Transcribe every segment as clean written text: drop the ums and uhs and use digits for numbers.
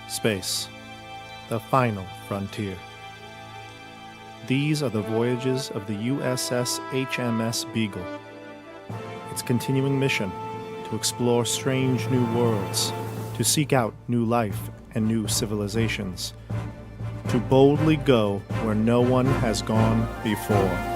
Space, the final frontier. These are the voyages of the U.S.S. H.M.S. Beagle. Its continuing mission to explore strange new worlds, to seek out new life and new civilizations, to boldly go where no one has gone before.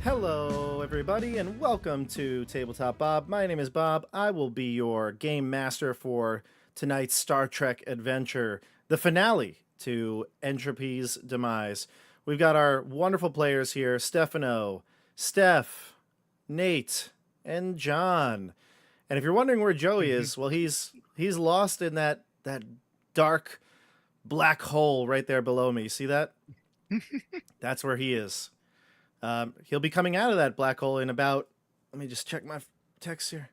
Hello, everybody, and welcome to Tabletop Bob. My name is Bob. I will be your game master for tonight's Star Trek adventure, the finale to Entropy's Demise. We've got our wonderful players here, Stefano, Steph, Nate, and John. And if you're wondering where Joey is, well, he's lost in that dark black hole right there below me. See that? That's where he is. He'll be coming out of that black hole in about, let me just check my text here.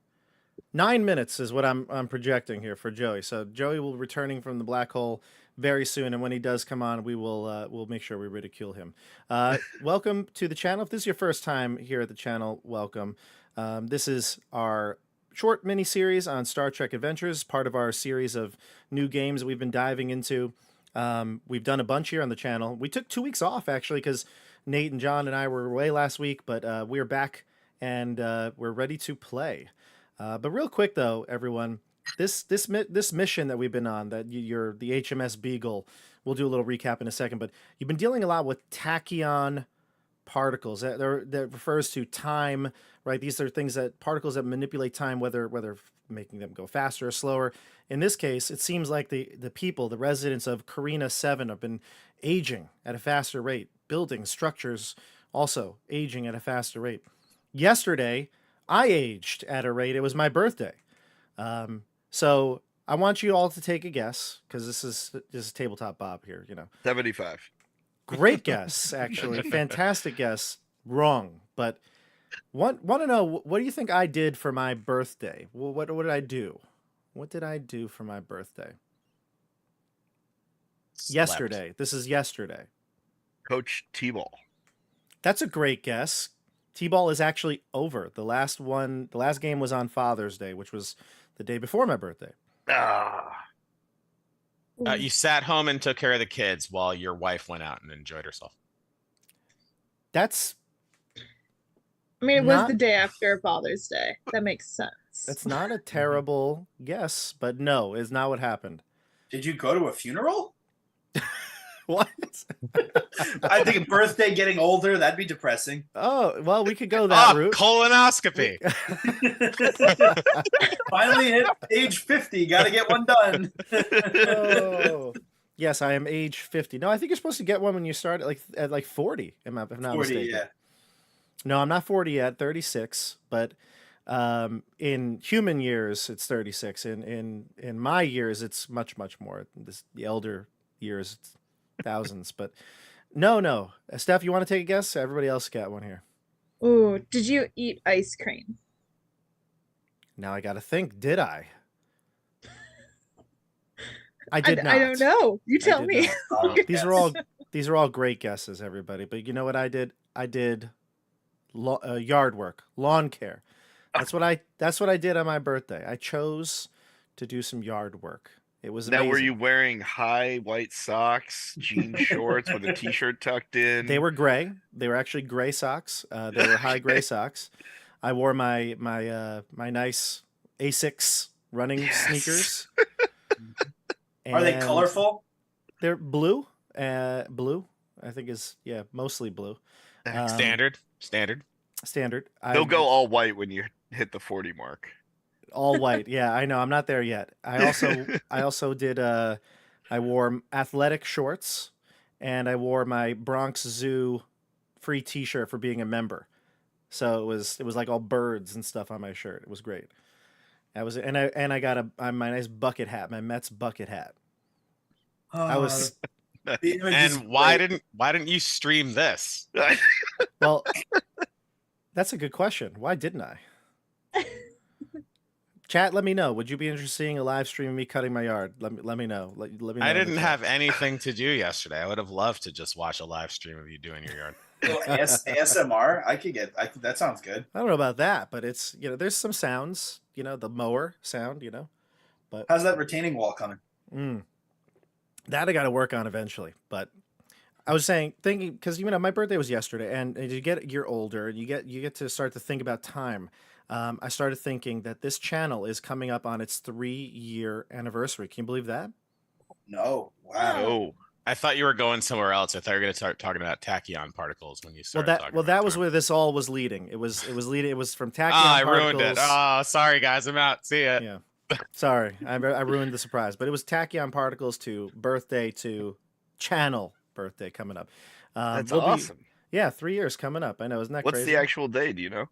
9 minutes is what I'm projecting here for Joey. So Joey will be returning from the black hole very soon, and when he does come on, we'll make sure we ridicule him. Welcome to the channel. If this is your first time here at the channel, welcome. This is our short mini series on Star Trek Adventures, part of our series of new games that we've been diving into. We've done a bunch here on the channel. We took 2 weeks off actually because Nate and John and I were away last week, but we're back and we're ready to play. But real quick though, everyone, this mission that we've been on, that you're the H.M.S. Beagle, we'll do a little recap in a second, but you've been dealing a lot with tachyon particles. That refers to time, right? These are things particles that manipulate time, whether making them go faster or slower. In this case, it seems like the people, the residents of Carina 7 have been aging at a faster rate. Building structures also aging at a faster rate. Yesterday, I aged at a rate. It was my birthday. So I want you all to take a guess, because this is Tabletop Bob here, 75. Great guess, actually. Fantastic guess. Wrong. But want to know, what do you think I did for my birthday? What did I do? What did I do for my birthday? Slept. Yesterday. This is yesterday. Coach T-Ball. That's a great guess. T-Ball is actually over. The last game was on Father's Day, which was the day before my birthday. You sat home and took care of the kids while your wife went out and enjoyed herself. It was the day after Father's Day. That makes sense. That's not a terrible guess, but no, it's not what happened. Did you go to a funeral? What? I think a birthday getting older, that'd be depressing. Oh, well, we could go that route. Colonoscopy. Finally hit age 50. Got to get one done. Oh. Yes, I am age 50. No, I think you're supposed to get one when you start at 40, if I'm not 40, mistaken. yeah. No, I'm not 40 yet, 36, but in human years, it's 36. In my years, it's much, much more. The elder years, it's thousands, but no. Steph, you want to take a guess? Everybody else got one here. Ooh, did you eat ice cream? Now I got to think, did I? I did not. I don't know. You tell me. These are all great guesses, everybody. But you know what I did? I did yard work, lawn care. That's what I did on my birthday. I chose to do some yard work. It was amazing. Now, were you wearing high white socks, jean shorts with a t-shirt tucked in? They were gray. They were actually gray socks. They were high gray socks. I wore my nice Asics running sneakers. Are they colorful? They're blue. Blue, I think is mostly blue. Standard. They'll go all white when you hit the 40 mark. All white. Yeah, I know. I'm not there yet. I also did I wore athletic shorts, and I wore my Bronx Zoo free T-shirt for being a member. So it was like all birds and stuff on my shirt. It was great. I got my nice bucket hat, my Mets bucket hat. I was The image is And why great. didn't you stream this? well. That's a good question. Why didn't I? Chat, let me know. Would you be interested in seeing a live stream of me cutting my yard? Let me know. Let me know. I in the didn't chat. have anything to do yesterday. I would have loved to just watch a live stream of you doing your yard. Little ASMR. That sounds good. I don't know about that, but it's there's some sounds. The mower sound. But How's that retaining wall coming? that I got to work on eventually. But I was thinking, because my birthday was yesterday, and as you get a year older, and you get to start to think about time. I started thinking that this channel is coming up on its 3-year anniversary. Can you believe that? No. Wow. Oh, I thought you were going somewhere else. I thought you were going to start talking about tachyon particles when you started talking about that was time. where this all was leading. It was leading. It was from tachyon I particles. ruined it. Oh, sorry guys, I'm out. See ya. Yeah. Sorry, I ruined the surprise. But it was tachyon particles to birthday to channel birthday coming up. that's we'll be- awesome. yeah, 3 years coming up. I know, isn't that What's crazy? the actual day? Do you know?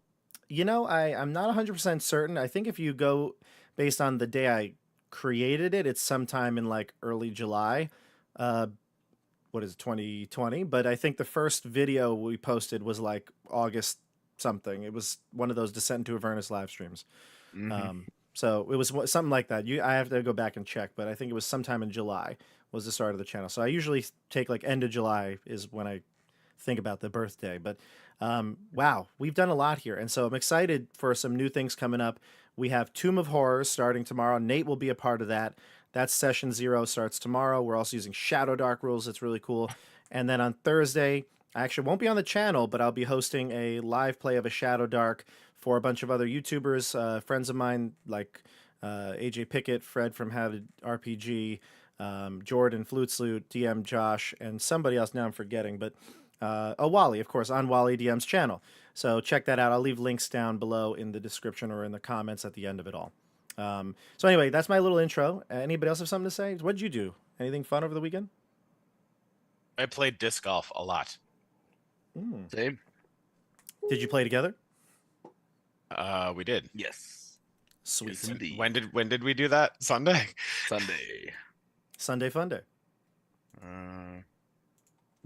I'm not 100% certain. I think if you go based on the day I created it, it's sometime in like early July. What is it, 2020? But I think the first video we posted was like August something. It was one of those Descent into Avernus live streams. Mhm. So it was something like that. I have to go back and check, but I think it was sometime in July was the start of the channel. So I usually take like end of July is when I think about the birthday. But wow, we've done a lot here. And so I'm excited for some new things coming up. We have Tomb of Horrors starting tomorrow. Nate will be a part of that. That's session 0 starts tomorrow. We're also using Shadow Dark rules. It's really cool. And then on Thursday, I actually won't be on the channel, but I'll be hosting a live play of a Shadow Dark for a bunch of other YouTubers, friends of mine like AJ Pickett, Fred from How to RPG, Jordan, Flute Salute, DM Josh, and somebody else now I'm forgetting, but Wally, of course, on Wally DM's channel. So check that out. I'll leave links down below in the description or in the comments at the end of it all. So anyway, that's my little intro. Anybody else have something to say? What did you do? Anything fun over the weekend? I played disc golf a lot. Same. Did you play together? We did. Yes. Sweet. Yes, indeed. When did we do that? Sunday? Sunday. Sunday fun day.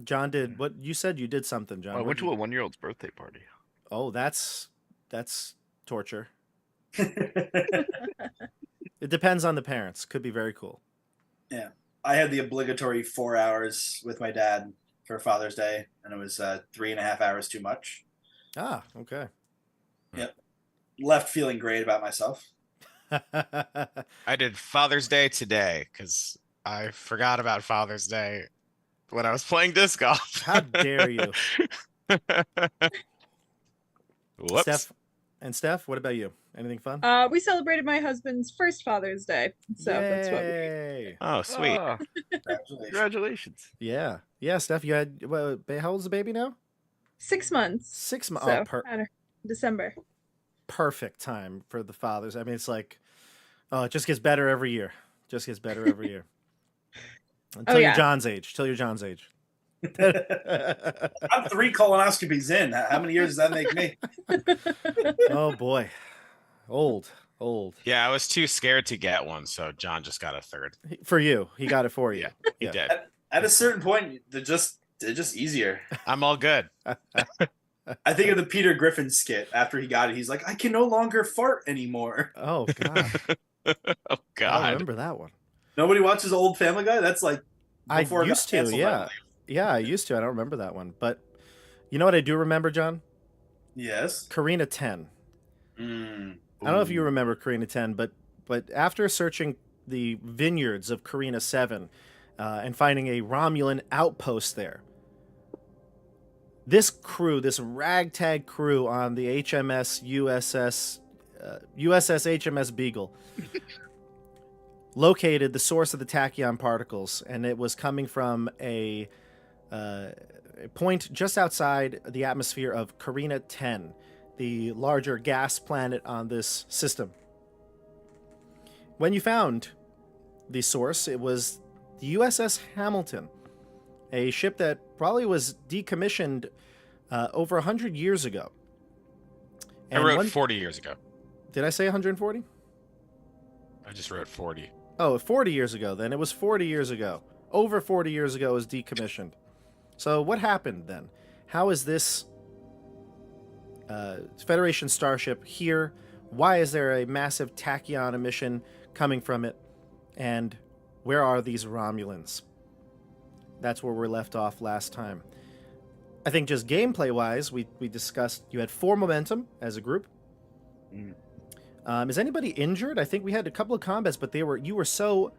John did what you said you did something, John. I What'd went to you- a 1-year-old's birthday party. Oh, that's torture. It depends on the parents. Could be very cool. Yeah. I had the obligatory 4 hours with my dad for Father's Day, and it was 3.5 hours too much. Ah, okay. Left feeling great about myself. I did Father's Day today because I forgot about Father's Day when I was playing disc golf. How dare you? Whoops. Steph, what about you? Anything fun? We celebrated my husband's first Father's Day, so that's what we did. Yay. Oh, sweet. Ah, Congratulations. congratulations. Yeah. Yeah, Steph, you had how old's the baby now? 6 months. 6 months. So, Oh, I don't- December. perfect time for the fathers. I mean, it's like, oh, it just gets better every year. Just gets better every year. Until you're yeah. John's age. Till you're John's age. I'm 3 colonoscopies in. How many years does that make me? Oh boy. Old. Yeah, I was too scared to get one, so John just got a third. For you. He got it for you. He Yeah. did. At a certain point, they're just easier. I'm all good. I think of the Peter Griffin skit after he got it. He's like, I can no longer fart anymore. Oh god. Oh I God. remember that one. Nobody watches Old Family Guy? That's like I before it got used to, canceled, I yeah. believe. Yeah, I used to. I don't remember that one. But you know what I do remember, John? Yes. Karina 10. Mm. I don't know if you remember Karina 10, but after searching the vineyards of Karina 7 and finding a Romulan outpost there, this crew, this ragtag crew on the H.M.S. U.S.S. H.M.S. Beagle located the source of the tachyon particles, and it was coming from a point just outside the atmosphere of Karina 10, the larger gas planet on this system. When you found the source, it was the USS Hamilton, a ship that probably was decommissioned over 100 years ago. I wrote 40 years ago. Did I say 140? I just wrote 40. Oh, 40 years ago then. It was 40 years ago. Over 40 years ago it was decommissioned. So what happened then? How is this Federation starship here? Why is there a massive tachyon emission coming from it? And where are these Romulans? That's where we're left off last time. I think just gameplay-wise, we discussed you had 4 momentum as a group. Is anybody injured? I think we had a couple of combats, but you were so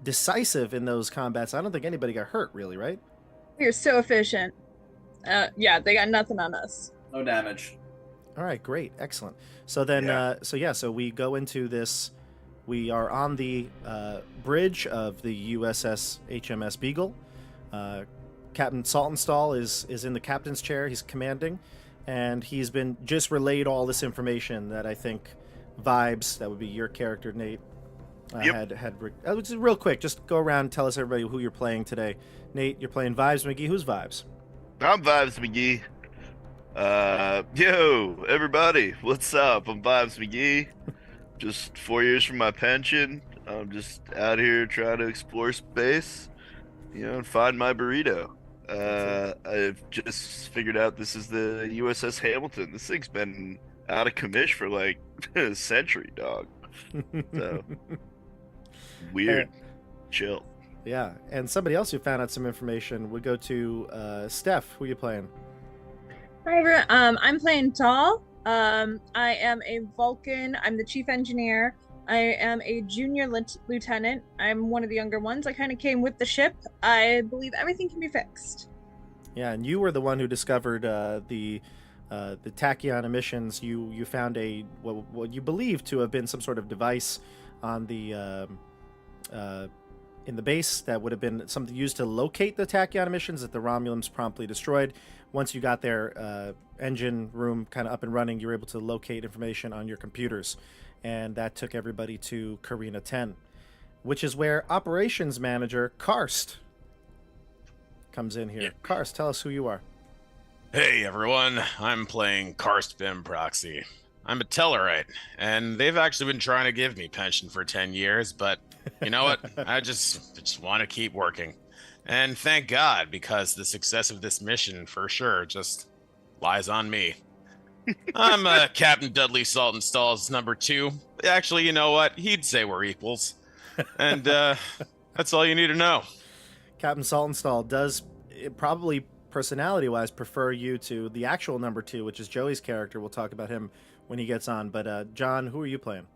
decisive in those combats. I don't think anybody got hurt, really, right? We are so efficient. Yeah, they got nothing on us. No damage. All right, great, excellent. So then, so we go into this. We are on the bridge of the U.S.S. H.M.S. Beagle. Captain Saltonstall is in the captain's chair. He's commanding, and he's been just relayed all this information that I think Vibes, that would be your character, Nate, had just real quick, just go around and tell us, everybody, who you're playing today. Nate, you're playing Vibes. McGee, who's Vibes? I'm Vibes McGee. Yo, everybody, what's up? I'm Vibes McGee. Just 4 years from my pension. I'm just out here trying to explore space, and find my burrito. I've just figured out this is the U.S.S. Hamilton. This thing's been out of commish for like a century, dog. So weird. Chill. Yeah, and somebody else who found out some information would go to Steph. Who are you playing? Hi, everyone. I'm playing Tall. I am a Vulcan. I'm the chief engineer. I am a junior lieutenant. I'm one of the younger ones. I kind of came with the ship. I believe everything can be fixed. Yeah, and you were the one who discovered the tachyon emissions. You found what you believe to have been some sort of device on the in the base that would have been something used to locate the tachyon emissions that the Romulans promptly destroyed. Once you got their engine room kind of up and running, you were able to locate information on your computers, and that took everybody to Carina 10, which is where operations manager Karst comes in here. Yeah. Karst, tell us who you are. Hey everyone, I'm playing Karst Bim Proxy. I'm a Tellurite, and they've actually been trying to give me pension for 10 years, but you know what? I just want to keep working. And thank God, because the success of this mission, for sure, just lies on me. I'm Captain Dudley Saltonstall's number 2. Actually, you know what? He'd say we're equals. And that's all you need to know. Captain Saltonstall does probably personality-wise prefer you to the actual number 2, which is Joey's character. We'll talk about him when he gets on. But John, who are you playing?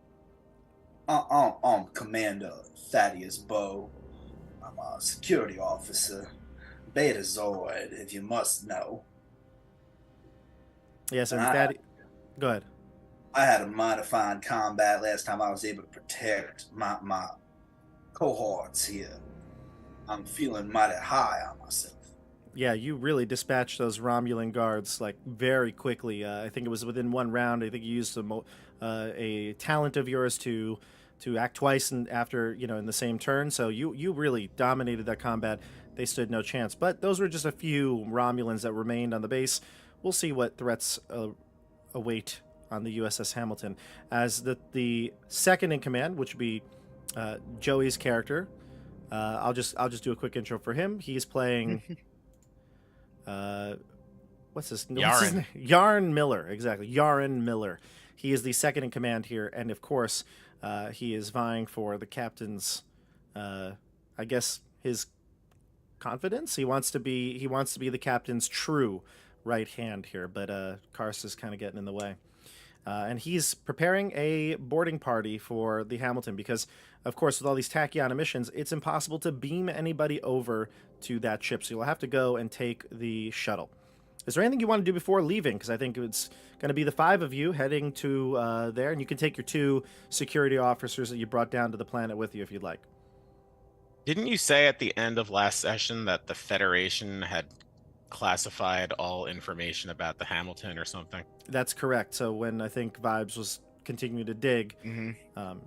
I'm Commander Thaddeus Beau. I'm a security officer. Betazoid, if you must know. Yes, and Thaddeus. Go ahead. I had a mighty fine combat last time. I was able to protect my cohorts here. I'm feeling mighty high on myself. Yeah, you really dispatched those Romulan guards like very quickly. I think it was within one round. I think you used a talent of yours to act twice and after in the same turn. So you really dominated that combat. They stood no chance. But those were just a few Romulans that remained on the base. We'll see what threats await on the U.S.S. Hamilton. As the second in command, which would be Joey's character. I'll just do a quick intro for him. He's playing. What's his name? Yaren Miller, exactly. Yaren Miller. He is the second in command here, and of course, he is vying for the captain's, I guess, his confidence. He wants to be the captain's true right hand here, but Karst is kind of getting in the way. And he's preparing a boarding party for the Hamilton because, of course, with all these tachyon emissions, it's impossible to beam anybody over to that ship. So you'll have to go and take the shuttle. Is there anything you want to do before leaving? Because I think it's going to be the 5 of you heading to there, and you can take your 2 security officers that you brought down to the planet with you if you'd like. Didn't you say at the end of last session that the Federation had classified all information about the Hamilton or something? That's correct. So when I think Vibes was continuing to dig,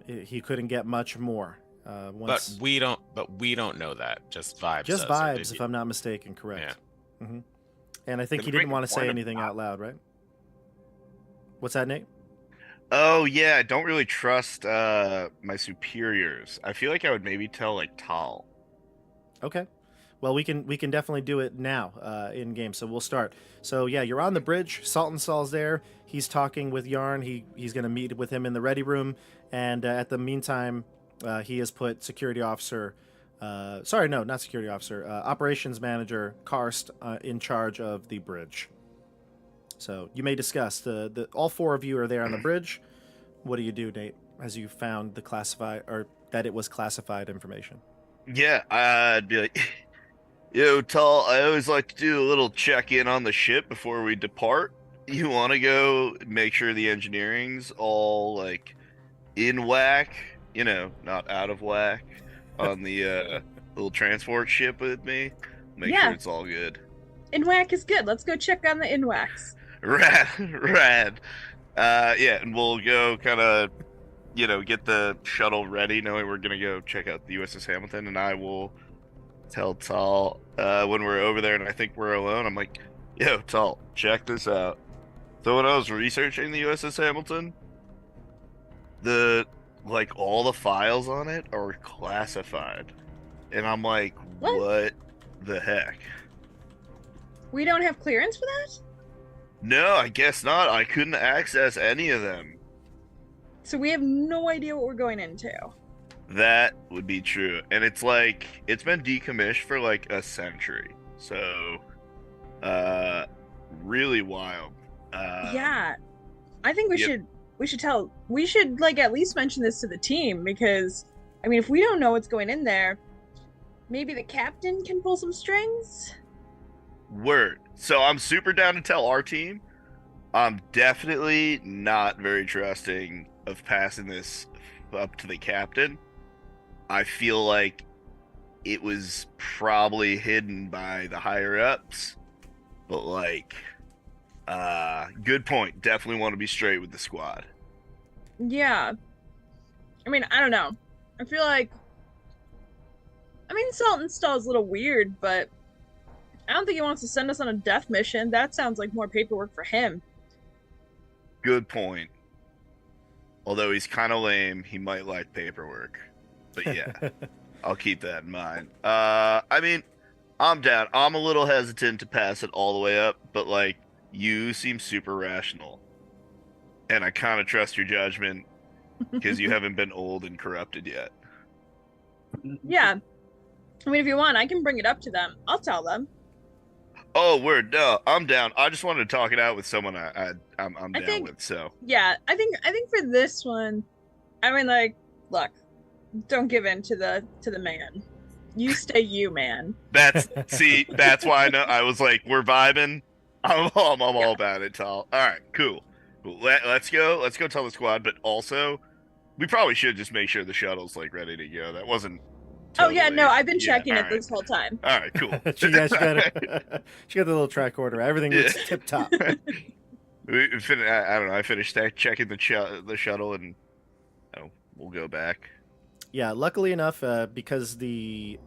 he couldn't get much more. Once But we don't know that. Just vibes. just does, or vibes, did if you- I'm not mistaken. Correct. Yeah. hmm And I think Did he they didn't make a want to say point of anything not- out loud, right? What's that, Nate? Oh yeah, I don't really trust my superiors. I feel like I would maybe tell like Tal. Okay. Well, we can definitely do it now in game. So we'll start. So yeah, you're on the bridge. Sultan Sal's there. He's talking with Yarn. He's going to meet with him in the ready room. And at the meantime, he has put security officer. Sorry, no, not security officer. Operations manager Karst in charge of the bridge. So you may discuss the all four of you are there on the bridge. What do you do, Nate? As you found the classified or that it was classified information. Yeah, I'd be like, yo, Tal, I always like to do a little check-in on the ship before we depart. You want to go make sure the engineering's all like in whack, not out of whack on the little transport ship with me. Make Yeah. sure it's all good. Inwac is good. Let's go check on the Inwacs. Rad. Yeah, and we'll go kind of, get the shuttle ready, knowing we're gonna go check out the U.S.S. Hamilton, and I will tell Tal when we're over there, and I think we're alone. I'm like, yo, Tal, check this out. So when I was researching the U.S.S. Hamilton, all the files on it are classified, and I'm like, what the heck? We don't have clearance for that? No, I guess not. I couldn't access any of them. So we have no idea what we're going into. That would be true. And it's been decommissioned for like a century. So, really wild. Yeah. I think we should like at least mention this to the team because I mean if we don't know what's going in there, maybe the captain can pull some strings? Word. So I'm super down to tell our team. I'm definitely not very trusting of passing this up to the captain. I feel like it was probably hidden by the higher ups, but good point. Definitely want to be straight with the squad. Yeah. I mean, I don't know. I feel like Sultan Stall's a little weird, but I don't think he wants to send us on a death mission. That sounds like more paperwork for him. Good point. Although he's kind of lame, he might like paperwork. But yeah, I'll keep that in mind. I mean, I'm down. I'm a little hesitant to pass it all the way up, but you seem super rational. And I kind of trust your judgment because you haven't been old and corrupted yet. Yeah. I mean, if you want, I can bring it up to them. I'll tell them. Oh, word. No, I'm down. I just wanted to talk it out with someone I'm down with, so. Yeah, I think for this one, I mean, look, don't give in to the man. You stay you, man. That's why I know. I was like, we're vibing. I'm all about it, Tal. All right, cool. Let's go tell the squad. But also, we probably should just make sure the shuttle's ready to go. That wasn't. Totally, oh yeah, no, I've been checking it this whole time. All right, cool. she got the little tricorder. Everything looks tip top. I don't know. I finished checking the shuttle, and we'll go back. Yeah, luckily enough, because the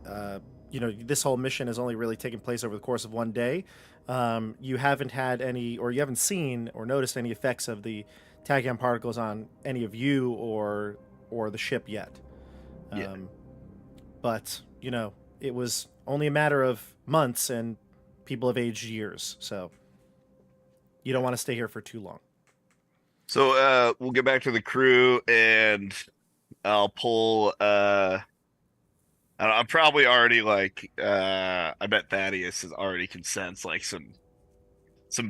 this whole mission has only really taken place over the course of one day. You haven't had any, or you haven't seen or noticed any effects of the tachyon particles on any of you or the ship yet. Yeah. But it was only a matter of months, and people have aged years, so you don't want to stay here for too long. So we'll get back to the crew, and I'll pull. I'm probably already I bet Thaddeus has already can sense some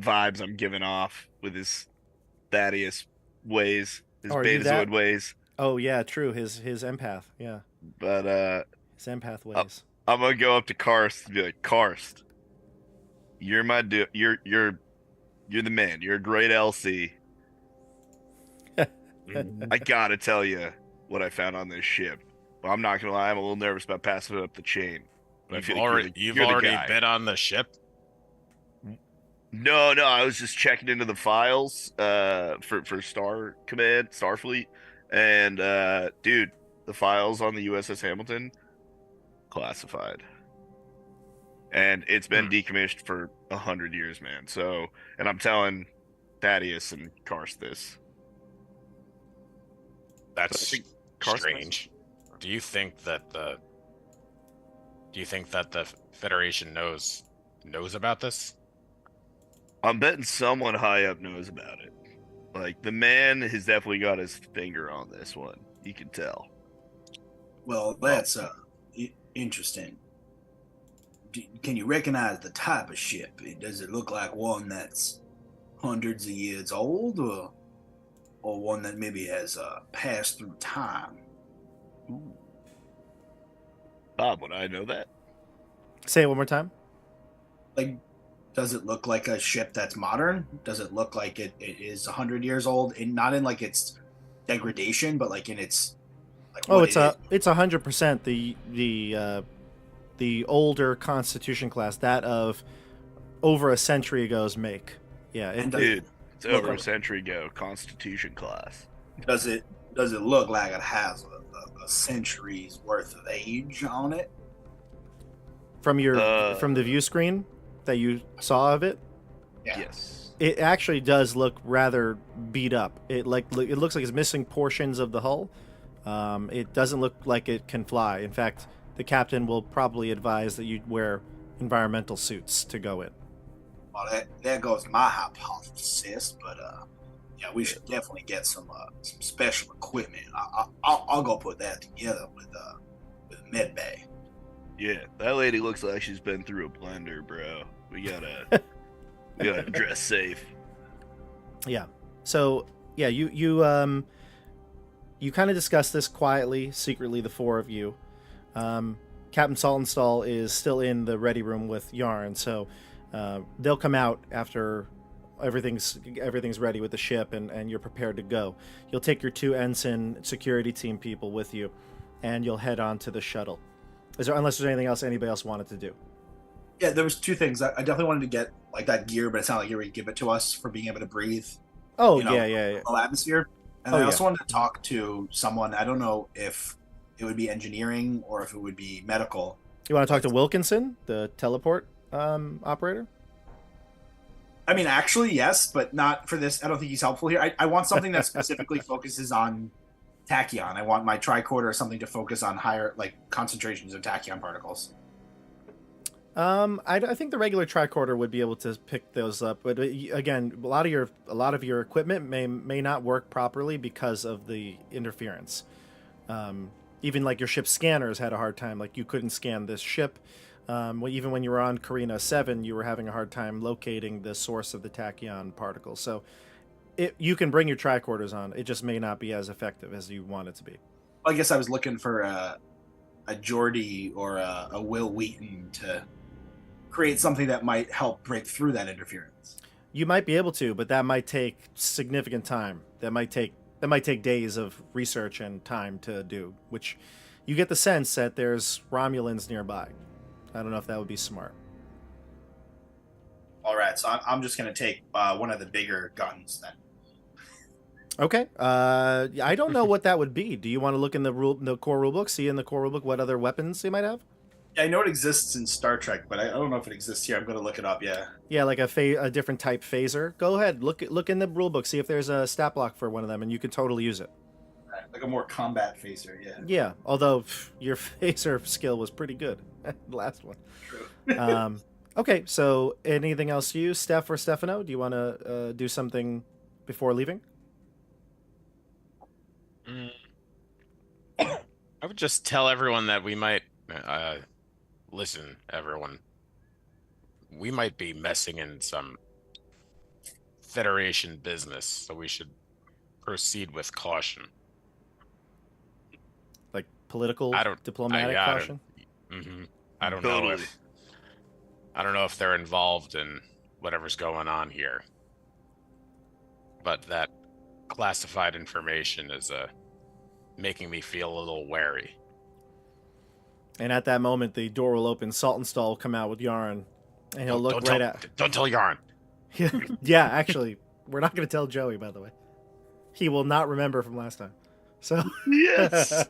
vibes I'm giving off with his Thaddeus ways, his Betazoid ways. Oh yeah, true. His empath, yeah. But his empath ways. I'm gonna go up to Karst and be like, Karst, you're my you're the man. You're a great LC. I gotta tell you what I found on this ship. Well, I'm not gonna lie, I'm a little nervous about passing it up the chain. But You've already been on the ship? No, I was just checking into the files for Star Command, Starfleet, and dude, the files on the U.S.S. Hamilton, classified. And it's been decommissioned for 100 years, man. So, and I'm telling Thaddeus and Karst this. That's Karst strange. Do you think that the Federation knows about this? I'm betting someone high up knows about it. Like, the man has definitely got his finger on this one. You can tell. Well, that's interesting. Can you recognize the type of ship? Does it look like one that's hundreds of years old, or one that maybe has passed through time? Ooh. Bob, would I know that? Say it one more time. Like, does it look like a ship that's modern? Does it look like it is 100 years old, and not in like its degradation, but like in its like? It's 100% the older Constitution class, that of over a century ago's make. Yeah, Dude, it's over a century ago. Constitution class. Does it look like it has a century's worth of age on it? From the view screen that you saw of it? Yeah. Yes. It actually does look rather beat up. It looks like it's missing portions of the hull. It doesn't look like it can fly. In fact, the captain will probably advise that you wear environmental suits to go in. Well, there goes my hypothesis, but yeah, we should definitely get some special equipment. I'll go put that together with medbay. Yeah, that lady looks like she's been through a blender, bro. We gotta dress safe. Yeah. So yeah, you kind of discuss this quietly, secretly, the four of you. Captain Saltonstall is still in the ready room with Yaren, so they'll come out after everything's ready with the ship and you're prepared to go. You'll take your 2 ensign security team people with you, and you'll head on to the shuttle. Unless there's anything else anybody else wanted to do. Yeah, there was 2 things. I definitely wanted to get like that gear, but it's not like you would give it to us for being able to breathe. Oh, yeah. Low atmosphere. And I also wanted to talk to someone. I don't know if it would be engineering or if it would be medical. You want to talk to Wilkinson, the teleport operator? I mean, actually, yes, but not for this. I don't think he's helpful here. I want something that specifically focuses on tachyon. I want my tricorder or something to focus on higher like concentrations of tachyon particles. I think the regular tricorder would be able to pick those up, but again, a lot of your equipment may not work properly because of the interference. Even like your ship's scanners had a hard time. Like you couldn't scan this ship. Even when you were on Carina 7, you were having a hard time locating the source of the tachyon particles. So you can bring your tricorders on. It just may not be as effective as you want it to be. I guess I was looking for a Geordie or a Will Wheaton to create something that might help break through that interference. You might be able to, but that might take significant time. That might take days of research and time to do, which you get the sense that there's Romulans nearby. I don't know if that would be smart. All right, so I'm just going to take one of the bigger guns then. Okay. I don't know what that would be. Do you want to look in the core rulebook, see in the core rulebook what other weapons they might have? Yeah, I know it exists in Star Trek, but I don't know if it exists here. I'm going to look it up, yeah. Yeah, like a different type phaser. Go ahead, look in the rulebook, see if there's a stat block for one of them, and you can totally use it. Right, like a more combat phaser, yeah. Yeah, although your phaser skill was pretty good. The last one. True. Okay, so anything else you, Steph or Stefano? Do you want to do something before leaving? I would just tell everyone that we might listen, everyone. We might be messing in some Federation business, so we should proceed with caution. Like political, diplomatic caution? I don't Totally. know if they're involved in whatever's going on here. But that classified information is making me feel a little wary. And at that moment, the door will open. Saltonstall will come out with Yaren, and he'll look right at. Don't tell Yaren. Yeah, actually, we're not going to tell Joey. By the way, he will not remember from last time. So Yes.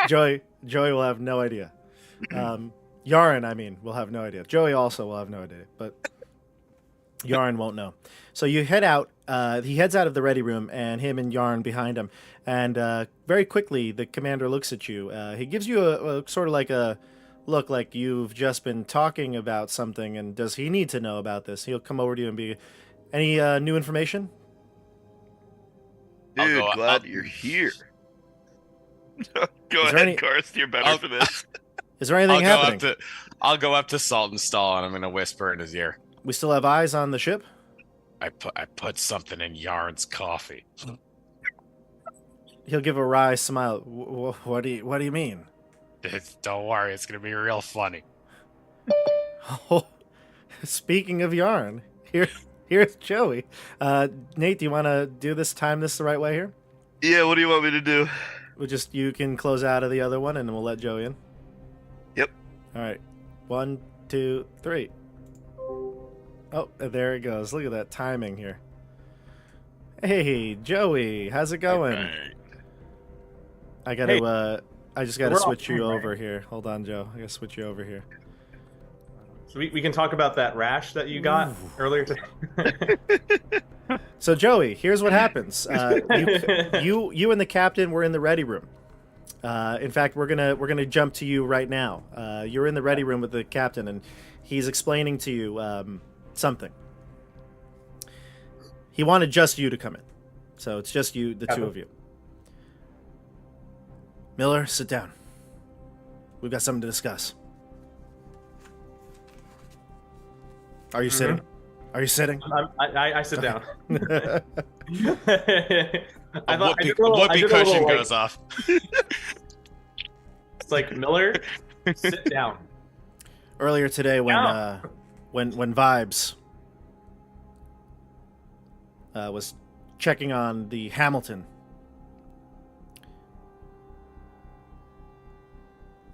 Joey will have no idea. Yaren, I mean, will have no idea. Joey also will have no idea, but Yaren won't know. So you head out. He heads out of the ready room, and him and Yaren behind him. And very quickly, the commander looks at you. He gives you a sort of like a look, like you've just been talking about something. And does he need to know about this? He'll come over to you and be, any new information? Dude, glad you're here. Go ahead, Karst. You're better for this. Is there anything happening? I'll go up to Salt and Stall, and I'm going to whisper in his ear. We still have eyes on the ship? I put something in Yaren's coffee. He'll give a wry smile. What do you mean? Don't worry, it's going to be real funny. Oh, speaking of Yaren, here's Joey. Nate, do you want to do this time this the right way here? Yeah, what do you want me to do? You can close out of the other one, and then we'll let Joey in. Yep. All right. 1, 2, 3. Oh, there it goes. Look at that timing here. Hey, Joey, how's it going? Right. I gotta. I just gotta switch you over here. Hold on, Joe. I gotta switch you over here. So we can talk about that rash that you got earlier today. So Joey, here's what happens. You and the captain were in the ready room. In fact, we're gonna jump to you right now. You're in the ready room with the captain, and he's explaining to you something. He wanted just you to come in, so it's just you, the two of you. Miller, sit down. We've got something to discuss. Are you sitting? Are you sitting? I sit down. A whoopee cushion goes off. It's like, Miller, sit down. Earlier today, when Vibes was checking on the Hamilton,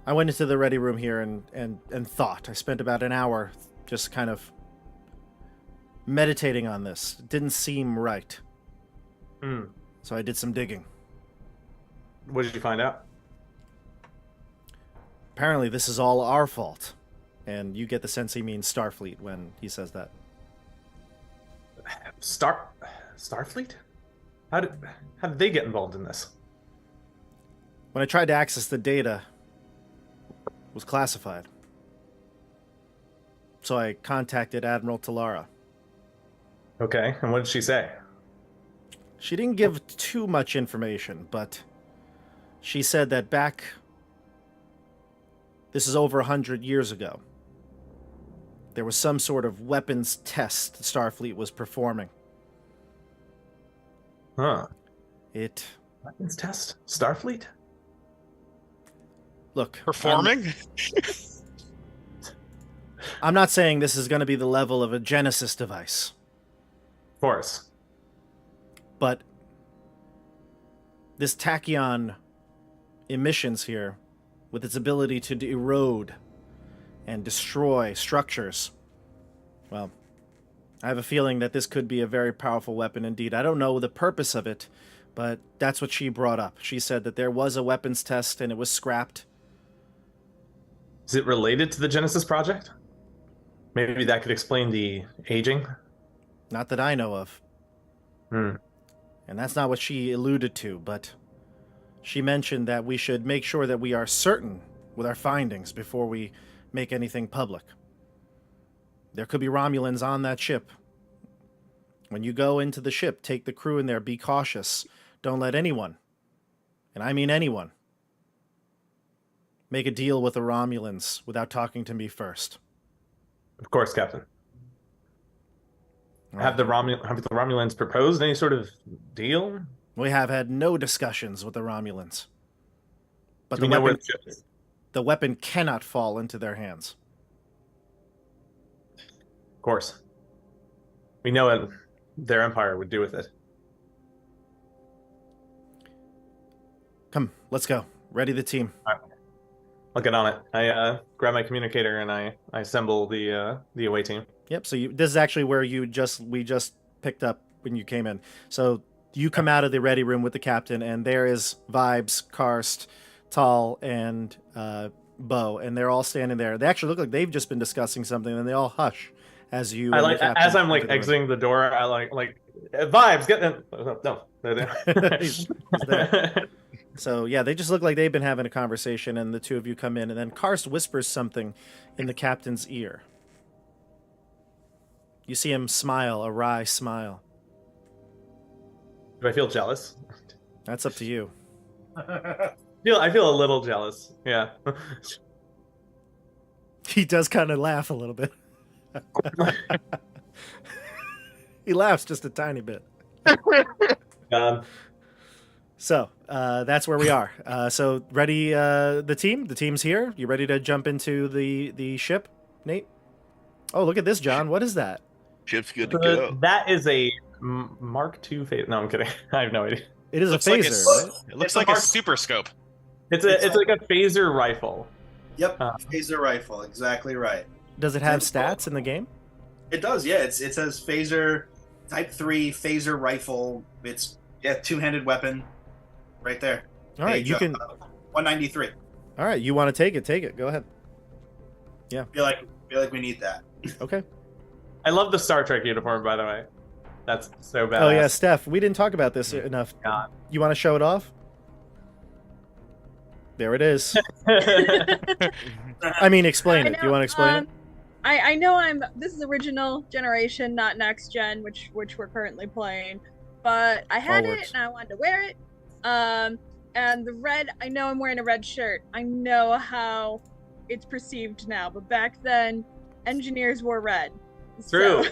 I went into the ready room here and thought. I spent about an hour just kind of meditating on this. It didn't seem right. So I did some digging. What did you find out? Apparently this is all our fault. And you get the sense he means Starfleet when he says that. Starfleet? How did they get involved in this? When I tried to access the data, it was classified. So I contacted Admiral Talara. Okay, and what did she say? She didn't give too much information, but she said that this is over 100 years ago, there was some sort of weapons test the Starfleet was performing. Huh. Weapons test? Starfleet? Look. Performing? I'm not saying this is going to be the level of a Genesis device. Of course. But this tachyon emissions here, with its ability to erode and destroy structures, well, I have a feeling that this could be a very powerful weapon indeed. I don't know the purpose of it, but that's what she brought up. She said that there was a weapons test and it was scrapped. Is it related to the Genesis project? Maybe that could explain the aging? Not that I know of. And that's not what she alluded to, but she mentioned that we should make sure that we are certain with our findings before we make anything public. There could be Romulans on that ship. When you go into the ship, take the crew in there, be cautious. Don't let anyone, and I mean anyone, make a deal with the Romulans without talking to me first. Of course, Captain. Have the Romulans proposed any sort of deal? We have had no discussions with the Romulans. But the weapon cannot fall into their hands. Of course. We know what their empire would do with it. Come, let's go. Ready the team. All right. I'll get on it. I grab my communicator and I assemble the away team. Yep. So this is actually where we just picked up when you came in. So you come out of the ready room with the captain, and there is Vibes, Karst, Tal, and Beau, and they're all standing there. They actually look like they've just been discussing something, and they all hush as you. I and like the captain as I'm like enter the room. exiting the door. I like Vibes. Get them. No, they're there. He's there. So yeah, they just look like they've been having a conversation, and the two of you come in, and then Karst whispers something in the captain's ear. You see him smile, a wry smile. Do I feel jealous? That's up to you. I feel a little jealous. Yeah. He does kind of laugh a little bit. He laughs just a tiny bit. So that's where we are. So ready, the team's here. You ready to jump into the ship, Nate? Oh, look at this, John. What is that? Ship's good to go. That is a Mark II phase. No, I'm kidding. I have no idea. It is a Looks like phaser, right? It looks It's a like a Mark- super scope. It's like a phaser rifle. Yep, phaser rifle, exactly right. Does it have stats in the game? It does, yeah. It says phaser, type 3 phaser rifle. It's two-handed weapon, right there. All right, Page, you can. 193. All right, you want to take it? Take it. Go ahead. Feel like we need that. Okay. I love the Star Trek uniform, by the way. That's so badass. Oh yeah, Steph. We didn't talk about this enough. God. You want to show it off? There it is. I mean, explain it. Do you want to explain it? I know this is original generation, not next gen, which we're currently playing. But I had All it works. and I wanted to wear it. And the red, I know I'm wearing a red shirt. I know how it's perceived now, but back then engineers wore red. True.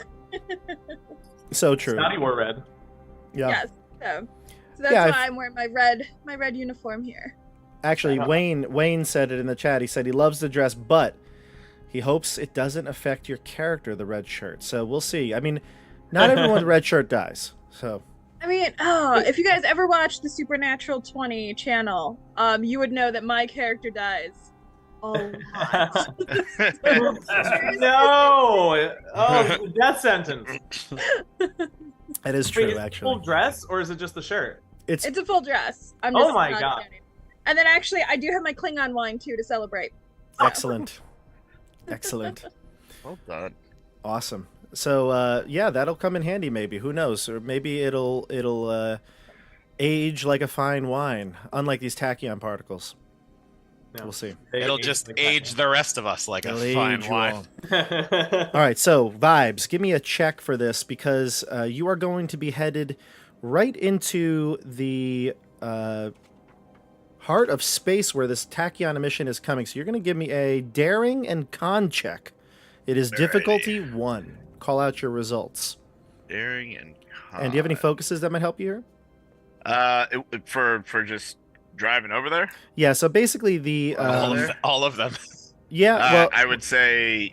So true. Scotty wore red. Yeah. Yes. So that's Yeah, why I'm wearing my red uniform here. Actually, Wayne said it in the chat. He said he loves the dress, but he hopes it doesn't affect your character, the red shirt. So we'll see. I mean, not everyone with a red shirt dies. So I mean, if you guys ever watch the Supernatural 20 channel, you would know that my character dies a lot. No! Oh, death sentence. that is true, Wait, is it actually. full dress or is it just the shirt? It's It's a full dress. I'm Oh just my not God. kidding. And then actually, I do have my Klingon wine too to celebrate. excellent. Excellent. Well done. Awesome. So yeah, that'll come in handy maybe. Who knows? Or maybe it'll age like a fine wine, unlike these tachyon particles. No. We'll see. It'll just age the rest of us like It'll a fine age you wine. all. All right, so Vibes, give me a check for this because you are going to be headed right into the heart of space where this tachyon emission is coming. So you're going to give me a daring and con check. It is difficulty 1. Call out your results. Daring and con. And do you have any focuses that might help you here? For just driving over there? Yeah, so basically the All of them. yeah, well, I would say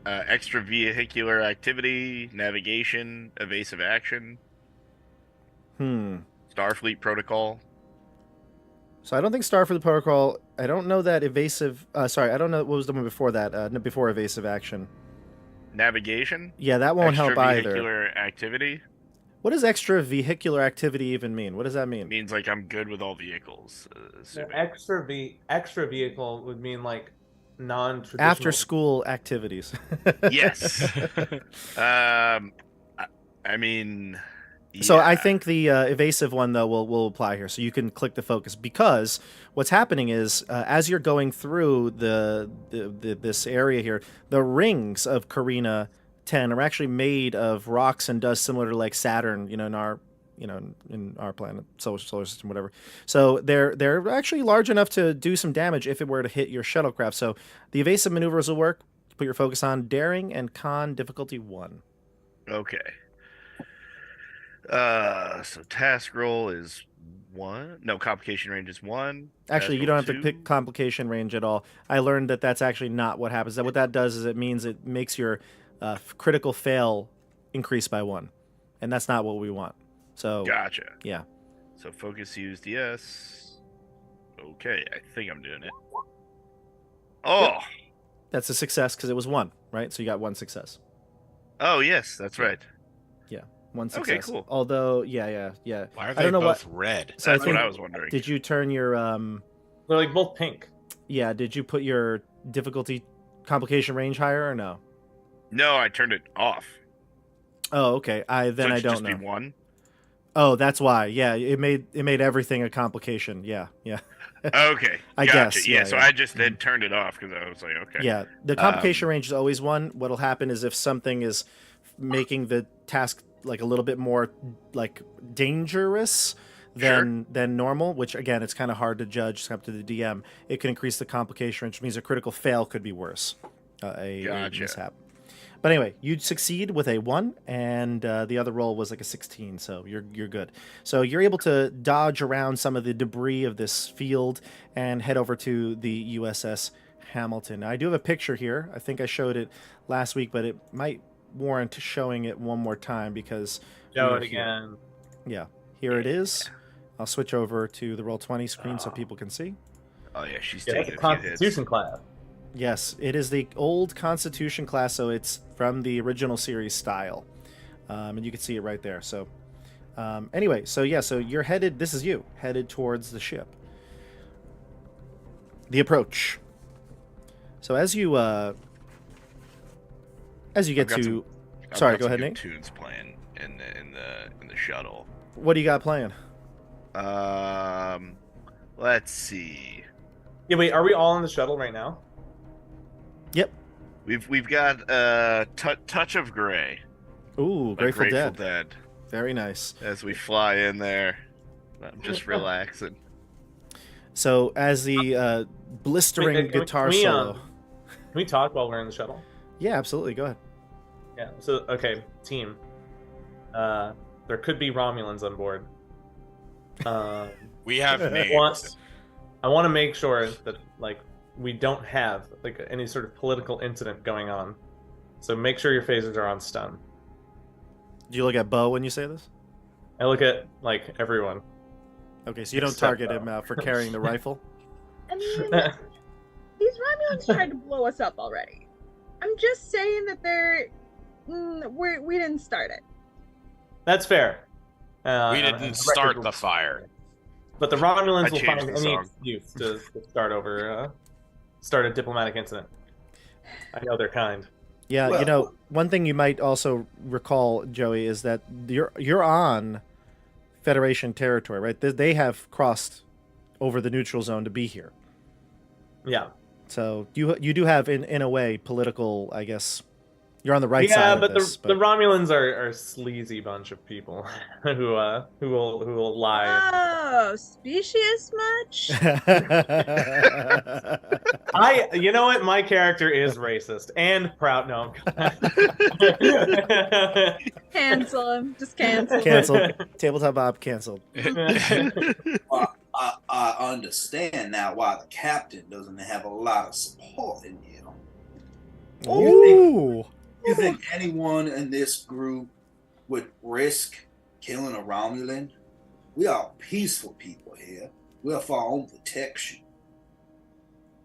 extra vehicular activity, navigation, evasive action, Starfleet protocol. So I don't think Starfleet Protocol. I don't know that evasive. Sorry, I don't know what was the one before that. Before evasive action. Navigation. Yeah, that won't help either. Extravehicular activity What does extra vehicular activity even mean? What does that mean? means like I'm good with all vehicles. The Assuming. extra vehicle would mean like non-traditional. After school activities. Yes. I mean. So I yeah. think the evasive one though will apply here. So you can click the focus because what's happening is as you're going through this area here, the rings of Carina 10 are actually made of rocks and dust similar to like Saturn, in our planet, solar system, whatever. So they're actually large enough to do some damage if it were to hit your shuttlecraft. So the evasive maneuvers will work. Put your focus on daring and con difficulty 1. Okay. So task roll is 1. No, complication range is 1. Actually, Task you don't roll have to 2. pick complication range at all. I learned that that's actually not what happens. That what that does is it means it makes your critical fail increase by 1, and that's not what we want. So Gotcha. yeah, So focus used, yes. Okay, I think I'm doing it. Oh, that's a success because it was 1, right? So you got 1 success. oh yes, that's right. Yeah. One Okay, success. cool. Although, yeah. Why are I they don't know both what. red? So I That's what think. I was wondering. Did you turn your They're like both pink. Yeah. Did you put your difficulty complication range higher or no? No, I turned it off. Oh, okay. I So it don't should just know. be one. Oh, that's why. Yeah, it made everything a complication. Yeah. Okay, I gotcha. guess, Yeah, yeah, so yeah. I just then turned it off because I was like, okay. Yeah, the complication range is always one. What'll happen is if something is making the task like a little bit more like dangerous than normal, which again it's kind of hard to judge. It's up to the DM. It can increase the complication range, which means a critical fail could be worse. A Gotcha. mishap. But anyway, you succeed with a 1, and the other roll was like a 16, so you're good. So you're able to dodge around some of the debris of this field and head over to the U.S.S. Hamilton. Now, I do have a picture here. I think I showed it last week, but it might warrant showing it one more time because... Show we it were here. again. Yeah, here it is. I'll switch over to the Roll20 screen so Oh. people can see. Oh yeah, she's Yeah, that's taking a a few hits. Constitution class. Yes, it is the old Constitution class, so it's from the original series style. And you can see it right there. So anyway, so you're headed, this is you, headed towards the ship. The approach. So as you get I've got to... I've Sorry, got go some ahead, good Nate. Tunes playing in the shuttle. What do you got playing? Let's see. Yeah, wait, are we all in the shuttle right now? Yep. We've got Touch of Grey. Ooh, by Grateful Dead. Dead. Very nice. As we fly in there, I'm just relaxing. So as the blistering Wait, guitar can we, solo... Can we talk while we're in the shuttle? Yeah, absolutely. Go ahead. Yeah. So, okay, team. There could be Romulans on board. We have names. I want to make sure that like we don't have like any sort of political incident going on. So make sure your phasers are on stun. Do you look at Beau when you say this? I look at like everyone. Okay, so you don't Except target Beau. him for carrying the rifle? I mean, these Romulans tried to blow us up already. I'm just saying that we didn't start it. That's fair. We didn't start the fire. But the Romulans I will changed find the any song. excuse to start a diplomatic incident. I know they're kind. Yeah, Well- one thing you might also recall, Joey, is that you're on Federation territory, right? They have crossed over the neutral zone to be here. Yeah. So you do have, in a way, political, I guess. You're on the right side Yeah, of but this. the Romulans are a sleazy bunch of people who will lie. Oh, specious much? You know what? My character is racist and proud. No, Cancel him. Just cancel him. Canceled. Tabletop Bob canceled. I understand now why the captain doesn't have a lot of support in here. Ooh. You think anyone in this group would risk killing a Romulan? We are peaceful people here. We are for our own protection.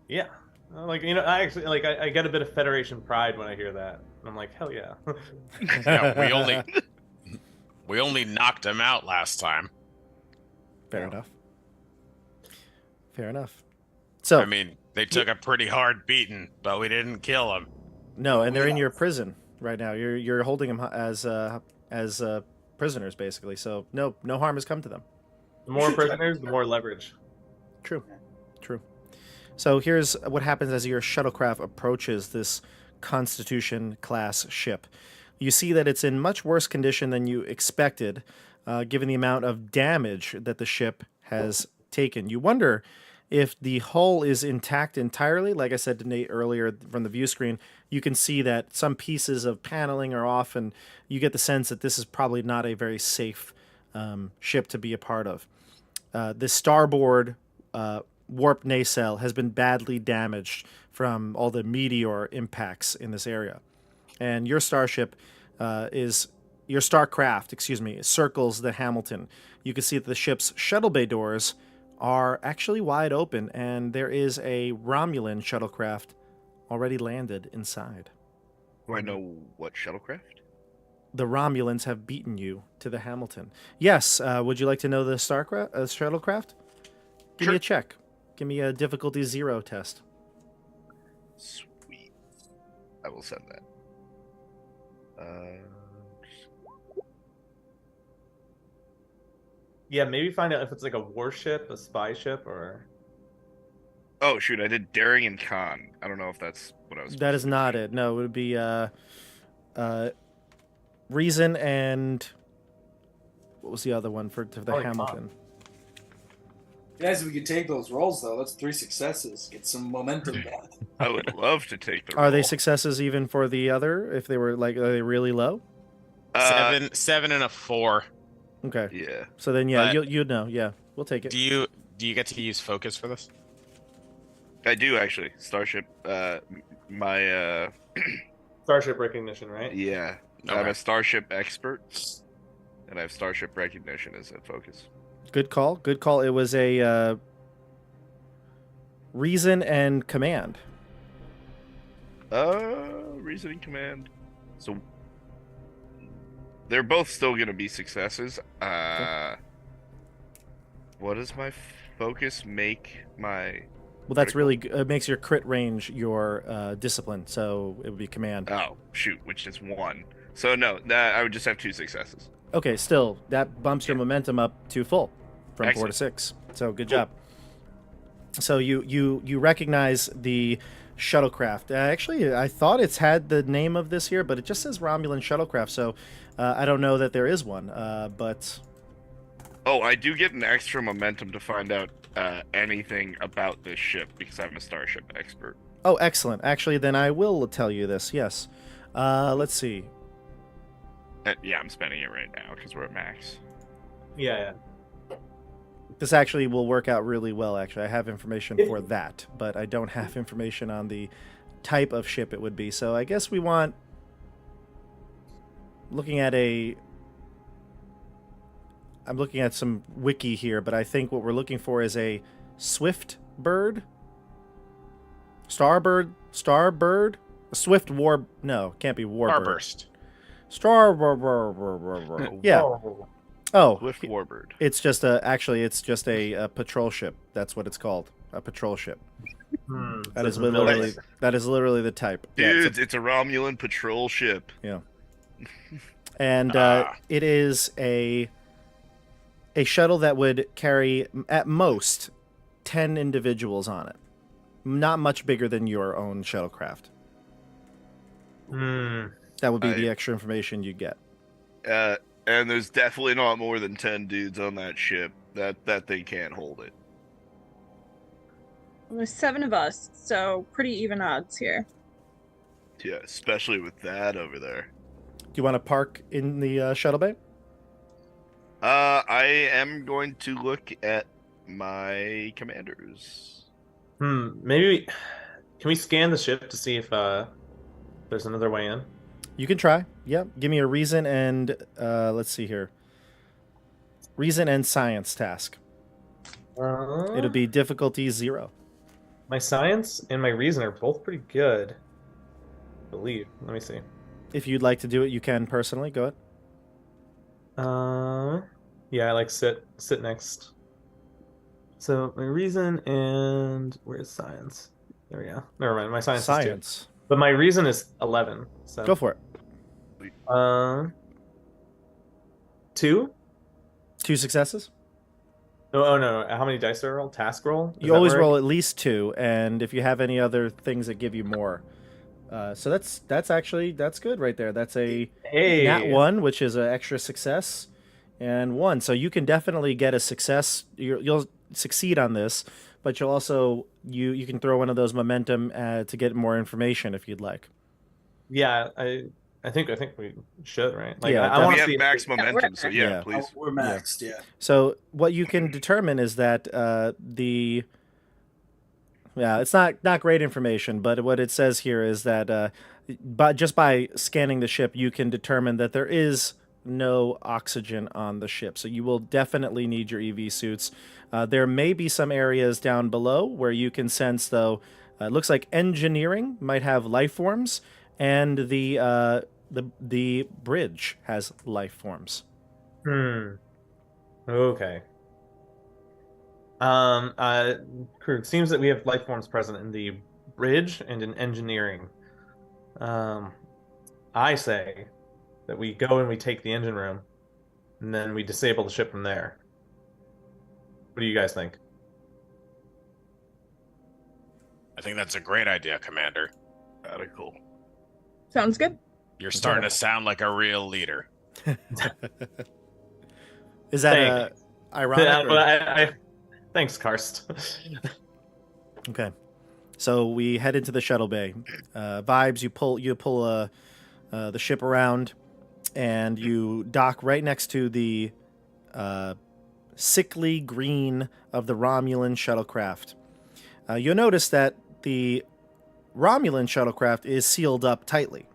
Yeah, like I actually I get a bit of Federation pride when I hear that. I'm like, hell yeah. Yeah, we only knocked him out last time. Fair enough. Fair enough. So I mean, they took a pretty hard beating, but we didn't kill him. no, and they're in your prison right now. You're holding them as prisoners, basically. So no harm has come to them. The more prisoners, the more leverage. True. So here's what happens as your shuttlecraft approaches this Constitution class ship. You see that it's in much worse condition than you expected, given the amount of damage that the ship has taken. You wonder if the hull is intact entirely. Like I said to Nate earlier from the view screen, you can see that some pieces of paneling are off, and you get the sense that this is probably not a very safe ship to be a part of. The starboard warp nacelle has been badly damaged from all the meteor impacts in this area. And your starcraft, circles the Hamilton. You can see that the ship's shuttle bay doors are actually wide open, and there is a Romulan shuttlecraft already landed inside. Do I know what shuttlecraft? the Romulans have beaten you to the Hamilton. Yes. Would you like to know the shuttlecraft? Give me Sure. a check. Give me a difficulty 0 test. Sweet. I will send that. Yeah, maybe find out if it's like a warship, a spy ship, or Oh shoot! I did daring and con. I don't know if that's what I was. That is not it. No, it would be reason and what was the other one for the Probably Hamilton? Guys, if we could take those rolls, though, that's 3 successes. Get some momentum back. I would love to take the. Are they roll. successes even for the other? If they were like, are they really low? Seven and a 4. Okay. Yeah. So then, yeah, But- you'd know. Yeah, we'll take it. Do you get to use focus for this? I do actually. Starship. My. starship recognition, right? Yeah. I'm Okay. a starship expert, and I have starship recognition as a focus. Good call. Good call. It was a reason and command. Reasoning command. So they're both still gonna be successes. What does my focus make my? Well, that's Critical. really it makes your crit range your discipline, so it would be command. Oh shoot, which is 1. So no, that I would just have 2 successes. Okay, still that bumps your momentum up to full from 4 to Excellent. 6. So good Cool. job. So you recognize the shuttlecraft. Actually, I thought it's had the name of this here, but it just says Romulan shuttlecraft. So I don't know that there is one. But Oh, I do get an extra momentum to find out anything about this ship because I'm a starship expert. oh, excellent. Actually, then I will tell you this. Yes. Let's see. Yeah, I'm spending it right now because we're at max. Yeah. This actually will work out really well. Actually, I have information for that, but I don't have information on the type of ship it would be. So I guess we want looking at a. I'm looking at some wiki here, but I think what we're looking for is a swift bird, starbird, a swift war. No, can't be warbird. Starburst. Yeah. Oh. Oh, Swift Warbird. it's just a. Actually, it's just a patrol ship. That's what it's called. A patrol ship. That So is it's a literally the type. Yeah, Dudes, it's a Romulan patrol ship. and it is a shuttle that would carry at most 10 individuals on it. Not much bigger than your own shuttlecraft. That would be the extra information you get. And there's definitely not more than 10 dudes on that ship. That thing can't hold it. There's 7 of us, so pretty even odds here. Yeah, especially with that over there. Do you want to park in the shuttle bay? I am going to look at my commanders. Maybe can we scan the ship to see if there's another way in? You can try. Yep. Give me a reason and let's see here. Reason and science task. It'll be difficulty 0. My science and my reason are both pretty good. I believe. Let me see. If you'd like to do it, you can personally. Go ahead. Yeah, I like sit next. So my reason and where's science? There we go. Never mind. My science is 2. Science. But my reason is 11. So Go for it. 2? 2 successes. Oh no! How many dice do I roll? Task roll? Is You that always where I- roll at least 2, and if you have any other things that give you more. So that's good right there. That's a Hey. nat 1, which is an extra success, and 1. So you can definitely get a success. You'll succeed on this, but you'll also you can throw one of those momentum to get more information if you'd like. Yeah, I think we should, right? Like, Yeah, I want We to have see max we're- momentum, so yeah, Yeah. please. We're maxed, yeah. So what you can determine is that it's not great information, but what it says here is that but just by scanning the ship, you can determine that there is no oxygen on the ship. So you will definitely need your EV suits. There may be some areas down below where you can sense, though, it looks like engineering might have life forms, and the the bridge has life forms. Okay. Crew, it seems that we have life forms present in the bridge and in engineering. I say that we go and we take the engine room, and then we disable the ship from there. What do you guys think? I think that's a great idea, Commander. Radical. Sounds good. You're starting to sound like a real leader. Is that ironic? Or... Thanks, Karst. Okay, so we head into the shuttle bay. Vibes, you pull the ship around, and you dock right next to the sickly green of the Romulan shuttlecraft. You'll notice that the Romulan shuttlecraft is sealed up tightly.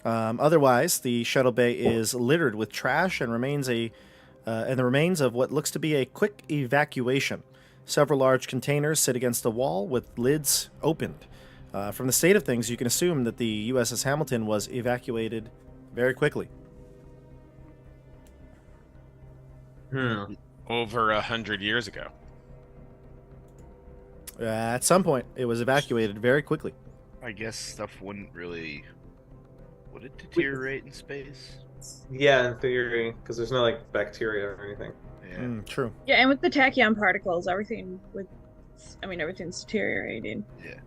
Otherwise, the shuttle bay is littered with trash and the remains of what looks to be a quick evacuation. Several large containers sit against the wall with lids opened. From the state of things, you can assume that the U.S.S. Hamilton was evacuated very quickly. Over 100 years ago. At some point, it was evacuated very quickly. I guess stuff would it deteriorate in space? Yeah, in theory, because there's no like bacteria or anything. Yeah. True. Yeah, and with the tachyon particles, everything's deteriorating. Yeah.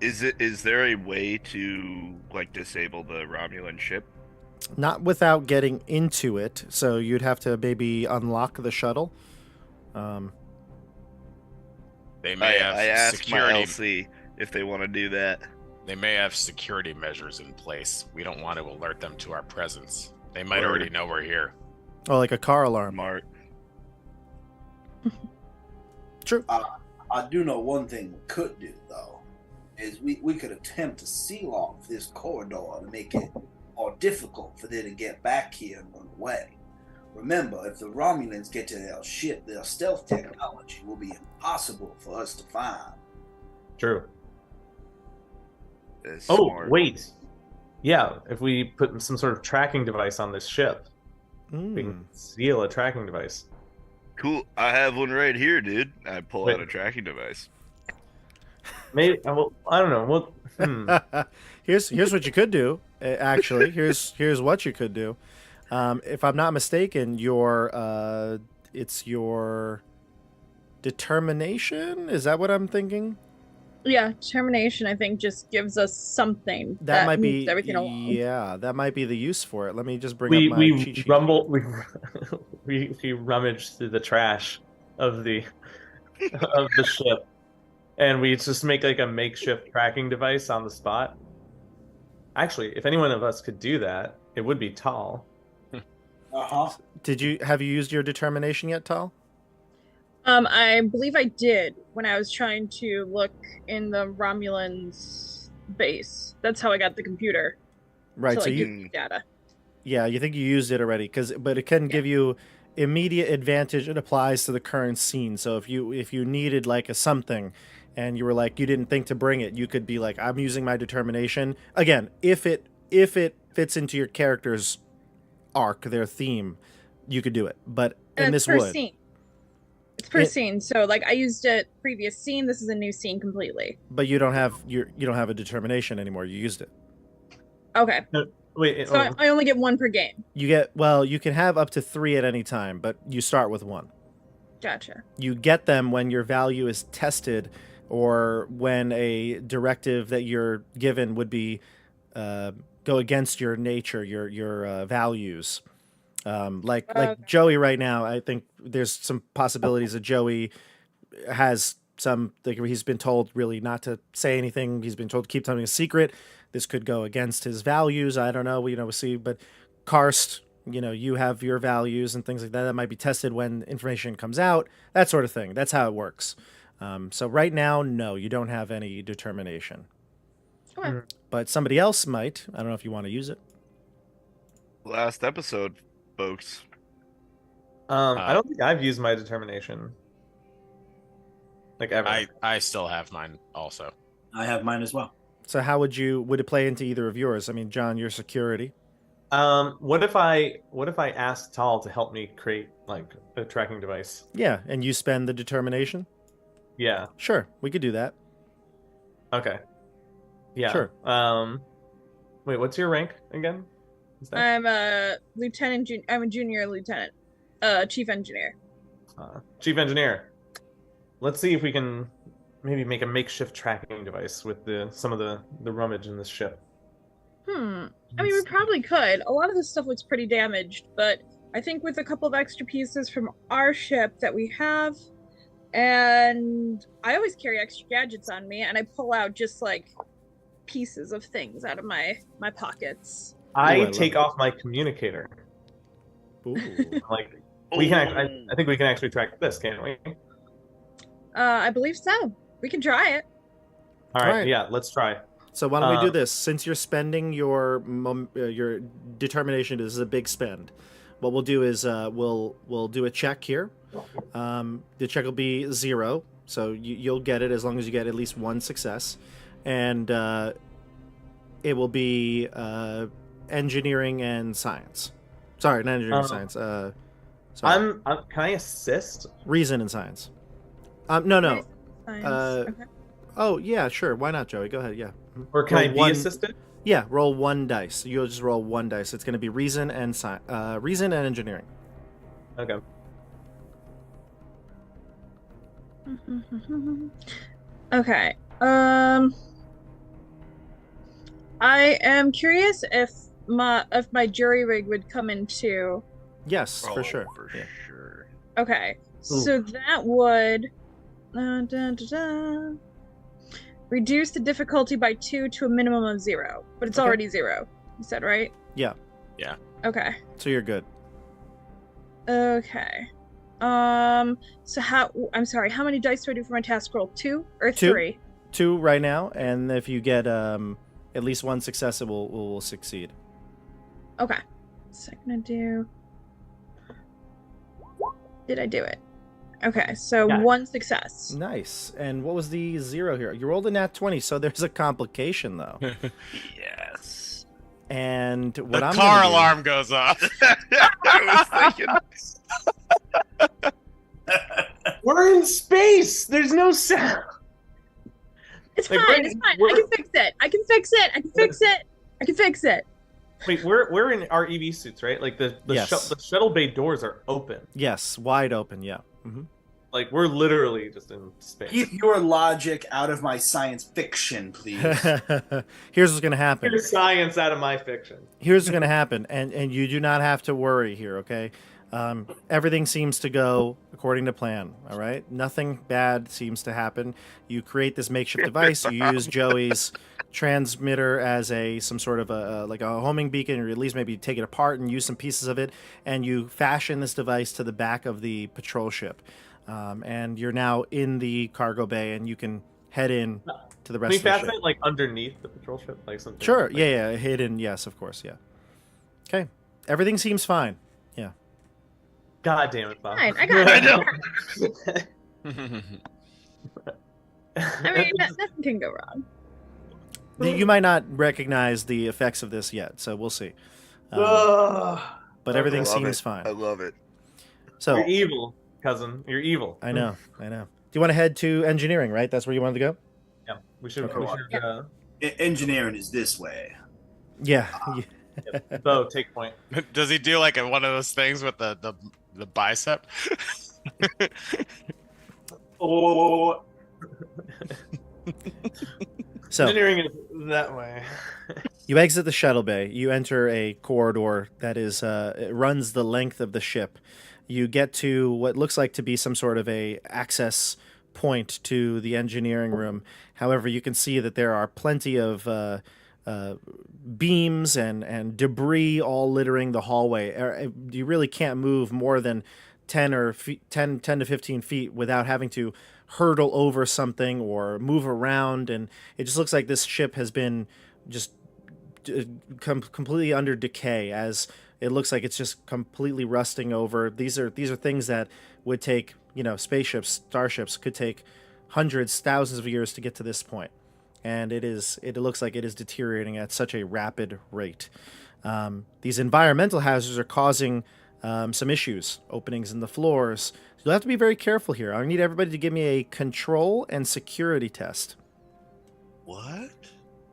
Is there a way to like disable the Romulan ship? Not without getting into it, so you'd have to maybe unlock the shuttle. They may have I asked security. my LC if they want to do that. They may have security measures in place. We don't want to alert them to our presence. They might Word. already know we're here. Oh, like a car alarm. Smart. True. I do know one thing we could do, though, is we could attempt to seal off this corridor to make it more difficult for them to get back here and run away. Remember, if the Romulans get to their ship, their stealth technology will be impossible for us to find. True. That's Oh, smart. wait. Yeah, if we put some sort of tracking device on this ship, we can seal a tracking device. Cool. I have one right here, dude. I pull Wait. out a tracking device. Maybe. Well, I don't know. Well, Here's what you could do. Actually, here's what you could do. If I'm not mistaken, it's your determination. Is that what I'm thinking? Yeah, determination, I think, just gives us something That might moves be everything along. Yeah, that might be the use for it. Let me just bring up my cheat sheet. we rummage through the trash of the ship, and we just make like a makeshift tracking device on the spot. Actually, if any one of us could do that, it would be Tal. Have you used your determination yet, Tal? I believe I did when I was trying to look in the Romulans' base. That's how I got the computer. Right. So you data. Yeah, you think you used it already? But it can give you immediate advantage. It applies to the current scene. So if you needed like a something, and you were like you didn't think to bring it, you could be like, I'm using my determination again. If it fits into your character's arc, their theme, you could do it. But in this would. Scene. It's per scene, so like I used it previous scene. This is a new scene completely. But you don't have a determination anymore. You used it. Okay. Wait. So I only get one per game. You can have up to 3 at any time, but you start with 1. Gotcha. You get them when your value is tested, or when a directive that you're given would be go against your nature, your values. Like Joey right now, I think there's some possibilities that Joey has he's been told really not to say anything. He's been told to keep something a secret. This could go against his values. I don't know. We'll see. But Karst, you have your values and things like that. That might be tested when information comes out. That sort of thing. That's how it works. So right now, no, you don't have any determination. Okay. But somebody else might. I don't know if you want to use it. Last episode, folks. I don't think I've used my determination. Like ever. I still have mine also. I have mine as well. So how would it play into either of yours? I mean, John, your security. What if I ask Tal to help me create like a tracking device? Yeah, and you spend the determination? Yeah. Sure, we could do that. Okay. Yeah. Sure. Wait, what's your rank again? I'm a lieutenant. I'm a junior lieutenant. Chief engineer. Chief engineer. Let's see if we can maybe make a makeshift tracking device with some of the rummage in this ship. I mean, we probably could. A lot of this stuff looks pretty damaged, but I think with a couple of extra pieces from our ship that we have, and I always carry extra gadgets on me, and I pull out just like pieces of things out of my pockets. I take off my communicator. Ooh. Like we can. I think we can actually track this, can't we? I believe so. We can try it. All right. right. Yeah, let's try. So why don't we do this? Since you're spending your determination, this is a big spend. What we'll do is we'll do a check here. The check will be 0, so you'll get it as long as you get at least 1 success, and it will be engineering and science. Sorry, not engineering and science. Sorry. Can I assist? Reason and science. No. Science. Okay. Oh yeah, sure. Why not, Joey? Go ahead. Yeah. Or can I be assisted? Yeah, roll 1 dice. You'll just roll 1 dice. It's going to be reason and reason and engineering. Okay. Okay. I am curious if my jury rig would come into. Yes, for sure. For Yeah. sure. Okay, so that would reduce the difficulty by 2 to a minimum of 0, but it's already 0. You said, right? Yeah. Yeah. Okay. So you're good. Okay. So I'm sorry, how many dice do I do for my task roll? 2 or 3? 2 right now, and if you get at least 1 success, it will succeed. Okay. So I'm gonna do. Did I do it? Okay, so 1 success. Nice. And what was the 0 here? You rolled a nat 20, so there's a complication though. Yes. And what The I'm car gonna do- alarm goes off. I was thinking. We're in space. There's no sound. It's Like, fine. It's fine. I can fix it. I can fix it. I can fix it. I can fix it. Wait, we're in our EV suits, right? Like the Yes. the shuttle bay doors are open. Yes, wide open. Yeah. Mm-hmm. Like we're literally just in space. Keep your logic out of my science fiction, please. Here's what's gonna happen. Here's science out of my fiction. Here's what's gonna happen, and you do not have to worry here. Okay. Everything seems to go according to plan. All right, nothing bad seems to happen. You create this makeshift device. You use Joey's transmitter as some sort of like a homing beacon, or at least maybe take it apart and use some pieces of it, and you fashion this device to the back of the patrol ship. And you're now in the cargo bay, and you can head in to the rest of the fasten ship. it like underneath the patrol ship, like something. Sure. Like, Yeah. Hidden. Yes, of course. Yeah. Okay. Everything seems fine. Yeah. God damn it, Bob. Fine, I got I it. know. I mean, nothing can go wrong. You might not recognize the effects of this yet, so we'll see. But everything I love seems it. fine. I love it. So You're evil, cousin. You're evil. I know. Do you want to head to engineering? Right, that's where you wanted to go. Yeah, we should. Okay. We should Engineering is this way. Yeah. Beau, take point. Does he do like one of those things with the bicep? Oh, So engineering is that way. you exit the shuttle bay. You enter a corridor that is it runs the length of the ship. You get to what looks like to be some sort of a access point to the engineering room. However, you can see that there are plenty of beams and debris all littering the hallway. You really can't move more than 10 to 15 feet without having to hurdle over something or move around, and it just looks like this ship has been just completely under decay, as it looks like it's just completely rusting over. These are things that would take, spaceships, starships could take hundreds, thousands of years to get to this point. and it looks like it is deteriorating at such a rapid rate. These environmental hazards are causing some issues, openings in the floors. So you'll have to be very careful here. I need everybody to give me a control and security test. What?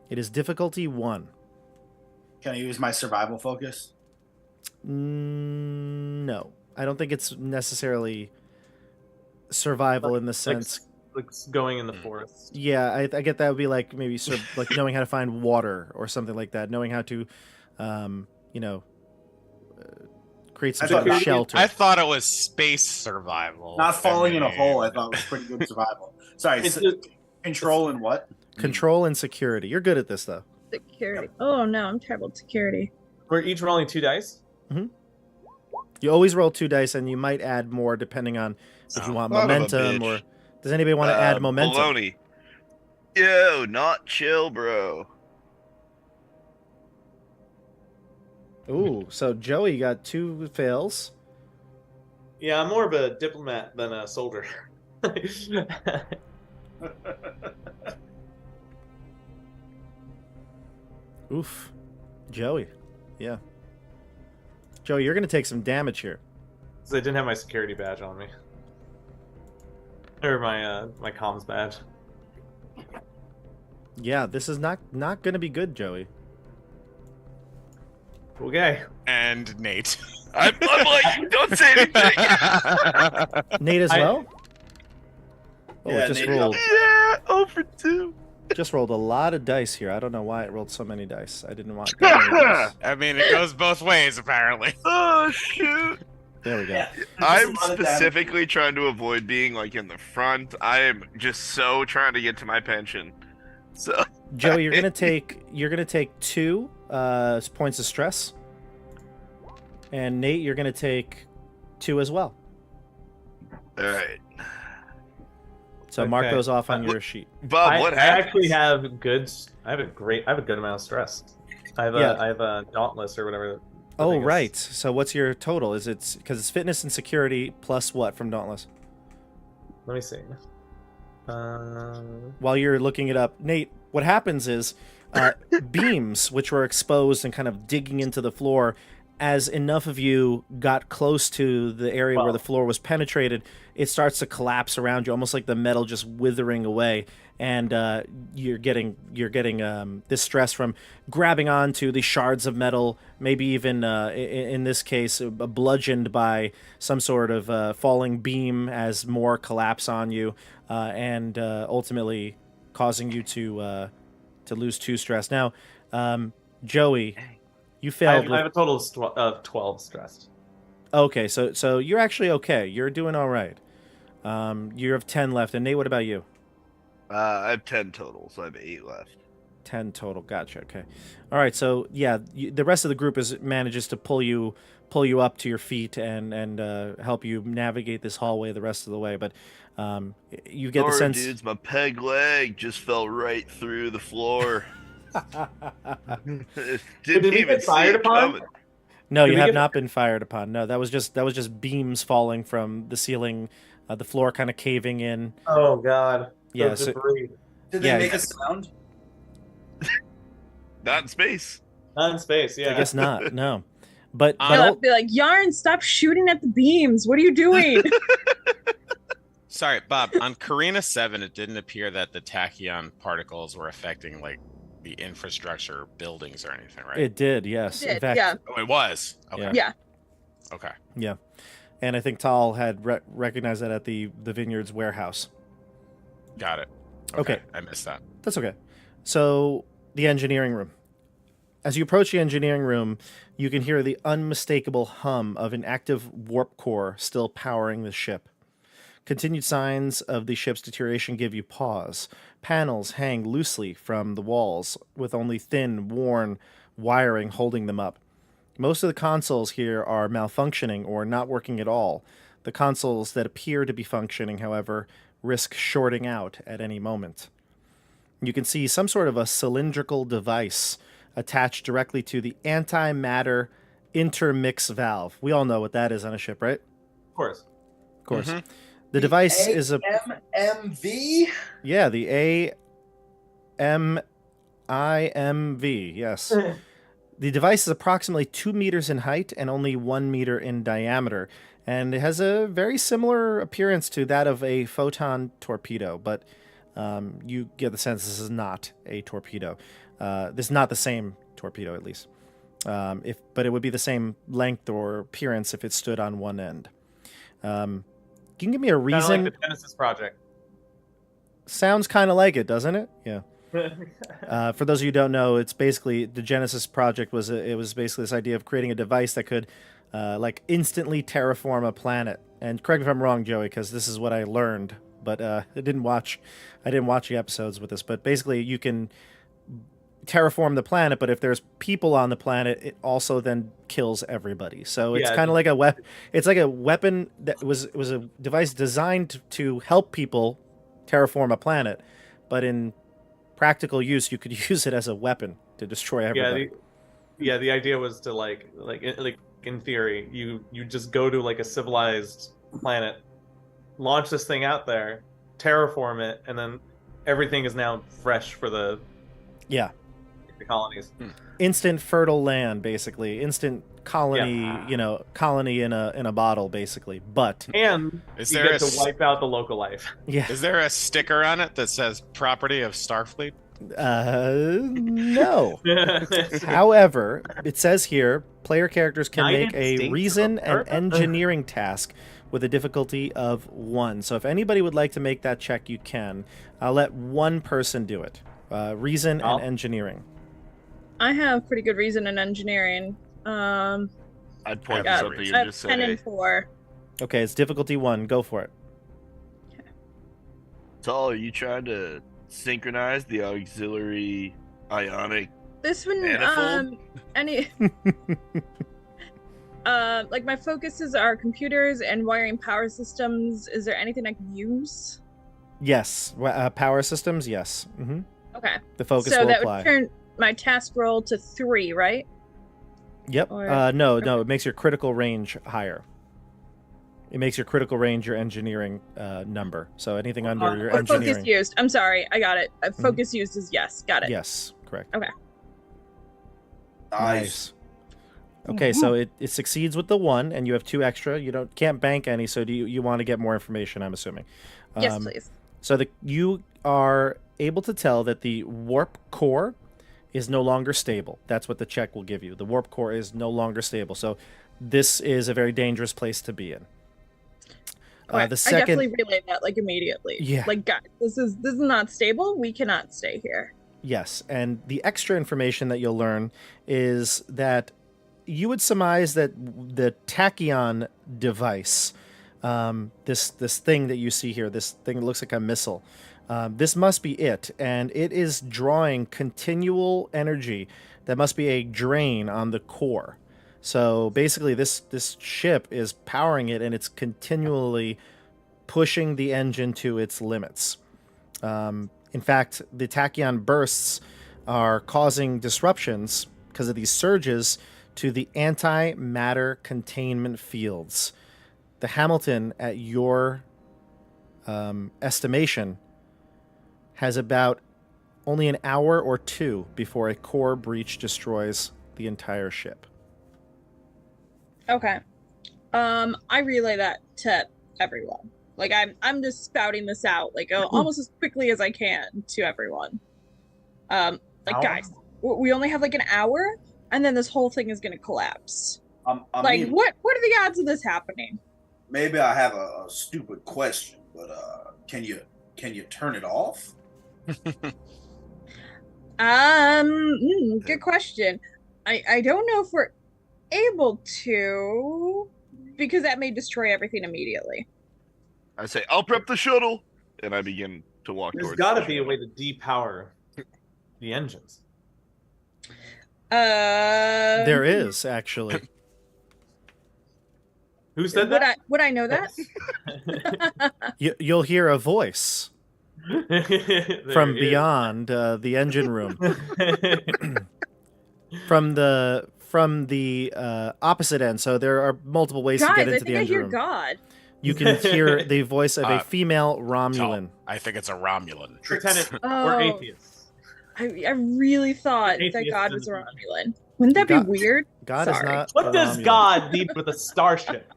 It is difficulty 1. Can I use my survival focus? No, I don't think it's necessarily survival in the sense. Like going in the forest. Yeah, I get that would be like maybe like knowing how to find water or something like that, knowing how to, create some sort of shelter. I thought it was space survival. Not falling in a hole, I thought was pretty good survival. Sorry, control and what? Control and security. You're good at this, though. Security. Oh no, I'm terrible at security. We're each rolling 2 dice? Mm-hmm. You always roll 2 dice, and you might add more depending on if you want Son of a momentum bitch. or... Does anybody want to add momentum? Baloney. Yo, not chill, bro. Ooh, so Joey got 2 fails. Yeah, I'm more of a diplomat than a soldier. Oof. Joey. Yeah. Joey, you're going to take some damage here. Because I didn't have my security badge on me. Or my comms badge. Yeah, this is not going to be good, Joey. Okay. And Nate. I'm like, don't say anything. Nate as well? Oh, Yeah, it just Nate rolled. Yeah, 0 for 2. Just rolled a lot of dice here. I don't know why it rolled so many dice. I didn't want that many dice. I mean, it goes both ways, apparently. Oh, shoot. There we go. Yeah. I'm Just a lot of specifically trying to avoid being like in the front. I am just so trying to get to my pension. So Joey, you're gonna take 2 points of stress, and Nate, you're gonna take 2 as well. all right, So mark Okay. those off on your sheet. Bob. What I happened? actually have I have a good amount of stress. I have Yeah. I have a dauntless or whatever. the Oh thing is. right. So what's your total? Is it because it's fitness and security plus what from Dauntless? Let me see. While you're looking it up, Nate, what happens is beams which were exposed and kind of digging into the floor, as enough of you got close to the area where the floor was penetrated, it starts to collapse around you, almost like the metal just withering away, and you're getting this stress from grabbing onto the shards of metal, maybe even in this case bludgeoned by some sort of falling beam as more collapse on you, and ultimately causing you to lose 2 stress. Now, Joey, you I failed. have a total of 12 stressed. Okay, so you're actually okay. You're doing all right. You have 10 left. And Nate, what about you? I have 10 total, so I have 8 left. 10 total. Gotcha. Okay. All right. So yeah, the rest of the group manages to pull you up to your feet and help you navigate this hallway the rest of the way. But you get the Sorry, sense. dudes, my peg leg just fell right through the floor. Didn't Did we even get see fired it upon? coming. No, Did you we have get- not been fired upon. No, that was just beams falling from the ceiling, the floor kind of caving in. Oh god. Yeah, The so- debris. Did Yeah, they make a sound? Not in space. Not in space, yeah. I guess not. No, but I'll be like, Yaren, stop shooting at the beams. What are you doing? Sorry, Bob. On Carina 7, it didn't appear that the tachyon particles were affecting like the infrastructure, buildings, or anything, right? it did. Yes. In fact, yeah. Oh, it was. Okay. Yeah. Yeah. Okay. Yeah, and I think Tal had recognized that at the Vineyards warehouse. Got it. Okay. I missed that. That's okay. So the engineering room. As you approach the engineering room, you can hear the unmistakable hum of an active warp core still powering the ship. Continued signs of the ship's deterioration give you pause. Panels hang loosely from the walls, with only thin, worn wiring holding them up. Most of the consoles here are malfunctioning or not working at all. The consoles that appear to be functioning, however, risk shorting out at any moment. You can see some sort of a cylindrical device attached directly to the antimatter intermix valve. We all know what that is on a ship, right? Of course. Of course. Mhm. The device is a... MMV? Yeah, the HMIMV, yes. The device is approximately 2 meters in height and only 1 meter in diameter, and it has a very similar appearance to that of a photon torpedo, but you get the sense this is not a torpedo. This is not the same torpedo, at least. But it would be the same length or appearance if it stood on one end. Can you give me a reason? Kind of like the Genesis project. Sounds kind of like it, doesn't it? Yeah. For those of you who don't know, it's basically the Genesis project was basically this idea of creating a device that could like instantly terraform a planet. And correct me if I'm wrong, Joey, because this is what I learned, but I didn't watch the episodes with this. But basically, you can terraform the planet, but if there's people on the planet, it also then kills everybody. So it's kind of like a weapon. It's like a weapon that was a device designed to help people terraform a planet, but in practical use, you could use it as a weapon to destroy everybody. The idea was to like in theory, you just go to like a civilized planet, launch this thing out there, terraform it, and then everything is now fresh for the colonies. Instant fertile land, basically. Instant colony, colony in a bottle, basically. But and you get to wipe out the local life. Yeah. Is there a sticker on it that says "Property of Starfleet"? No. However, it says here, player characters can make a reason and engineering task with a difficulty of 1. So if anybody would like to make that check, you can. I'll let one person do it. Reason and engineering. I have pretty good reason in engineering. I'd point to something and just say 10 and 4. Okay, it's difficulty 1. Go for it. Okay. Tall, are you trying to synchronize the auxiliary ionic This one, manifold? Like my focuses are computers and wiring power systems. Is there anything I can use? Yes. Power systems, yes. Mm-hmm. Okay. The focus so will that apply. would turn my task roll to 3, right? Yep. Or- No, it makes your critical range higher. It makes your critical range your engineering number. So anything under your engineering. Focus used. I'm sorry, I got it. Focus used is yes. Got it. Yes, correct. Okay. Nice. Okay, so it succeeds with the 1, and you have 2 extra. You can't bank any, so do you want to get more information, I'm assuming. Yes, please. So you are able to tell that the warp core is no longer stable. That's what the check will give you. The warp core is no longer stable. So this is a very dangerous place to be in. The second, I definitely relay that like immediately. Yeah. Like, guys, this is not stable. We cannot stay here. Yes, and the extra information that you'll learn is that you would surmise that the tachyon device, this thing that you see here, this thing that looks like a missile, this must be it, and it is drawing continual energy that must be a drain on the core. So basically this ship is powering it, and it's continually pushing the engine to its limits. In fact, the tachyon bursts are causing disruptions because of these surges to the antimatter containment fields. The Hamilton, at your estimation, has about only an hour or 2 before a core breach destroys the entire ship. Okay. I relay that to everyone. Like I'm just spouting this out like almost as quickly as I can to everyone. Guys, we only have like an hour, and then this whole thing is gonna collapse. What are the odds of this happening? Maybe I have a stupid question, but can you turn it off? Good question. I don't know if we're able to, because that may destroy everything immediately. I say, I'll prep the shuttle, and I begin to walk There's towards got to the be a shuttle. way to depower the engines. There is, actually. Who said that? Would I know that? You'll hear a voice from beyond the engine room. From the opposite end. So there are multiple ways to get into the engine room. I hear God. You can hear the voice of a female Romulan. I think it's a Romulan. Lieutenant Oh. or atheist. I really thought that Atheist God in was a the- Romulan. Wouldn't that be God- weird? God is Sorry. not. What a does Romulan. God need with a starship?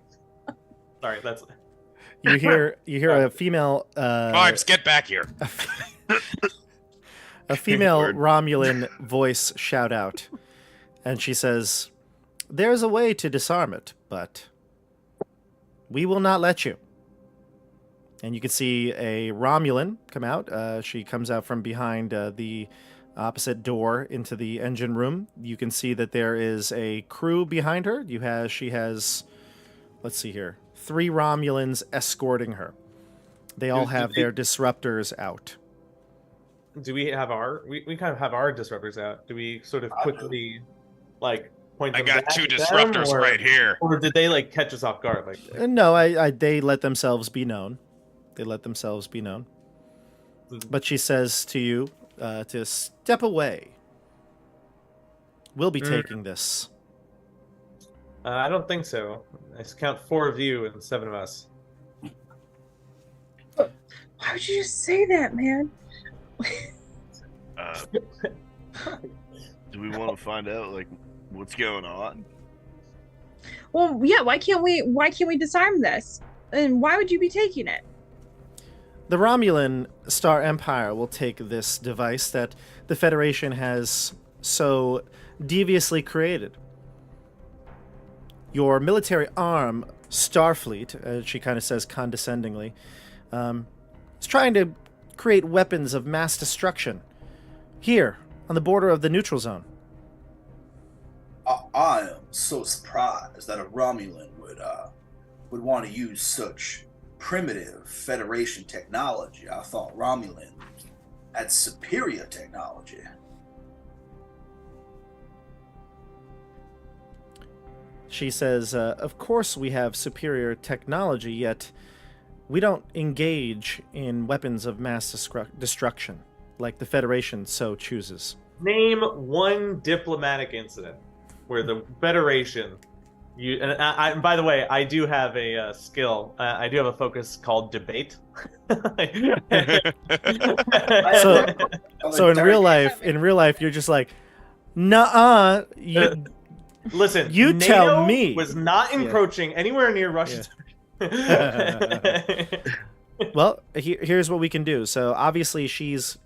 Sorry, that's You hear a female Vibes, get back here. a female Word. Romulan voice shout out, and she says, "There's a way to disarm it, but we will not let you." And you can see a Romulan come out. She comes out from behind the opposite door into the engine room. You can see that there is a crew behind her. She has, let's see here, 3 Romulans escorting her. They all have their disruptors out. do we have our we kind of have our disruptors out? Do we sort of quickly like point I them got back 2 at them, disruptors or, right here. or did they like catch us off guard? Like No, they let themselves be known. They let themselves be known. But she says to you to step away. We'll be taking this. I don't think so. I count 4 of you and 7 of us. Why would you just say that, man? Do we want to find out like what's going on? Well, yeah. Why can't we disarm this? And why would you be taking it? The Romulan Star Empire will take this device that the Federation has so deviously created. Your military arm, Starfleet, as she kind of says condescendingly, is trying to create weapons of mass destruction here on the border of the neutral zone. I am so surprised that a Romulan would want to use such primitive Federation technology. I thought Romulan had superior technology. She says, of course we have superior technology, yet we don't engage in weapons of mass destruction, like the Federation so chooses. Name one diplomatic incident where the Federation. And by the way, I do have a skill. I do have a focus called debate. So in real life, you're just like, nuh-uh. Listen, You NATO tell me. was not encroaching anywhere near Russia. Well, here's what we can do. So obviously she's,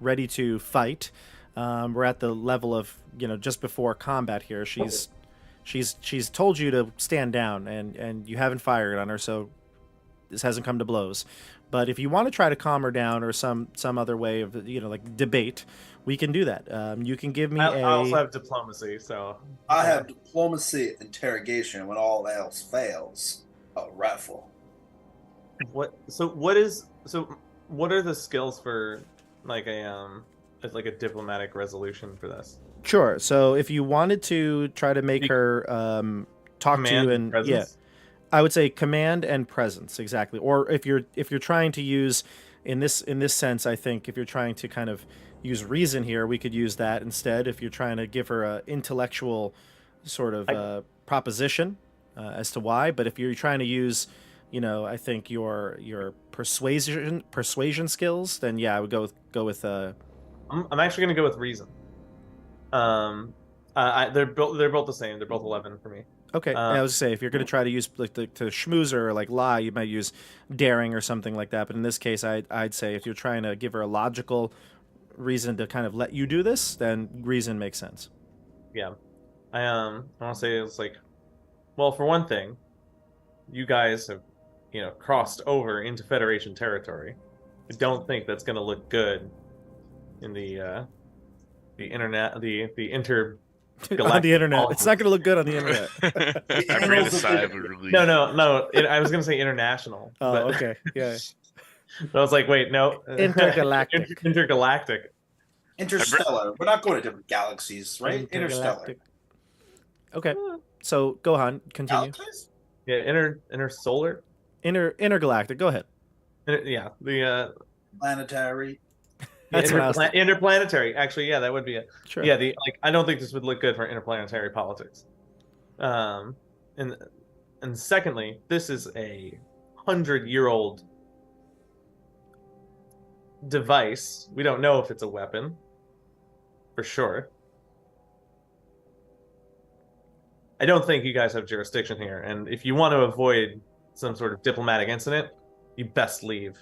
ready to fight. We're at the level of, just before combat here. She's told you to stand down, and you haven't fired on her, so this hasn't come to blows. But if you want to try to calm her down or some other way of, like debate, we can do that. You can give me I also have diplomacy, so I have diplomacy, interrogation. When all else fails, a rifle. what are the skills for like a diplomatic resolution for this? Sure. So if you wanted to try to make her talk to you, and presence? I would say command and presence, exactly. Or if you're trying to use in this sense, I think if you're trying to kind of use reason here, we could use that instead. If you're trying to give her a intellectual sort of proposition as to why, but if you're trying to use, I think your persuasion skills, then yeah, I would go with. I'm actually going to go with reason. They're both the same. They're both 11 for me. Okay, I was gonna say if you're gonna try to use like to schmooze her or like lie, you might use daring or something like that. But in this case, I'd say if you're trying to give her a logical reason to kind of let you do this, then reason makes sense. Yeah, I want to say it's like, well, for one thing, you guys have crossed over into Federation territory. I don't think that's gonna look good in the internet, the inter. On the internet, it's not going to look good on the internet. I breathe a sigh of relief. No. I was gonna say international. Oh, but, okay, yeah. I was like, wait, no. Intergalactic. Intergalactic. Interstellar. We're not going to different galaxies, right? Interstellar. Okay, so go on, continue. Galaxies? Yeah, intersolar. Intergalactic. Go ahead. Yeah, the Planetary. That's what I was thinking. interplanetary. Actually, yeah, that would be it. Sure. Yeah, I don't think this would look good for interplanetary politics. And secondly, this is a 100-year-old device. We don't know if it's a weapon. For sure. I don't think you guys have jurisdiction here, and if you want to avoid some sort of diplomatic incident, you best leave.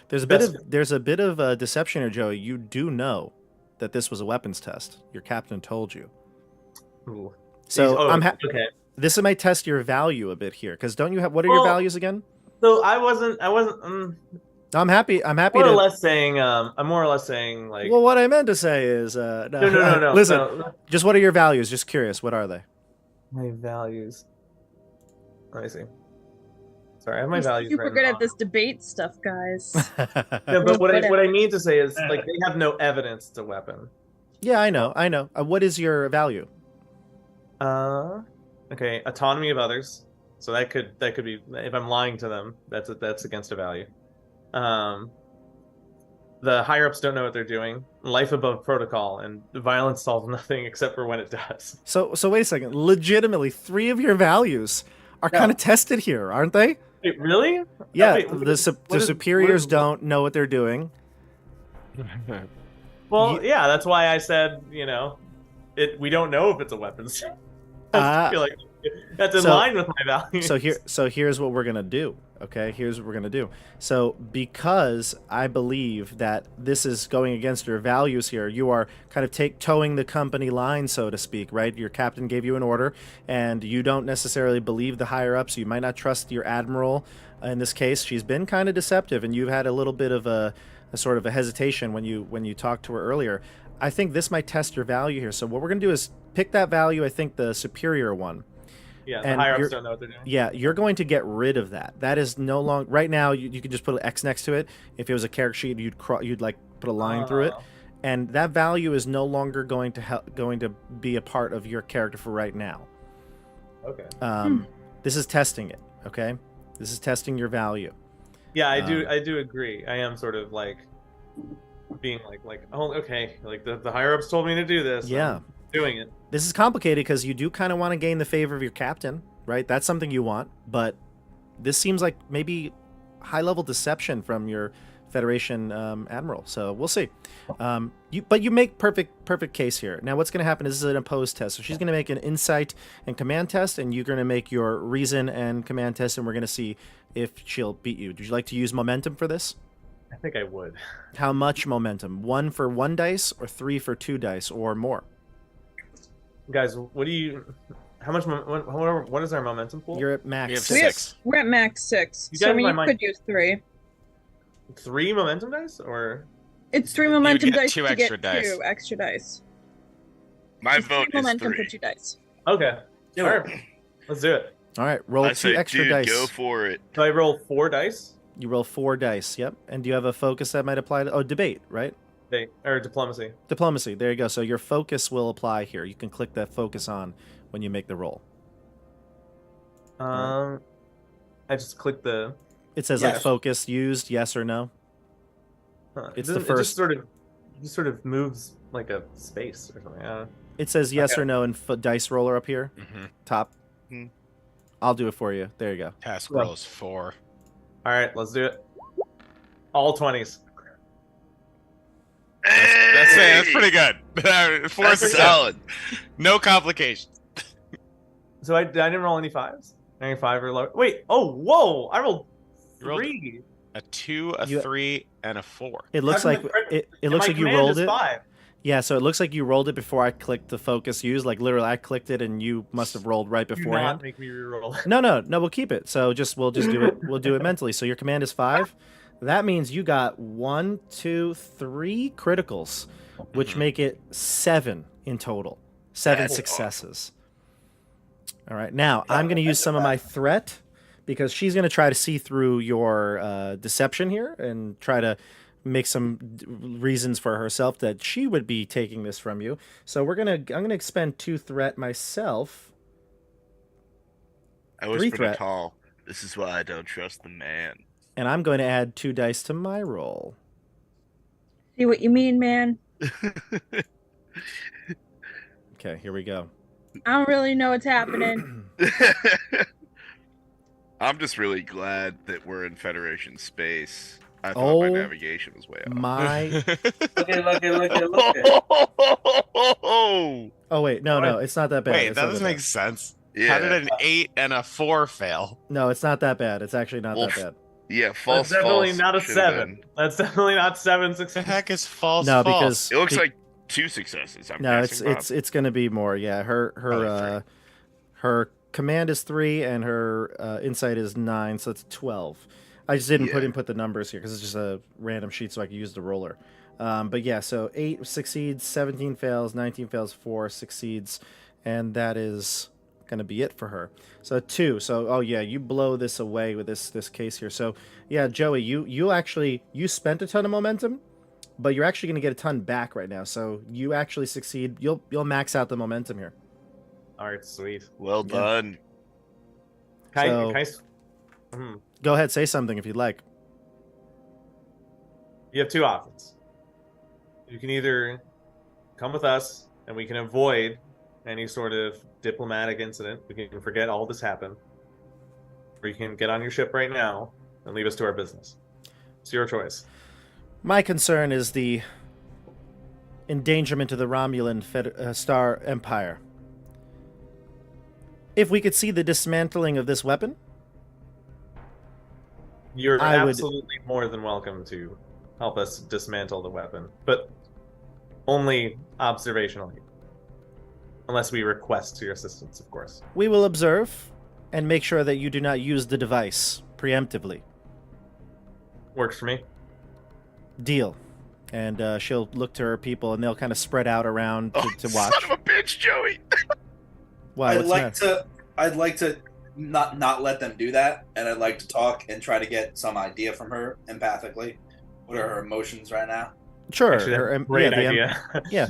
There's a bit of deception here, Joey. You do know that this was a weapons test. Your captain told you. Ooh. So okay. This might test your value a bit here, because don't you have? What are your values again? So I wasn't. I'm happy. I'm happy. More or less saying. I'm more or less saying like. Well, what I meant to say is, no. Listen, no. Just what are your values? Just curious. What are they? My values. Let me see. Sorry, I have my values. Super good at this debate stuff, guys. Yeah, but what I mean to say is like they have no evidence it's a weapon. Yeah, I know. What is your value? Okay, autonomy of others. So that could be if I'm lying to them, that's against a value. The higher ups don't know what they're doing. Life above protocol, and violence solves nothing except for when it does. So wait a second. Legitimately, 3 of your values are kind of tested here, aren't they? Wait, really? Yeah, Wait, the superiors don't know what they're doing. Well, yeah, that's why I said, we don't know if it's a weapons. I feel like that's in line with my values. So here's what we're gonna do. Okay, here's what we're gonna do. So because I believe that this is going against your values here, you are kind of towing the company line, so to speak, right? Your captain gave you an order, and you don't necessarily believe the higher ups. You might not trust your admiral. In this case, she's been kind of deceptive, and you've had a little bit of a sort of a hesitation when you talked to her earlier. I think this might test your value here. So what we're gonna do is pick that value. I think the superior one. Yeah, the higher ups don't know what they're doing. Yeah, you're going to get rid of that. That is no longer right now. You can just put an X next to it. If it was a character sheet, you'd like put a line through it, and that value is no longer going to be a part of your character for right now. Okay. This is testing it. Okay, this is testing your value. Yeah, I do agree. I am sort of like being like oh okay, like the higher ups told me to do this. Yeah. I'm doing it. This is complicated because you do kind of want to gain the favor of your captain, right? That's something you want, but this seems like maybe high-level deception from your Federation admiral. So we'll see. But you make perfect case here. Now what's going to happen is this is an opposed test. So she's going to make an insight and command test, and you're going to make your reason and command test, and we're going to see if she'll beat you. Would you like to use momentum for this? I think I would. How much momentum? 1 for 1 dice, or 3 for 2 dice, or more? Guys, what do you? How much? What is our momentum pool? You're at max. We have 6. We're at max 6. You So guys you might- could use 3. 3 momentum dice, or It's 3 momentum get dice 2 to extra get dice. 2 extra dice. My It's vote 3 is momentum 3. for 2 dice. okay. All right, let's do it. All right, roll I 2 say, extra dude, dice. go for it. Do I roll 4 dice? You roll 4 dice. Yep. And do you have a focus that might apply to? Oh, debate, right? Or diplomacy. Diplomacy. There you go. So your focus will apply here. You can click that focus on when you make the roll. I just click the. It says like focus used, yes or no. It's the It first. just sort of moves like a space or something. It says yes Okay. or no in dice roller up here, top. Mhm. I'll do it for you. There you go. Task Yeah. rolls 4. All right, let's do it. All 20s. That's pretty good. 4 That's success. solid. No complications. So I didn't roll any 5s. Any 5 or lower. Wait. Oh, whoa! I rolled You rolled 3. A 2, a You- 3, and a 4. It looks How like come it And looks my like you command rolled is it. 5. Yeah, so it looks like you rolled it before I clicked the focus use. Like literally, I clicked it and you must have rolled right Do beforehand. not make me reroll. No, we'll keep it. So we'll just do it. We'll do it mentally. So your command is 5. That means you got 1, 2, 3 criticals, which make it 7 in total. 7 That's successes. All right. Now I'm going to use some of my threat because she's going to try to see through your deception here and try to make some reasons for herself that she would be taking this from you. So I'm gonna expend 2 threat myself. I was 3 pretty threat. tall. This is why I don't trust the man. And I'm going to add 2 dice to my roll. See what you mean, man? Okay, here we go. I don't really know what's happening. I'm just really glad that we're in Federation space. I thought my Oh navigation was way off. My. Look at. Oh wait, no, it's not that bad. Wait, It's that not doesn't that make bad. sense. Yeah. How did an 8 and a 4 fail? No, it's not that bad. It's actually not Well, that bad. Yeah, false. That's definitely false not a should've 7. been. That's definitely not 7 The success. heck is false? No, false? because It looks like 2 successes. I'm no, guessing, Bob. it's going to be more. Yeah, her command is 3 and her insight is 9, so it's 12. I just didn't Yeah. put the numbers here because it's just a random sheet, so I can use the roller. But yeah, so 8 succeeds, 17 fails, 19 fails, 4 succeeds, and that is going to be it for her. So 2. So oh yeah, you blow this away with this case here. So yeah, Joey, you spent a ton of momentum, but you're actually going to get a ton back right now. So you actually succeed. You'll max out the momentum here. All right, sweet. Well done. Go ahead, say something if you'd like. You have 2 options. You can either come with us and we can avoid any sort of diplomatic incident. We can forget all this happened. Or you can get on your ship right now and leave us to our business. It's your choice. My concern is the endangerment of the Romulan Star Empire. If we could see the dismantling of this weapon, You're I would- absolutely more than welcome to help us dismantle the weapon, but only observationally. Unless we request your assistance, of course. we will observe and make sure that you do not use the device preemptively. Works for me. Deal. And she'll look to her people, and they'll kind of spread out around to watch. Son of a bitch, Joey. Why? What's the matter? I'd like to not let them do that, and I'd like to talk and try to get some idea from her empathically. What are her emotions right now? Sure. Actually, that's a great idea. Yeah.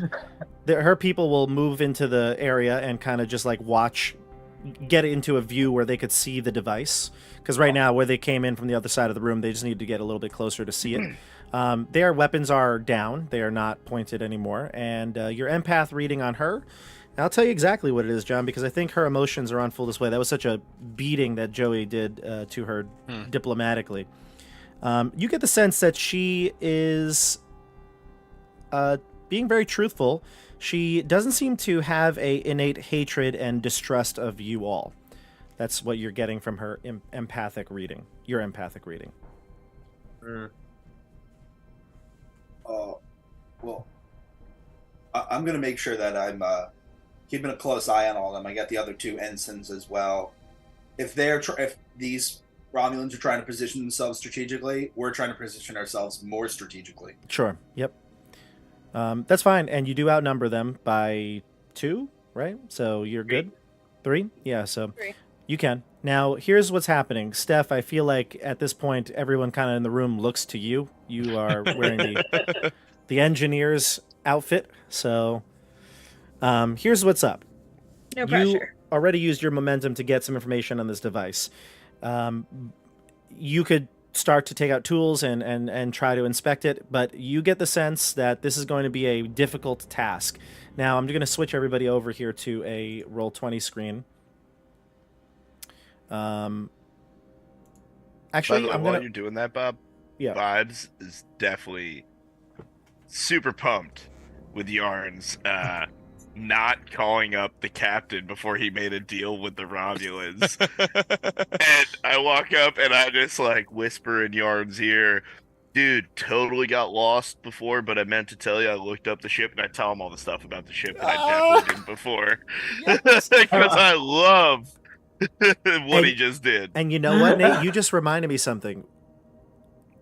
Her people will move into the area and kind of just like watch, get into a view where they could see the device. Because right now, where they came in from the other side of the room, they just need to get a little bit closer to see it. Their weapons are down. They are not pointed anymore. And your empath reading on her, I'll tell you exactly what it is, John, because I think her emotions are on full display. That was such a beating that Joey did to her diplomatically. You get the sense that she is being very truthful. She doesn't seem to have a innate hatred and distrust of you all. That's what you're getting from her empathic reading. Your empathic reading. Well, I'm going to make sure that I'm keeping a close eye on all of them. I got the other 2 ensigns as well. If these Romulans are trying to position themselves strategically, we're trying to position ourselves more strategically. Sure. Yep. That's fine. And you do outnumber them by 2, right? So you're good. 3? Yeah, so 3. You can. Now, here's what's happening. Steph, I feel like at this point, everyone kind of in the room looks to you. You are wearing the engineer's outfit. So here's what's up. No pressure. You already used your momentum to get some information on this device. You could start to take out tools and try to inspect it, but you get the sense that this is going to be a difficult task. Now, I'm going to switch everybody over here to a Roll20 screen. Actually, while you're doing that, Bob, yeah. Vibes is definitely super pumped with Yaren's not calling up the captain before he made a deal with the Romulans. And I walk up and I just like whisper in Yaren's ear, dude, totally got lost before, but I meant to tell you I looked up the ship, and I tell him all the stuff about the ship that I definitely didn't before. Because I love what he just did. And you know what, Nate? You just reminded me something.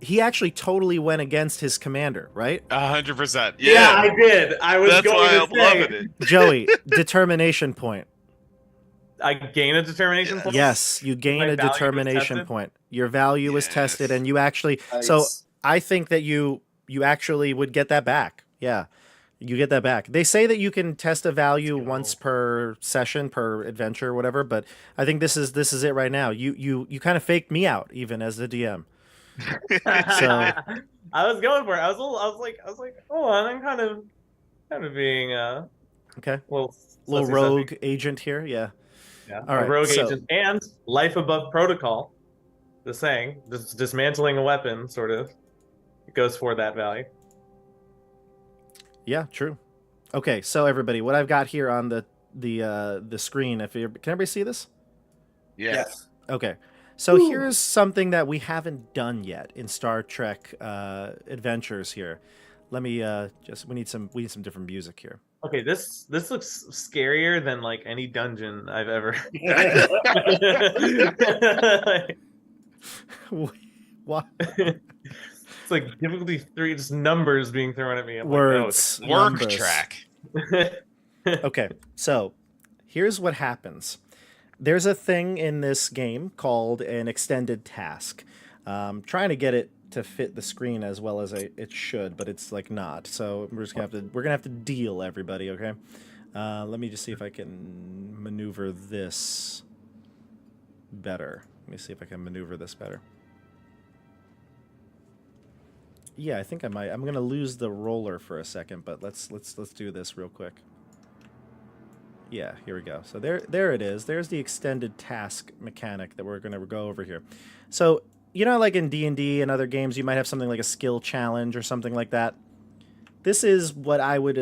He actually totally went against his commander, right? 100%. Yeah, I did. I was That's going why to I'm say. loving it. Joey, determination point. I gain a determination point? Yes, you gain My a value was determination tested? point. Your value was tested, and you actually. So Nice. I think that you actually would get that back. Yeah, you get that back. They say that you can test a value once per session, per adventure, whatever. But I think this is it right now. You kind of faked me out, even as the DM. So I was going for it. I was like, oh, I'm kind of being okay, little little sussy. rogue agent here. Yeah. Yeah, All a right, rogue so- agent and life above protocol. The saying, dismantling a weapon, sort of. goes for that value. Yeah, true. Okay, so everybody, what I've got here on the screen, can everybody see this? Yes. Okay. So here's something that we haven't done yet in Star Trek adventures here. Let me we need some different music here. Okay, this looks scarier than like any dungeon I've ever. What? It's like difficulty 3, just numbers being thrown at me. I'm Words. Like, Work numbers. track. Okay, so here's what happens. There's a thing in this game called an extended task. Trying to get it to fit the screen as well as it should, but it's like not. So we're gonna have to deal, everybody. Okay. Let me just see if I can maneuver this better. Let me see if I can maneuver this better. Yeah, I think I might. I'm gonna lose the roller for a second, but let's do this real quick. Yeah, here we go. So there it is. There's the extended task mechanic that we're going to go over here. So, you know, like in D&D and other games, you might have something like a skill challenge or something like that. This is what I would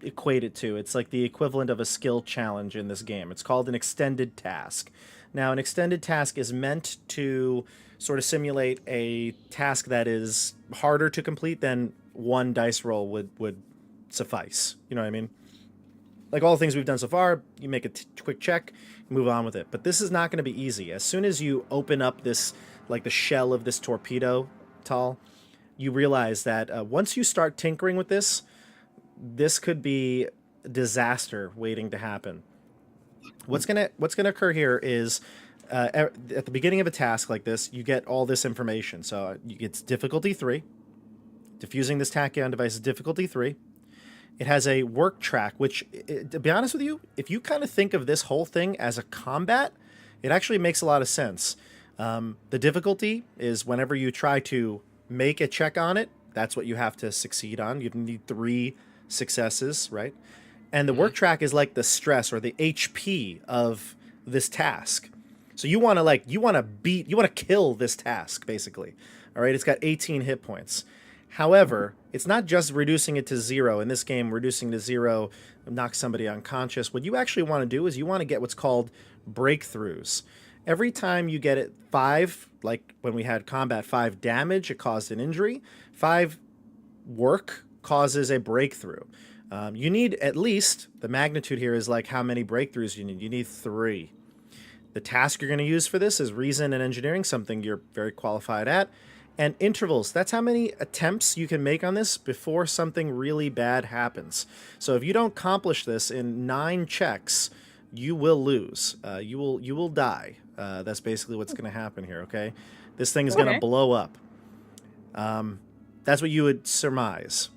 equate it to. It's like the equivalent of a skill challenge in this game. It's called an extended task. Now, an extended task is meant to sort of simulate a task that is harder to complete than one dice roll would suffice. You know what I mean? Like all the things we've done so far, you make a quick check, move on with it. But this is not going to be easy. As soon as you open up this, like the shell of this torpedo, Tal, you realize that once you start tinkering with this, this could be a disaster waiting to happen. What's gonna occur here is at the beginning of a task like this, you get all this information. So it's difficulty 3. Diffusing this tachyon device is difficulty 3. It has a work track, which, to be honest with you, if you kind of think of this whole thing as a combat, it actually makes a lot of sense. The difficulty is whenever you try to make a check on it, that's what you have to succeed on. You need 3 successes, right? And the work track is like the stress or the HP of this task. So you want to kill this task, basically. All right, it's got 18 hit points. However, it's not just reducing it to 0. In this game, reducing to 0 knocks somebody unconscious. What you actually want to do is you want to get what's called breakthroughs. Every time you get it 5, like when we had combat, 5 damage, it caused an injury. 5 work causes a breakthrough. You need at least, the magnitude here is like how many breakthroughs you need. You need 3. The task you're going to use for this is reason and engineering, something you're very qualified at. And intervals, that's how many attempts you can make on this before something really bad happens. So if you don't accomplish this in 9 checks, you will lose. You will die. That's basically what's going to happen here, okay? This thing is going to blow up. That's what you would surmise.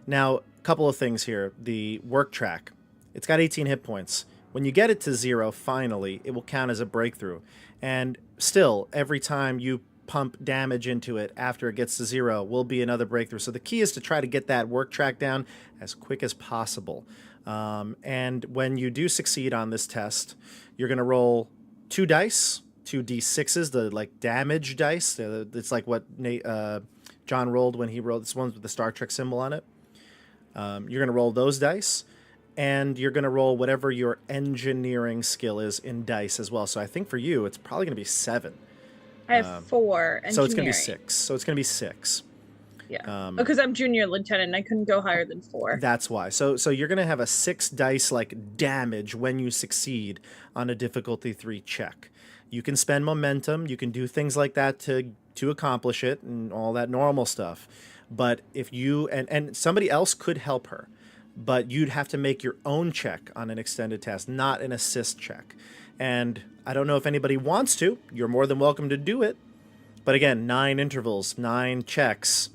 Now, a couple of things here. The work track, it's got 18 hit points. When you get it to 0, finally, it will count as a breakthrough. And still, every time you pump damage into it after it gets to 0 will be another breakthrough. So the key is to try to get that work track down as quick as possible. And when you do succeed on this test, you're going to roll 2 dice, 2 d6s, the like damage dice. It's like what John rolled when he rolled this one with the Star Trek symbol on it. You're going to roll those dice, and you're going to roll whatever your engineering skill is in dice as well. So I think for you, it's probably going to be 7. I have 4 engineering. So it's going to be 6. So it's going to be 6. Yeah. Because I'm junior lieutenant and I couldn't go higher than 4. That's why. So you're going to have a 6 dice like damage when you succeed on a difficulty 3 check. You can spend momentum. You can do things like that to accomplish it and all that normal stuff. But if you and somebody else could help her, but you'd have to make your own check on an extended task, not an assist check. And I don't know if anybody wants to. You're more than welcome to do it. But again, 9 intervals, 9 checks.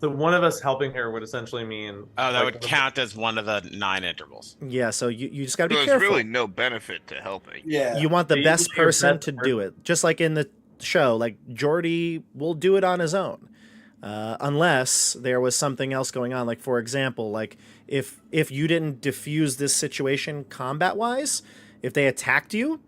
So one of us helping her would essentially mean... Oh, that would count as one of the 9 intervals. Yeah, so you just got to be There's careful. really no benefit to helping. Yeah. You want the You best want your person best to do it. Just like in the show, like Geordi will do it on his own. Unless there was something else going on. Like, for example, like if you didn't defuse this situation combat-wise, if they attacked you,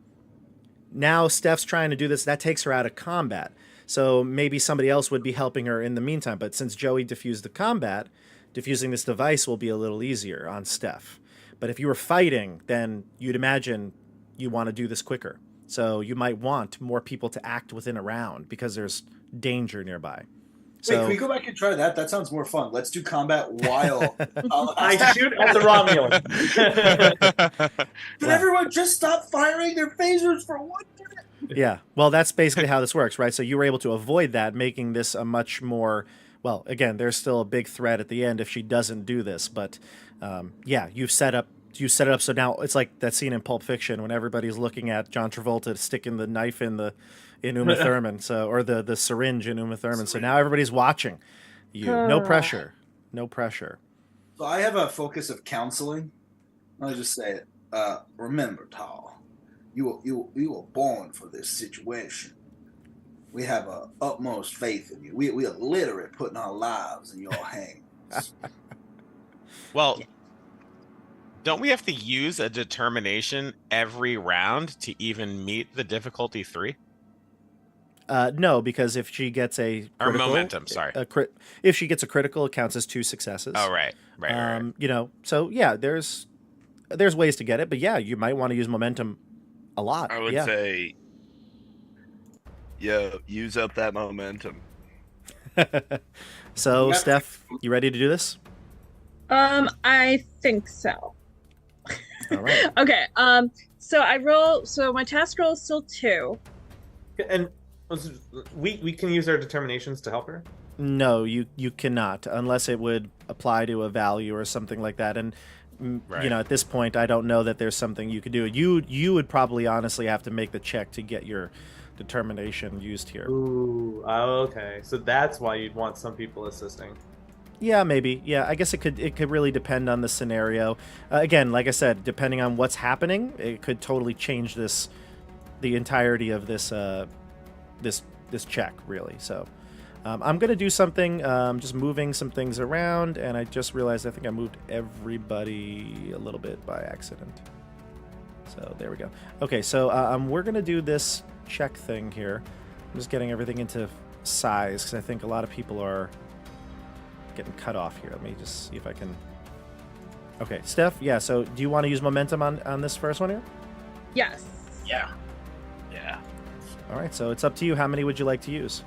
now Steph's trying to do this, that takes her out of combat. So maybe somebody else would be helping her in the meantime. But since Joey diffused the combat, diffusing this device will be a little easier on Steph. But if you were fighting, then you'd imagine you want to do this quicker. So you might want more people to act within a round because there's danger nearby. Wait, can we go back and try that? That sounds more fun. Let's do combat while I shoot at the Romulan. Did everyone just stop firing their phasers for 1 minute? Yeah, well, that's basically how this works, right? So you were able to avoid that, making this a much more, well, again, there's still a big threat at the end if she doesn't do this, but yeah, you set it up so now it's like that scene in Pulp Fiction when everybody's looking at John Travolta sticking the knife in Uma Thurman, or the syringe in Uma Thurman. So now everybody's watching you. No pressure. So I have a focus of counseling. I'll just say it. Remember, Tal, you were born for this situation. We have utmost faith in you. We are literally putting our lives in your hands. Well, don't we have to use a determination every round to even meet the difficulty 3? No, because if she gets a critical, or momentum, sorry. If she gets a critical, it counts as 2 successes. Oh, right. You know, so yeah, there's ways to get it, but yeah, you might want to use momentum a lot. I would say, use up that momentum. So, Steph, you ready to do this? I think so. All right. Okay. So I roll. So my task roll is still 2. And we can use our determinations to help her? No, you cannot, unless it would apply to a value or something like that. And you know, at this point, I don't know that there's something you could do. You would probably honestly have to make the check to get your determination used here. Ooh, okay. So that's why you'd want some people assisting. Yeah, maybe. Yeah, I guess it could really depend on the scenario. Again, like I said, depending on what's happening, it could totally change the entirety of this this check, really. So I'm gonna do something, just moving some things around, and I just realized I think I moved everybody a little bit by accident. So there we go. Okay, so we're gonna do this check thing here. I'm just getting everything into size because I think a lot of people are getting cut off here. Let me just see if I can. Okay, Steph. Yeah. So do you want to use momentum on this first one here? Yes. Yeah. All right. So it's up to you. How many would you like to use?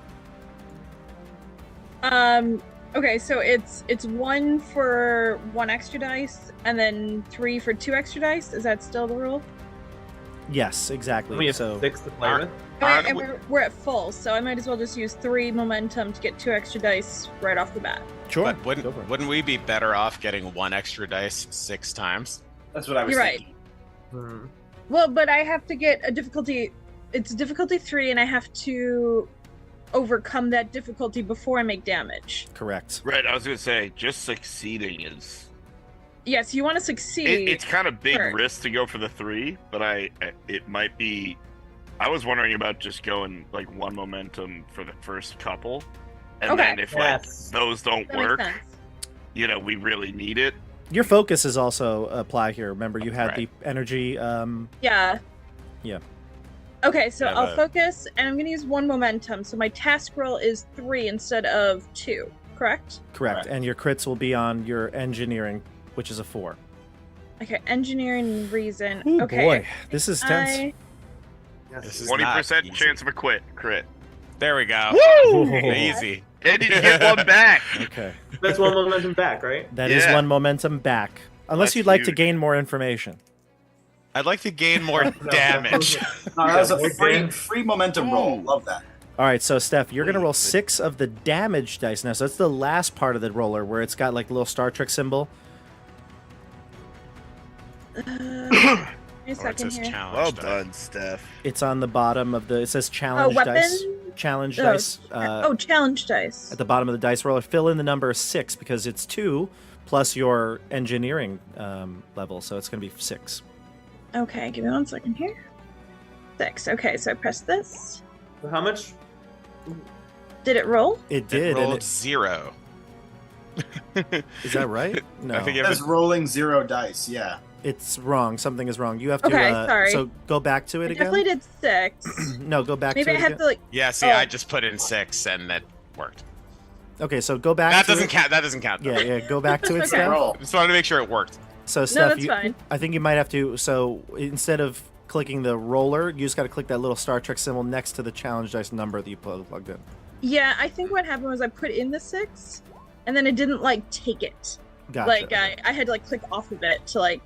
Okay, so it's 1 for 1 extra dice, and then 3 for 2 extra dice. Is that still the rule? Yes, exactly. We have so 6 to play with. And we're at full, so I might as well just use 3 momentum to get 2 extra dice right off the bat. sure. But wouldn't we be better off getting 1 extra dice 6 times? That's what I was You're thinking. Hmm. Well, but I have to get a difficulty. It's difficulty 3, and I have to overcome that difficulty before I make damage. Correct. Right, I was gonna say, just succeeding is... Yes, you want to succeed. It's kind of big Sure. risk to go for the 3, but it might be... I was wondering about just going, 1 momentum for the first couple, and Okay. then if, Yes. those don't That makes work, sense. we really need it. Your focus is also apply here. Remember, you had Right. the energy. Yeah. Yeah. Okay, so Yeah, I'll but- focus, and I'm going to use 1 momentum. So my task roll is 3 instead of 2. Correct? Correct. Correct. And your crits will be on your engineering, which is a 4. Okay, engineering reason. Ooh, okay. boy, this is tense. This is 20% not easy. chance of a crit. There we go. Woo! Easy. And you get 1 back. Okay. That's 1 momentum back, right? That is Yeah. 1 momentum back. Unless That's you'd like to huge. gain more information. I'd like to gain more damage. No, that was More a free, damage. free momentum roll. Ooh. Love that. All right, so Steph, you're going to roll 6 of the damage dice now. So that's the last part of the roller where it's got like a little Star Trek symbol. Wait a Or it second says here. challenge. Well die. done, Steph. It's on the bottom of the. It says challenge weapon? dice. Challenge Oh, dice. challenge dice. At the bottom of the dice roller, fill in the number 6 because it's 2 plus your engineering level, so it's going to be 6. Okay, give me 1 second here. 6. Okay, so I press this. So how much? Did it roll? It It did. And rolled 0. is that right? No. I think it That's rolling 0 dice. Yeah. It's wrong. Something is wrong. You have to. Okay, sorry. So go back to it I again. definitely did 6. No, go back Maybe to I it have again. to like. Yeah, see, Oh. I just put in 6 and that worked. Okay, so go back. That to doesn't it. count. That doesn't count. Though. Yeah, go back to it, Okay. Steph. Roll. Just wanted to make sure it worked. So Steph, that's fine. I think you might have to. So instead of clicking the roller, you just got to click that little Star Trek symbol next to the challenge dice number that you plugged in. Yeah, I think what happened was I put in the 6, and then it didn't like take it. Gotcha. Like I had to like click off of it to like,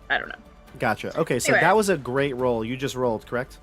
I don't know. Gotcha. Okay, so Anyway. that was a great roll. You just rolled, correct?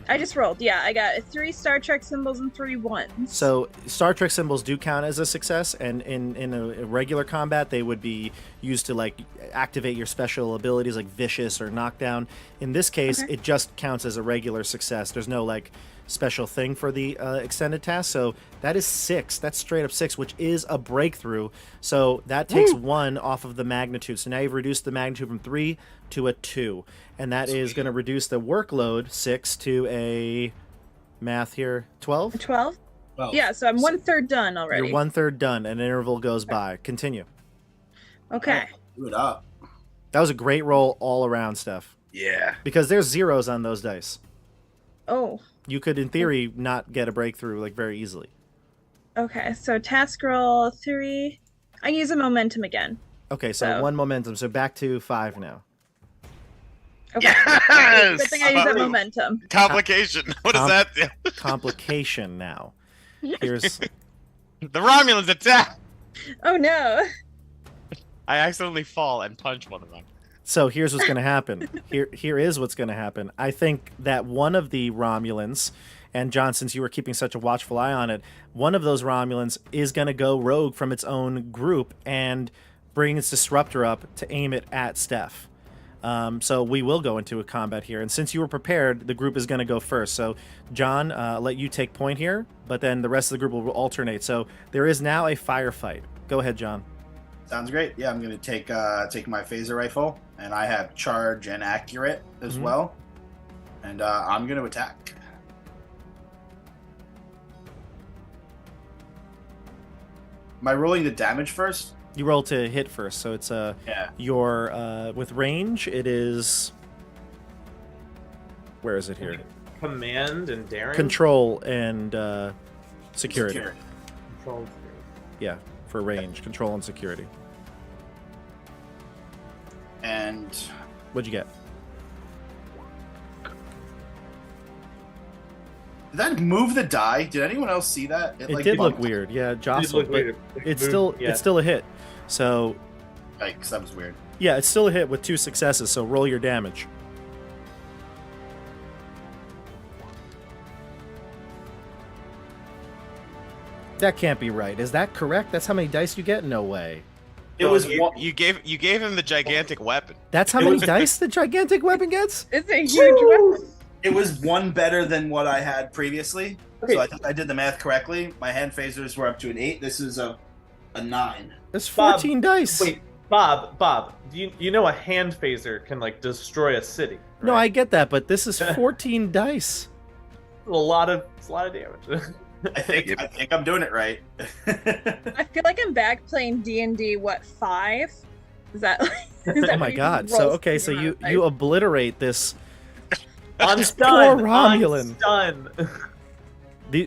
I just rolled. Yeah, I got 3 Star Trek symbols and 3 ones. So Star Trek symbols do count as a success, and in a regular combat, they would be used to like activate your special abilities like vicious or knockdown. In this case, Okay. it just counts as a regular success. There's no like special thing for the extended task. So that is 6. That's straight up 6, which is a breakthrough. So that takes 1 off of the magnitude. So now you've reduced the magnitude from 3 to a 2, and that is going to reduce the workload 6 to a math here 12. 12. Well, Yeah, so I'm 1/3 done already. You're 1/3 done. An interval goes by. Continue. Okay. do it up. That was a great roll all around, Steph. Yeah. Because there's zeros on those dice. Oh. You could, in theory, not get a breakthrough like very easily. Okay. So task roll 3. I use a momentum again. Okay, so So- 1 momentum. So back to 5 now. Okay. Yes! Good thing I use that momentum. Complication. What is that? Complication now. Here's The Romulans attack. Oh no. I accidentally fall and punch one of them. So here's what's going to happen. Here is what's going to happen. I think that one of the Romulans, and John, since you were keeping such a watchful eye on it, one of those Romulans is going to go rogue from its own group and bring its disruptor up to aim it at Steph. So we will go into a combat here, and since you were prepared, the group is going to go first. So John, let you take point here, but then the rest of the group will alternate. So there is now a firefight. Go ahead, John. Sounds great. Yeah, I'm gonna take my phaser rifle, and I have charge and accurate as Mhm. well, and I'm gonna attack. Am I rolling the damage first? You roll to hit first, so it's Yeah. your with range. It is. Where is it here? Command and daring. Control and security. Control. Yeah, for range, control and security. And What'd you get? did that move the die? Did anyone else see that? It like, did look bumped. weird. Yeah, Did jostled, look but weird. it's Moved, still yeah. it's still a hit. So Yikes, that was weird. yeah, it's still a hit with 2 successes. So roll your damage. That can't be right. Is that correct? That's how many dice you get? No way. It was you, one. you gave him the gigantic weapon. That's how It many was- dice the gigantic weapon gets? It's a huge weapon. It was one better than what I had previously. Okay. So I think I did the math correctly. My hand phasers were up to an 8. This is a 9. That's Bob, 14 dice. Wait, Bob, you know a hand phaser can like destroy a city. No, I right? get that, but this is 14 dice. a lot of damage. I think I'm doing it right. I feel like I'm back playing D&D. What 5? Is that? Is that Oh my what you god. roll So okay, so for? you obliterate this. I'm Poor stunned. Romulan. I'm stunned.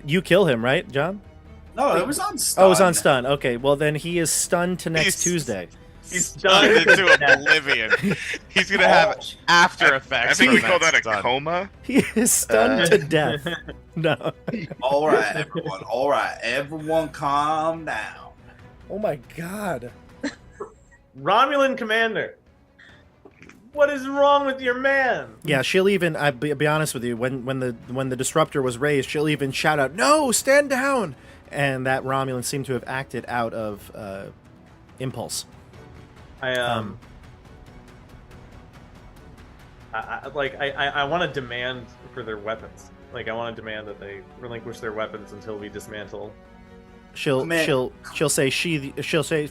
You kill him, right, John? No, it was on stun. Oh, it was on stun. Okay, well then he is stunned to next He's- Tuesday. He's Stunned stunned. into oblivion. He's gonna have after effects. I think we from call that a stun. coma. He is stunned to death. No. All right, everyone. All right, everyone, calm down. Oh my god. Romulan commander. What is wrong with your man? Yeah, she'll even. I'll be honest with you. When the disruptor was raised, she'll even shout out, "No, stand down!" And that Romulan seemed to have acted out of impulse. I want to demand for their weapons. Like I want to demand that they relinquish their weapons until we dismantle. She'll Man. she'll say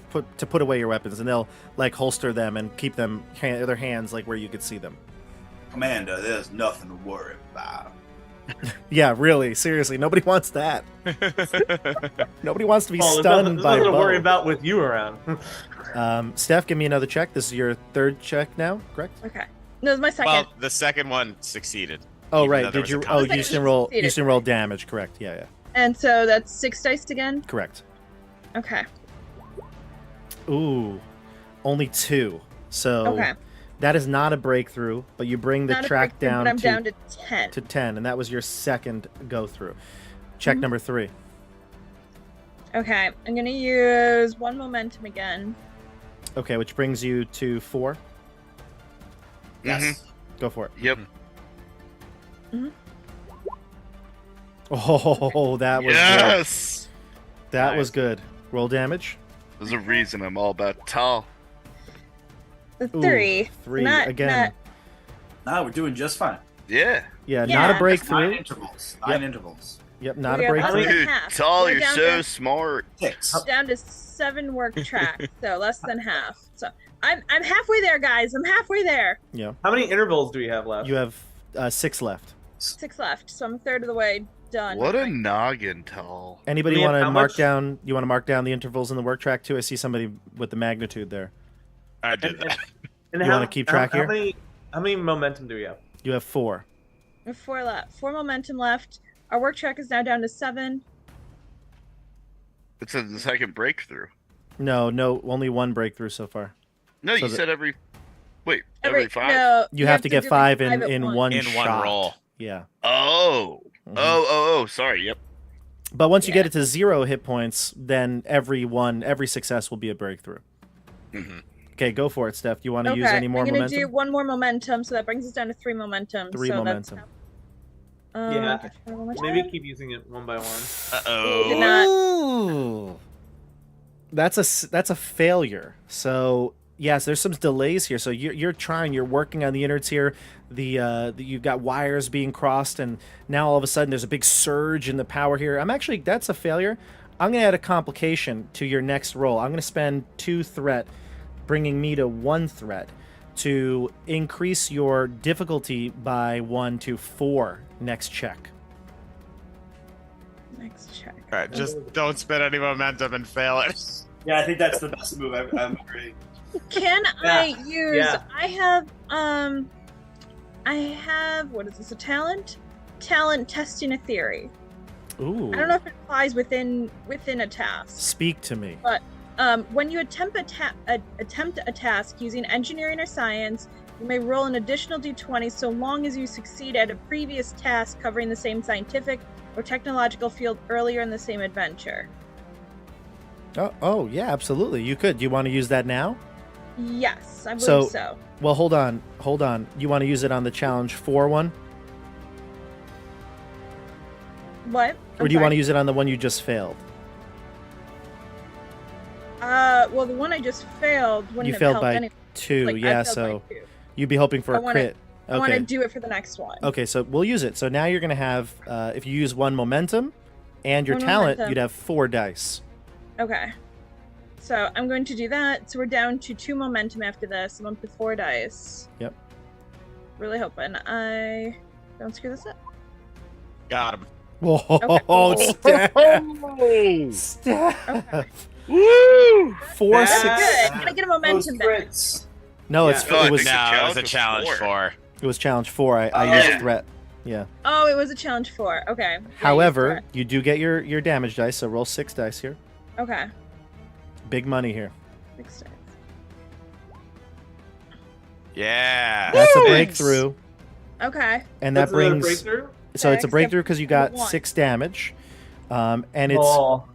put away your weapons, and they'll like holster them and keep them their hands like where you could see them. Commander, there's nothing to worry about. Yeah, really, seriously, nobody wants that. Nobody wants to be Well, stunned there's by nothing to worry Beau. about with you around. Steph, give me another check. This is your third check now, correct? Okay. No, it's my second. Well, the second one succeeded. Oh, even right. though there Did was you? a Oh, conflict. you just Second didn't roll. You succeeded, just didn't roll right. damage. Correct. Yeah, yeah. And so that's 6 dice again? Correct. Okay. Ooh, only 2. So Okay. that is not a breakthrough, but you bring the Not a track breakthrough, down, but I'm to, down to 10. to 10, and that was your second go through. Check Mhm. number 3. Okay. I'm going to use 1 momentum again. Okay, which brings you to 4. Yes. Go for it. Yep. Oh, that was good. Yes. That Nice. was good. Roll damage. There's a reason I'm all about tall. The Ooh, 3. 3 Not- again. No, we're doing just fine. Yeah. Yeah, Yeah. not a Nine breakthrough. intervals. Yep. 9 intervals. Yep, not We a are breakthrough. less than Dude, half. tall, We're you're down so to- smart. 6. Down to 7 work track, so less than half. So I'm halfway there, guys. I'm halfway there. Yeah, How many intervals do we have left? you have 6 left. 6 left, so I'm a third of the way done. What a noggin, tall. Anybody We have want to how mark much? down? You want to mark down the intervals in the work track too? I see somebody with the magnitude there. I did that. And You wanna keep track here? How many momentum do we have? You have 4. We have 4 left. 4 momentum left. Our work track is now down to 7. It's the second breakthrough. No, only 1 breakthrough so far. No, So you the- said every. Wait, every 5? No, You have to get do 5 like in at in once. one In shot. one roll. Yeah. Oh. Mhm. Oh. Sorry. Yep. But once you Yeah. get it to 0 hit points, then every success will be a breakthrough. hmm Okay, go for it, Steph. Do you want to Okay, use any more I'm gonna momentum? do 1 more momentum, so that brings us down to 3 momentum. 3 so momentum. That's, Yeah, okay, 4 momentum. Maybe keep using it one by one. Did Uh-oh. not- Ooh. That's a failure. So yes, there's some delays here. So you're working on the innards here. You've got wires being crossed, and now all of a sudden there's a big surge in the power here. That's a failure. I'm gonna add a complication to your next roll. I'm gonna spend 2 threat, bringing me to 1 threat, to increase your difficulty by 1 to 4 next check. Next check. All right, just don't spend any momentum and fail it. Yeah, I think that's the best move. I'm agreeing. Can Yeah, I use? yeah. I have what is this? A talent? Talent testing a theory. Ooh. I don't know if it applies within a task. Speak to me. When you attempt a task using engineering or science, you may roll an additional d20 so long as you succeed at a previous task covering the same scientific or technological field earlier in the same adventure. Oh, yeah, absolutely. You could. Do you want to use that now? Yes, I believe So- so. Well, hold on. You want to use it on the challenge 4 one? What? Or do you want to use it on the one you just failed? Well, the one I just failed wouldn't You have failed helped by anyway. 2, Like, I yeah, failed so by 2. you'd be hoping for I a wanna- crit. I want to Okay. do it for the next one. Okay, so we'll use it. So now you're going to have, if you use 1 momentum and your One talent, momentum. you'd have 4 dice. Okay. So I'm going to do that. So we're down to 2 momentum after this. I'm up to 4 dice. Yep. Really hoping I don't screw this up. Got him. Whoa, Steph! Oh. Steph! Woo! 4, That's 6. Good. Can I get a Those momentum back? crits. No, Yeah. it's No, I it was think- No, it was a challenge was challenge 4. it was challenge 4. I Oh. used Yeah. threat. Yeah. Oh, it was a challenge 4. Okay. Yeah, However, you you do get your damage dice, so roll 6 dice here. said it. Okay. Big money here. 6 dice. Yeah. That's a Woo! breakthrough, Okay. and that That's another brings breakthrough? so it's a Okay, breakthrough because you got 1. 6 damage, and it's Oh,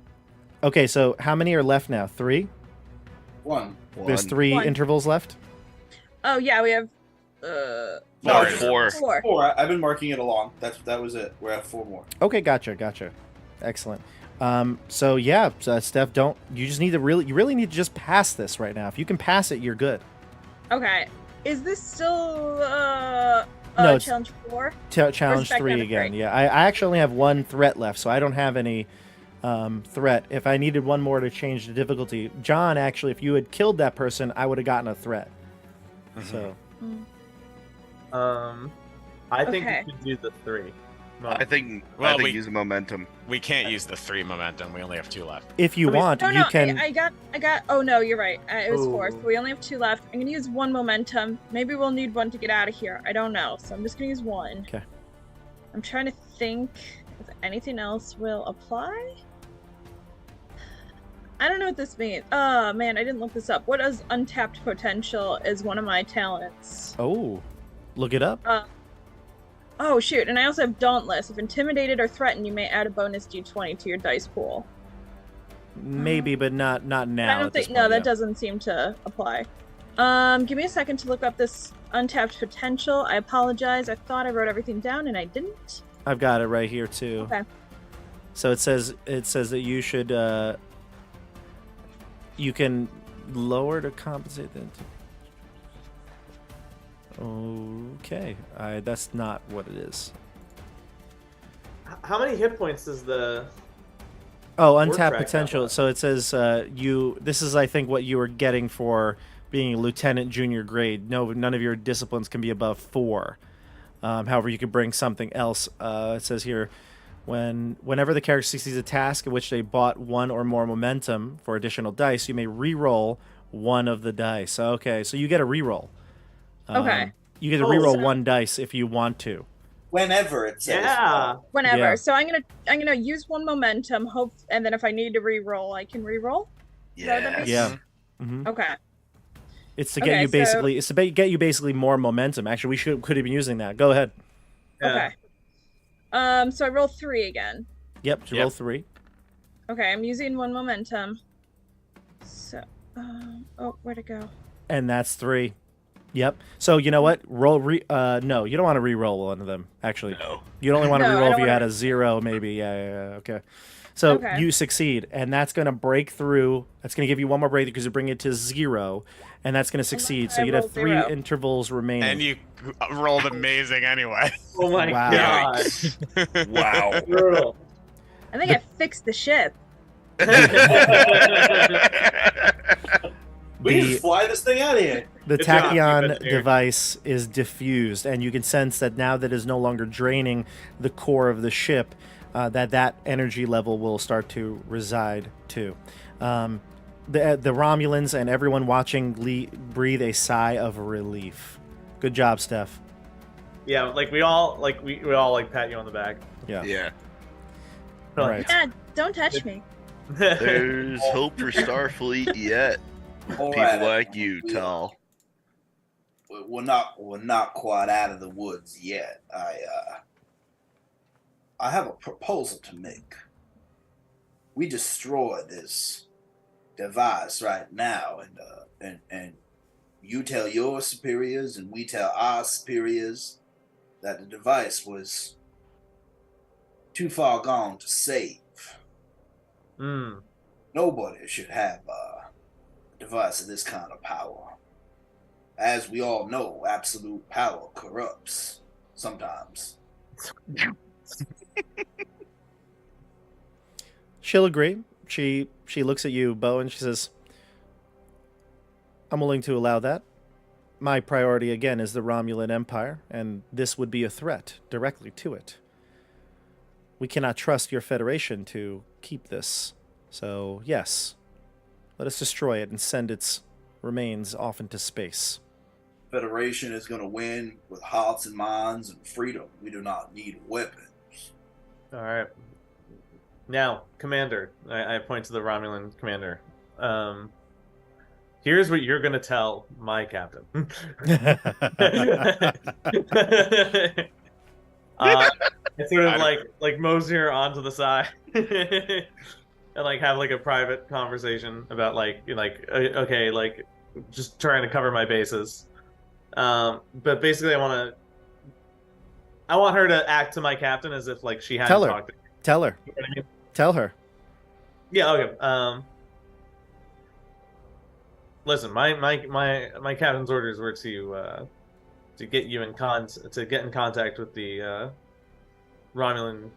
okay. So how many are left now? 3. 1. There's 3 One. intervals left. Oh yeah, we have No, Four. 4. 4. 4. I've been marking it along. That was it. We're at 4 more. Okay, gotcha. Excellent. So yeah, Steph, you really need to just pass this right now. If you can pass it, you're good. Okay. Is this still No, it's- challenge 4? Challenge back 3 down to again. 3? Yeah, I actually only have 1 threat left, so I don't have any threat. If I needed 1 more to change the difficulty, John, actually, if you had killed that person, I would have gotten a threat. So I think Okay. we should do the 3. I think Well, use momentum. we can't use the 3 momentum. We only have 2 left. If you want, Oh you no, can. I got. Oh no, you're right. It was 4, so Ooh. we only have 2 left. I'm gonna use 1 momentum. Maybe we'll need 1 to get out of here. I don't know, so I'm just gonna use 1. Okay. I'm trying to think if anything else will apply. I don't know what this means. Oh man, I didn't look this up. What is untapped potential? Is one of my talents. Oh, look it up. Oh shoot, and I also have Dauntless. If intimidated or threatened, you may add a bonus d20 to your dice pool. Maybe, but not now. I don't think. No, that doesn't seem to apply. Give me a second to look up this untapped potential. I apologize. I thought I wrote everything down and I didn't. I've got it right here too. Okay. So it says that you should you can lower to compensate that. Okay, that's not what it is. How many hit points is the? Oh, untapped track potential. that So it says this is, I think, what you were getting for being a lieutenant junior grade. No, none of your disciplines can be above 4. However, you could bring something else. It says here, whenever the character succeeds a task in which they bought 1 or more momentum for additional dice, you may re-roll 1 of the dice. Okay, so you get a re-roll. Okay. You get to re-roll 1 dice if you want to. Whenever it says. Yeah. Whenever. Yeah. So I'm gonna use 1 momentum. And then if I need to re-roll, I can re-roll. Yes. Yeah. Mm-hmm. Okay. It's to get you basically. It's to get you basically more momentum. Actually, we could have been using that. Go ahead. Yeah. Okay. So I roll 3 again. Yep. Roll 3. Okay, I'm using 1 momentum. So, where'd it go? And that's 3. Yep. So you know what? Roll. No, you don't want to re-roll one of them. Actually, No. you only want to No, I re-roll if don't you had wanna- a 0, maybe. Yeah. Okay. So Okay. you succeed, and that's going to break through. That's going to give you 1 more breakthrough because you bring it to 0, and that's going to succeed. So I you'd have rolled 3 0. intervals remaining. And you rolled amazing anyway. Oh my Wow. god. Wow. Brutal. I think I fixed the ship. We The- can just fly this thing out of here. The Good job, tachyon you engineer. device is diffused, and you can sense that now that it is no longer draining the core of the ship, that energy level will start to reside too. The Romulans and everyone watching breathe a sigh of relief. Good job, Steph. Yeah, like we all pat you on the back. Yeah. Yeah. All right. Dad, don't touch me. There's hope for Starfleet yet. All People right, like you, Tal. We're not quite out of the woods yet. I have a proposal to make. We destroy this device right now, and you tell your superiors, and we tell our superiors that the device was too far gone to save. Mm. Nobody should have a device of this kind of power. As we all know, absolute power corrupts sometimes. She'll agree. She looks at you, Beau, and she says, I'm willing to allow that. My priority, again, is the Romulan Empire, and this would be a threat directly to it. We cannot trust your Federation to keep this. So, yes, let us destroy it and send its remains off into space. Federation is going to win with hearts and minds and freedom. We do not need weapons. All right. Now, Commander, I point to the Romulan commander. Here's what you're gonna tell my captain. I sort of like Mosier onto the side, and like have like a private conversation about okay, like just trying to cover my bases. But basically, I want her to act to my captain as if like she hadn't Tell her. talked to me. Tell her. You know what I mean? Tell her. Yeah, okay. Listen, my captain's orders were to get you in contact with the Romulan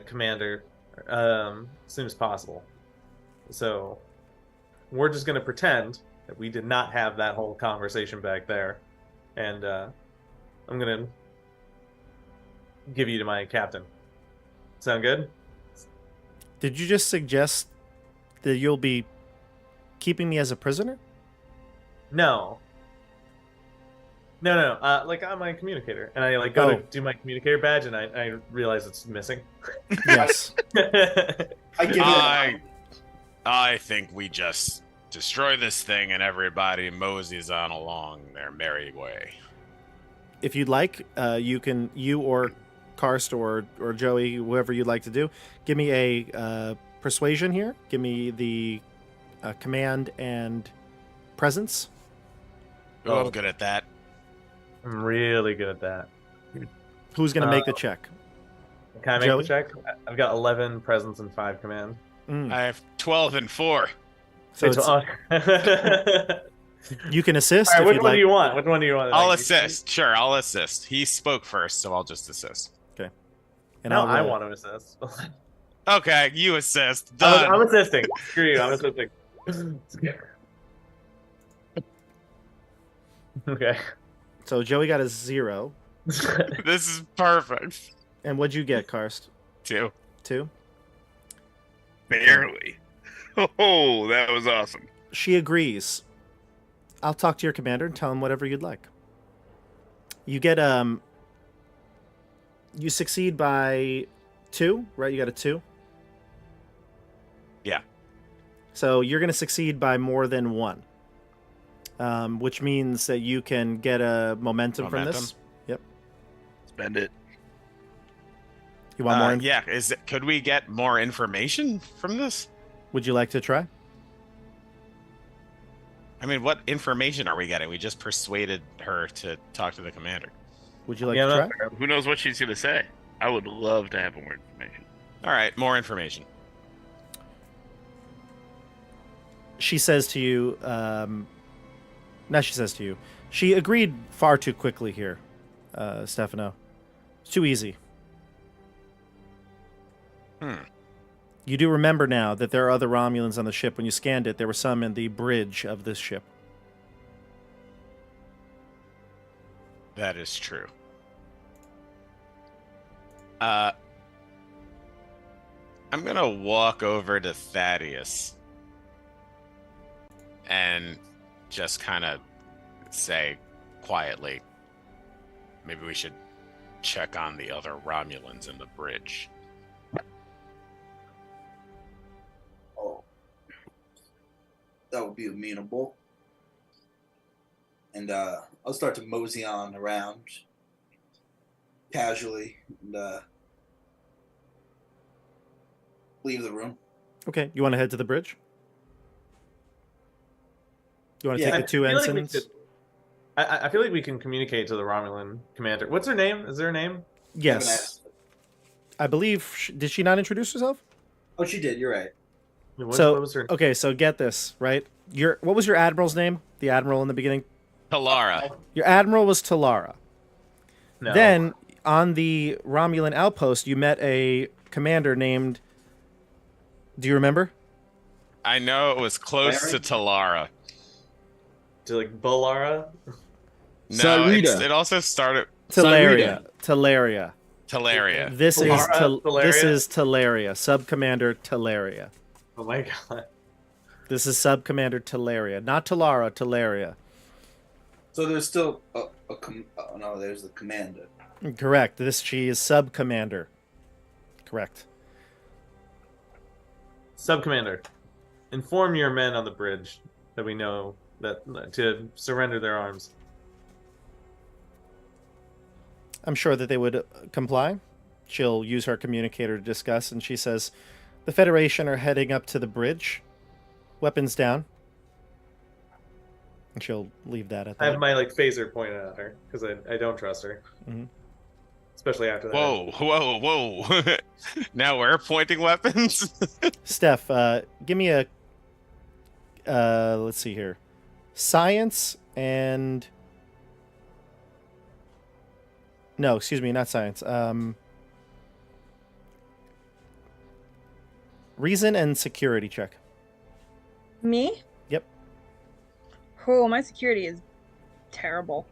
commander as soon as possible. So we're just gonna pretend that we did not have that whole conversation back there, and I'm gonna give you to my captain. Sound good? Did you just suggest that you'll be keeping me as a prisoner? No. No. Like I'm my communicator, and I like go to do my communicator badge, and I realize it's missing. Yes. I think we just destroy this thing and everybody moseys on along their merry way. If you'd like, you or Karst or Joey, whoever you'd like to do, give me a persuasion here. Give me the command and presence. Oh, I'm good at that. I'm really good at that. Who's going to make the check? Can I make Joey? the check? I've got 11 presence and 5 command. I have 12 and 4. So you can assist. All right, if which you'd one like. do you want? Which one do you want? I'll assist. Sure, I'll assist. He spoke first, so I'll just assist. Okay. And No, I'll I roll. want to assist. Okay, you assist. Done. I'm assisting. Screw you. I'm assisting. Okay. So Joey got a 0. This is perfect. And what'd you get, Karst? 2. 2? Barely. Oh, that was awesome. She agrees. I'll talk to your commander and tell him whatever you'd like. You get you succeed by 2, right? You got a 2? Yeah. So you're going to succeed by more than 1. Which means that you can get a momentum from this. Yep. Spend it. You want more? Yeah. Could we get more information from this? Would you like to try? I mean, what information are we getting? We just persuaded her to talk to the commander. Would you like to try? Who knows what she's going to say? I would love to have more information. All right, more information. She says to you, she agreed far too quickly here, Stefano. It's too easy. You do remember now that there are other Romulans on the ship. When you scanned it, there were some in the bridge of this ship. That is true. I'm gonna walk over to Thaddeus and just kind of say quietly, maybe we should check on the other Romulans in the bridge. Oh, that would be amenable. And I'll start to mosey on around casually and leave the room. Okay, you want to head to the bridge? You want to take the 2 I feel like ensigns? I feel like we can communicate to the Romulan commander. What's her name? Is there a name? Yes. I believe, did she not introduce herself? Oh, she did. You're right. What was her? Okay, so get this, right? What was your admiral's name? The admiral in the beginning? Talara. Your admiral was Talara. No. Then, on the Romulan outpost, you met a commander named... Do you remember? I know it was close to Talara. To like Bolara? No, it also started Tellurian. Tellurian. This is Tellurian? this is Tellurian. Subcommander Tellurian. Oh my god. This is Subcommander Tellurian, not Talara. Tellurian. So there's still oh no, there's the commander. Correct. She is Subcommander. Correct. Subcommander, inform your men on the bridge that we know that to surrender their arms. I'm sure that they would comply. She'll use her communicator to discuss, and she says, the Federation are heading up to the bridge. Weapons down. And she'll leave that at that. I have my phaser pointed at her because I don't trust her. Mhm. Especially after that. Whoa. Now we're pointing weapons? Steph, give me a... let's see here. Science and... No, excuse me, not science. Reason and security check. Me? Yep. Oh, my security is terrible.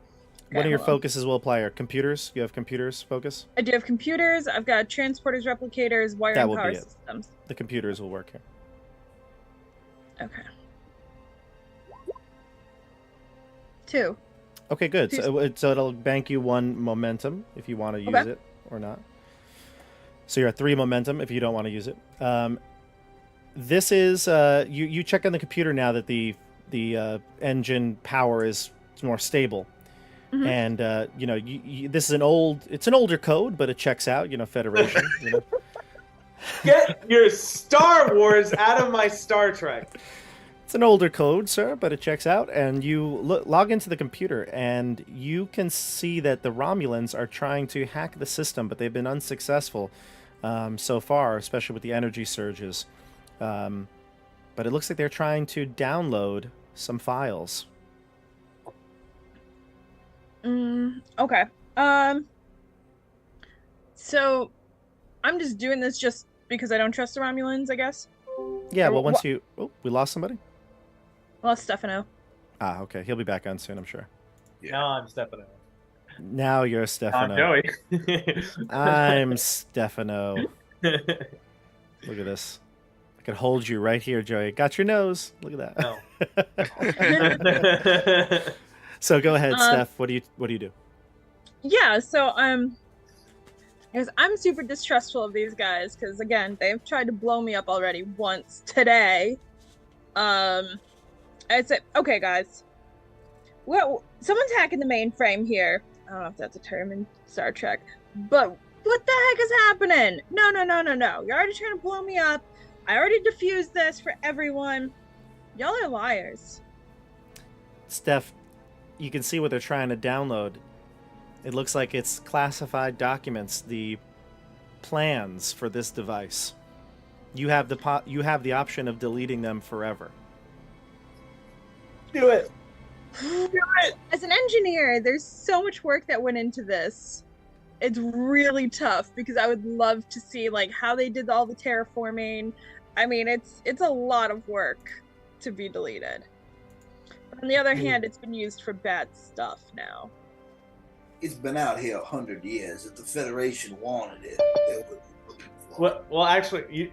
One of your hold on. focuses will apply are computers. You have computers focus? I do have computers. I've got transporters, replicators, wire That and will power be it. systems. The computers will work here. Okay. 2. Okay, good. Two- So it'll bank you 1 momentum if you want to use Okay. it or not. So you're at 3 momentum if you don't want to use it. This is you check on the computer now that the engine power is more stable, Mhm. and you know this is an older code, but it checks out. You know, Federation. You know. Get your Star Wars out of my Star Trek. It's an older code, sir, but it checks out. And you log into the computer, and you can see that the Romulans are trying to hack the system, but they've been unsuccessful so far, especially with the energy surges. But it looks like they're trying to download some files. Okay. So I'm just doing this just because I don't trust the Romulans, I guess. Yeah, Or well, once wha- you... Oh, we lost somebody? Well, Stefano. Ah, okay. He'll be back on soon, I'm sure. Now I'm Stefano. Now you're Stefano. I'm Joey. I'm Stefano. Look at this. I could hold you right here, Joey. Got your nose. Look at that. No. So go ahead, Steph. What do you do? Yeah, so because I'm super distrustful of these guys because again they've tried to blow me up already once today. I said, okay, guys. Well, someone's hacking the mainframe here. I don't know if that's a term in Star Trek, but what the heck is happening? No. You're already trying to blow me up. I already diffused this for everyone. Y'all are liars. Steph, you can see what they're trying to download. It looks like it's classified documents, the plans for this device. You have the option of deleting them forever. Do it. As an engineer, there's so much work that went into this. It's really tough because I would love to see like how they did all the terraforming. I mean, it's a lot of work to be deleted. But on the other hand, it's been used for bad stuff now. It's been out here 100 years. If the Federation wanted it, they would be looking for it. Well, actually,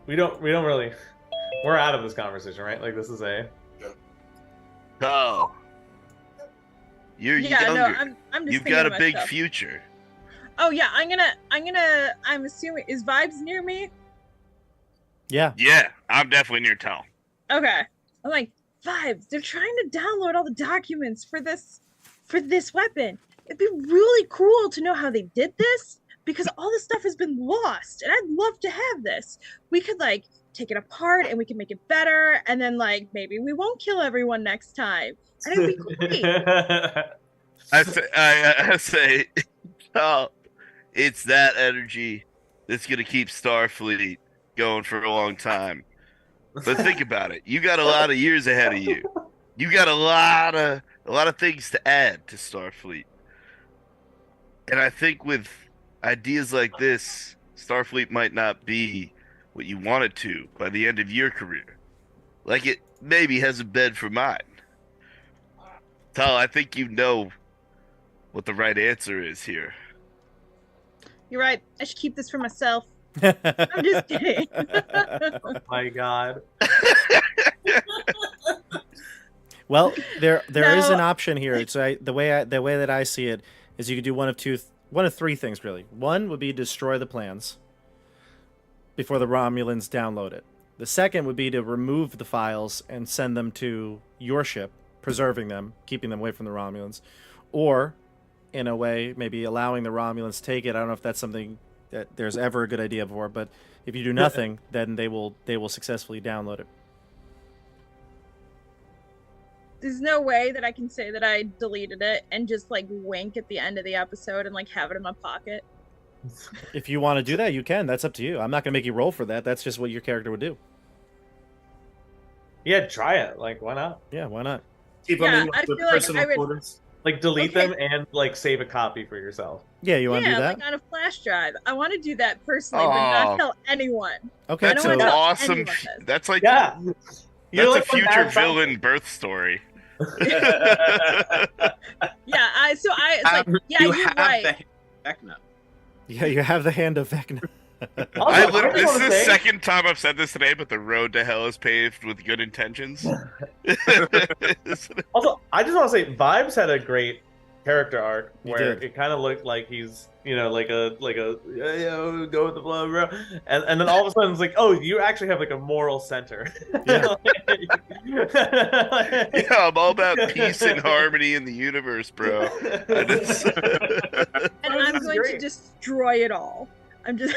we don't really. We're out of this conversation, right? Like this is a. Oh, you're Yeah, younger. no, I'm just You've thinking got a about big stuff. future. Oh yeah, I'm assuming, is Vibes near me? Yeah. Yeah, I'm definitely near Tell. Okay. I'm like, Vibes, they're trying to download all the documents for this weapon. It'd be really cool to know how they did this because all this stuff has been lost and I'd love to have this. We could like take it apart and we can make it better and then like maybe we won't kill everyone next time. And it'd be great. I say, oh, it's that energy that's gonna keep Starfleet going for a long time. But think about it. You got a lot of years ahead of you. You got a lot of things to add to Starfleet. And I think with ideas like this, Starfleet might not be what you want it to by the end of your career. Like it maybe hasn't been for mine. Tal, I think you know what the right answer is here. You're right. I should keep this for myself. I'm just kidding. Oh my god. Well, there is No. an option here. So the way that I see it is you could do one of three things really. One would be destroy the plans before the Romulans download it. The second would be to remove the files and send them to your ship, preserving them, keeping them away from the Romulans, or in a way maybe allowing the Romulans to take it. I don't know if that's something that there's ever a good idea for, but if you do nothing, then they will successfully download it. There's no way that I can say that I deleted it and just like wink at the end of the episode and like have it in my pocket. If you want to do that, you can. That's up to you. I'm not going to make you roll for that. That's just what your character would do. Yeah, try it. Like, why not? Yeah, why not? Keep Yeah, them in I the feel like personal I would- quarters. Like, delete Okay. them and like save a copy for yourself. Yeah, you want to Yeah, do that? like on a flash drive. I want to do that personally, but Oh. not tell anyone. Okay, That's I don't an wanna tell awesome. anyone this. That's like Yeah. that's a when future Bad villain birth story. Yeah, it's like, yeah, you you're have right. the Vecna. Yeah, you have the hand of Vecna. Also, This wanna is the say- second time I've said this today, but the road to hell is paved with good intentions. Also, I just want to say, Vibes had a great character arc He where did. it kind of looked like he's, like a yo, go with the flow, bro, and then all of a sudden it's like, oh, you actually have like a moral center. Yeah. Yeah, I'm all about peace and harmony in the universe, bro. I just... And I'm This is going to great. destroy it all. I'm just.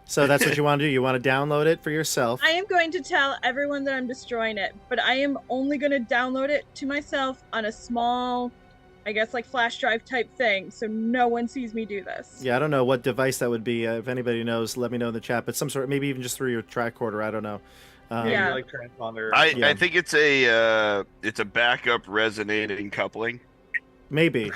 So that's what you want to do. You want to download it for yourself. I am going to tell everyone that I'm destroying it, but I am only going to download it to myself on a small, I guess, like flash drive type thing, so no one sees me do this. Yeah, I don't know what device that would be. If anybody knows, let me know in the chat. But some sort, maybe even just through your tricorder. I don't know. Yeah. Like transponder. I think it's a backup resonating coupling. Maybe.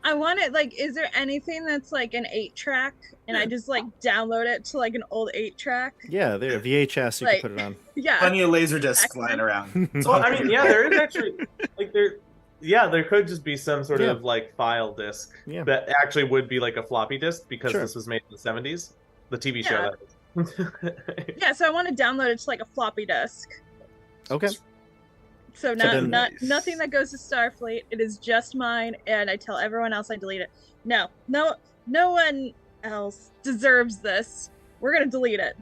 I want it, like, is there anything that's like an 8-track, and I just like download it to like an old 8-track? Yeah, there, VHS. You Like- can put it on. Yeah. Plenty of laser discs Excellent. flying around. Well, I mean, yeah, there is actually like there could just be some sort Yeah. of like file disk Yeah. that actually would be like a floppy disk because Sure. this was made in the 70s, the TV show. Yeah. That is. Yeah, so I want to download it to like a floppy disk. Okay. So then- nothing that goes to Starfleet. It is just mine, and I tell everyone else I delete it. No one else deserves this. We're gonna delete it.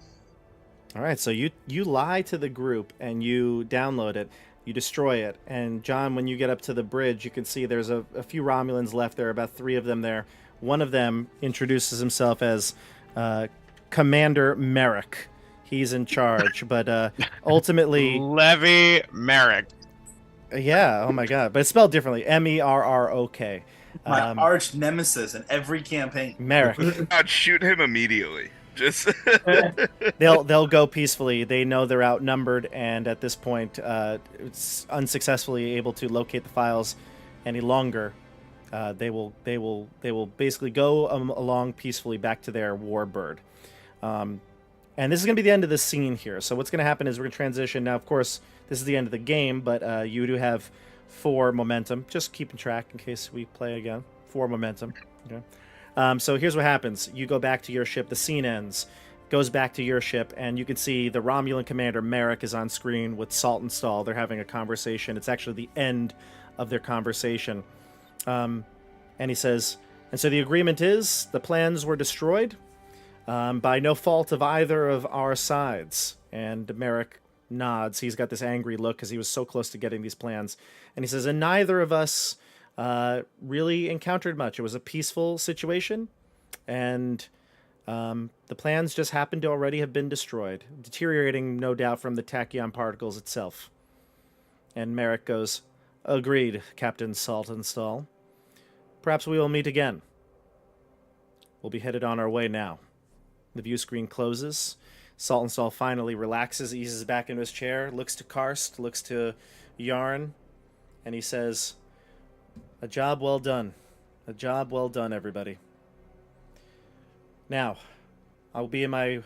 All right. So you lie to the group and you download it. You destroy it. And John, when you get up to the bridge, you can see there's a few Romulans left. There are about 3 of them there. One of them introduces himself as Commander Merrick. He's in charge, but ultimately, Levy Merrick. yeah. Oh my God! But it's spelled differently. Merrok. My arch nemesis in every campaign. Merrick. I'd shoot him immediately. Just They'll go peacefully. They know they're outnumbered, and at this point, it's unsuccessfully able to locate the files any longer. They will basically go along peacefully back to their warbird. And this is going to be the end of the scene here. So what's going to happen is we're going to transition. Now, of course, this is the end of the game, but you do have 4 momentum. Just keeping track in case we play again. 4 momentum. Okay. So here's what happens. You go back to your ship. The scene ends. Goes back to your ship, and you can see the Romulan commander, Merrick, is on screen with Salt and Stall. They're having a conversation. It's actually the end of their conversation. And he says, and so the agreement is the plans were destroyed by no fault of either of our sides. And Merrick nods. He's got this angry look because he was so close to getting these plans. And he says, and neither of us really encountered much. It was a peaceful situation, and the plans just happened to already have been destroyed, deteriorating, no doubt, from the tachyon particles itself. And Merrick goes, agreed, Captain Saltonstall. Perhaps we will meet again. We'll be headed on our way now. The view screen closes. Saltonstall finally relaxes, eases back into his chair, looks to Karst, looks to Yaren, and he says, a job well done. A job well done, everybody. Now, I'll be in my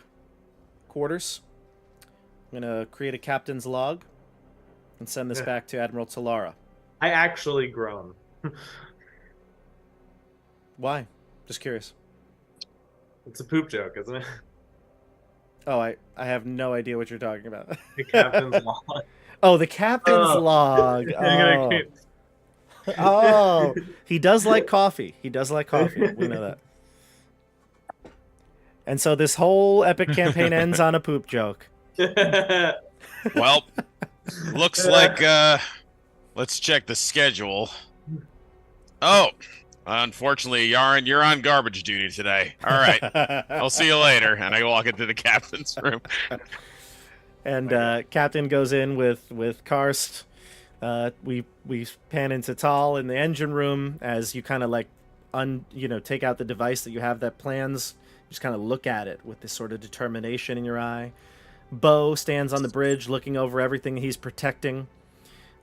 quarters. I'm going to create a captain's log and send this back to Admiral Talara. I actually groan. Why? Just curious. It's a poop joke, isn't it? Oh, I have no idea what you're talking about. The captain's log. Oh, the captain's log. Oh. Oh, he does like coffee. He does like coffee. We know that. And so this whole epic campaign ends on a poop joke. Well, looks like let's check the schedule. Oh, unfortunately, Yaren, you're on garbage duty today. All right, I'll see you later. And I walk into the captain's room. And Captain goes in with Karst. We pan into Tal in the engine room as you kind of like take out the device that you have that plans. You just kind of look at it with this sort of determination in your eye. Beau stands on the bridge looking over everything he's protecting.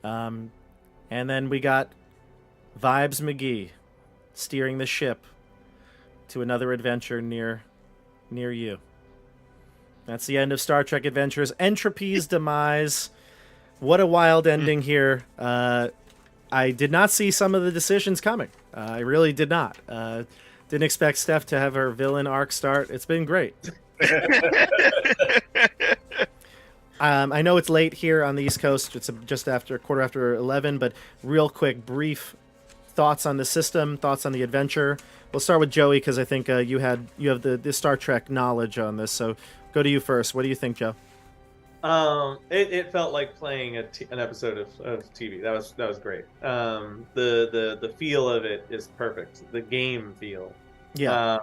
And then we got Vibes McGee steering the ship to another adventure near you. That's the end of Star Trek Adventures. Entropy's Demise. what a wild ending here. I did not see some of the decisions coming. I really did not. Didn't expect Steph to have her villain arc start. It's been great. I know it's late here on the East Coast. It's just after 11:15, but real quick, brief thoughts on the system, thoughts on the adventure. We'll start with Joey because I think you have the Star Trek knowledge on this. So go to you first. What do you think, Joe? It felt like playing an episode of TV. That was great. The feel of it is perfect. The game feel. Yeah.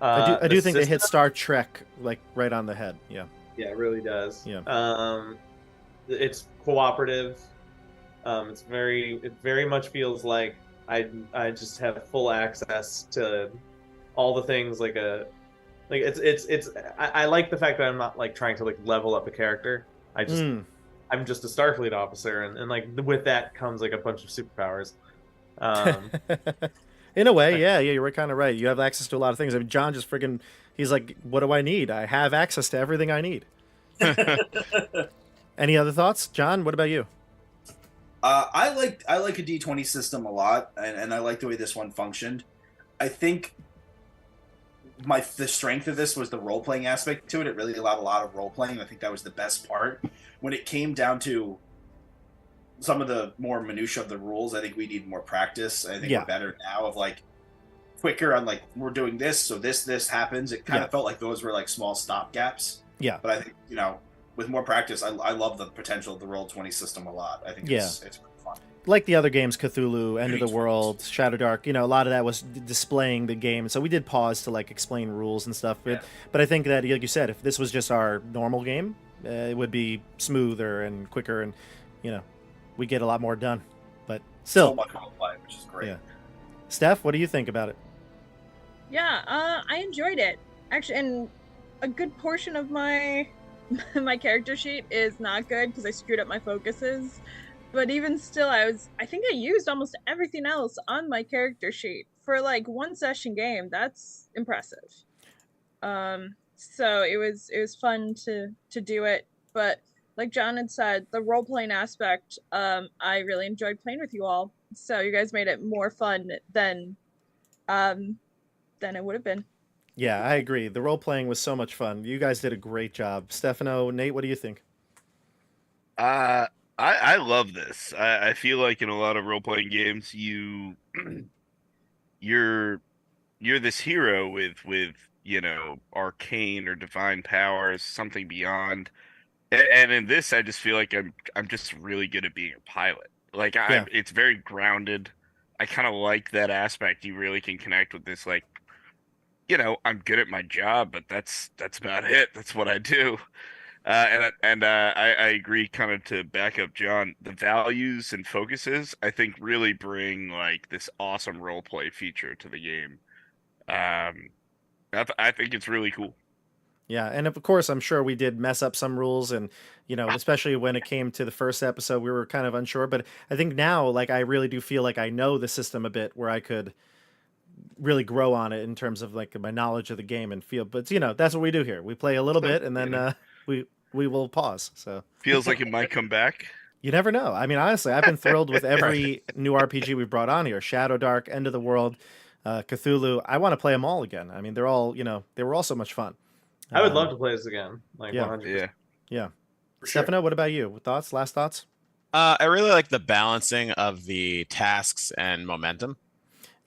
I do think they hit Star Trek like right on the head. Yeah. Yeah, it really does. Yeah. It's cooperative. It very much feels like I just have full access to all the things I like the fact that I'm not like trying to like level up a character. I'm just a Starfleet officer, and like with that comes like a bunch of superpowers. In a way, yeah, you're kind of right. You have access to a lot of things. I mean, John just he's like, what do I need? I have access to everything I need. Any other thoughts? John, what about you? I like a D20 system a lot, and I like the way this one functioned. I think the strength of this was the role playing aspect to it. It really allowed a lot of role playing. I think that was the best part. When it came down to some of the more minutia of the rules, I think we need more practice. I think we're better now of like quicker on like we're doing this, so this happens. It kind of felt like those were like small stop gaps. Yeah. But I think with more practice, I love the potential of the Roll20 system a lot. I think it's pretty fun. Like the other games, Cthulhu, End of the World, Shadow Dark, a lot of that was displaying the game. So we did pause to like explain rules and stuff. But I think that, like you said, if this was just our normal game, it would be smoother and quicker, and we get a lot more done. But still, so much fun to play, which is great. Yeah. Steph, what do you think about it? Yeah, I enjoyed it actually, and a good portion of my character sheet is not good because I screwed up my focuses. But even still, I think I used almost everything else on my character sheet for like one session game. That's impressive. So it was fun to do it. But like John had said, the role playing aspect, I really enjoyed playing with you all. So you guys made it more fun than it would have been. Yeah, I agree. The role playing was so much fun. You guys did a great job. Stefano, Nate, what do you think? I love this. I feel like in a lot of role playing games, you're this hero with arcane or divine powers, something beyond. And in this, I just feel like I'm just really good at being a pilot. Like it's very grounded. I kind of like that aspect. You really can connect with this, like, I'm good at my job, but that's about it. That's what I do. I agree, kind of to back up John, the values and focuses, I think really bring like this awesome role play feature to the game. I think it's really cool. Yeah, and of course, I'm sure we did mess up some rules, and especially when it came to the first episode, we were kind of unsure. But I think now, like, I really do feel like I know the system a bit, where I could really grow on it in terms of like my knowledge of the game and feel. But that's what we do here. We play a little bit, and then we will pause. So feels like it might come back. You never know. I mean, honestly, I've been thrilled with every new RPG we've brought on here. Shadow Dark, End of the World, Cthulhu. I want to play them all again. I mean, they're all they were all so much fun. I would love to play this again. Like 100%. Yeah. Stefano, what about you? Last thoughts? I really like the balancing of the tasks and momentum.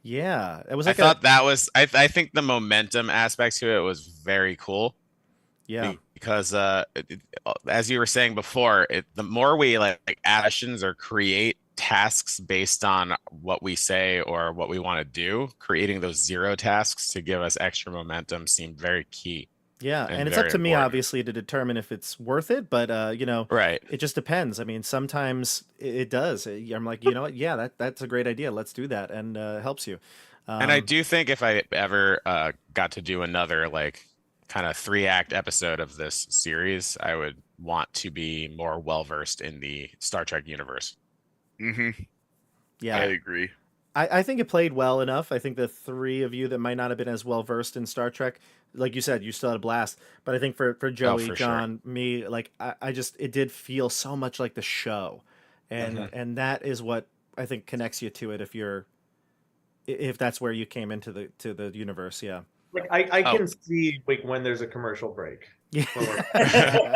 Yeah, it was. I think the momentum aspect to it was very cool. Yeah, because as you were saying before, the more we like actions or create tasks based on what we say or what we want to do, creating those zero tasks to give us extra momentum seemed very key. Yeah, and it's up to me, obviously, to determine if it's worth it, but right. It just depends. I mean, sometimes it does. I'm like, you know what? Yeah, that's a great idea. Let's do that, and it helps you. And I do think if I ever got to do another like kind of 3-act episode of this series, I would want to be more well versed in the Star Trek universe. Mm-hmm. Yeah, I agree. I think it played well enough. I think the three of you that might not have been as well versed in Star Trek, like you said, you still had a blast. But I think for Joey, for sure. John, me, like I just it did feel so much like the show, and that is what I think connects you to it if that's where you came into the universe. Yeah. Like I can see like when there's a commercial break. Yeah.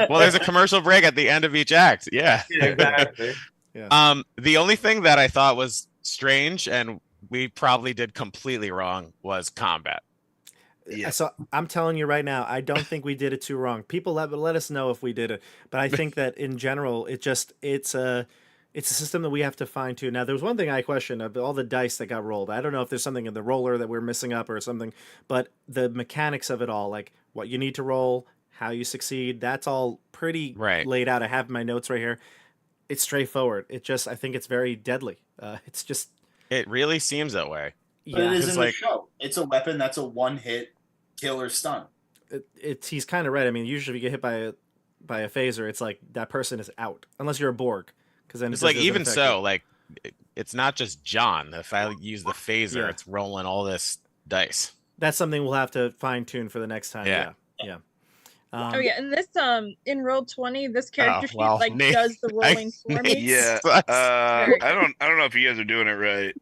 Well, there's a commercial break at the end of each act. Yeah. Exactly. Yeah. The only thing that I thought was strange and we probably did completely wrong was combat. Yeah. So I'm telling you right now, I don't think we did it too wrong. People let us know if we did it, but I think that in general, it's a system that we have to fine tune. Now, there was one thing I questioned of all the dice that got rolled. I don't know if there's something in the roller that we're missing up or something, but the mechanics of it all, like what you need to roll, how you succeed, that's all pretty laid out. I have my notes right here. It's straightforward. I think it's very deadly. It's just. It really seems that way. But it is in like- the show. It's a weapon that's a one-hit killer stun. He's kind of right. I mean, usually if you get hit by a phaser, it's like that person is out, unless you're a Borg. Because then it's like even so, like it's not just John. If I use the phaser, it's rolling all this dice. That's something we'll have to fine tune for the next time. Yeah. Oh yeah, and this in Roll20, this character sheet Nate, does the rolling for me. Yeah, I don't know if you guys are doing it right.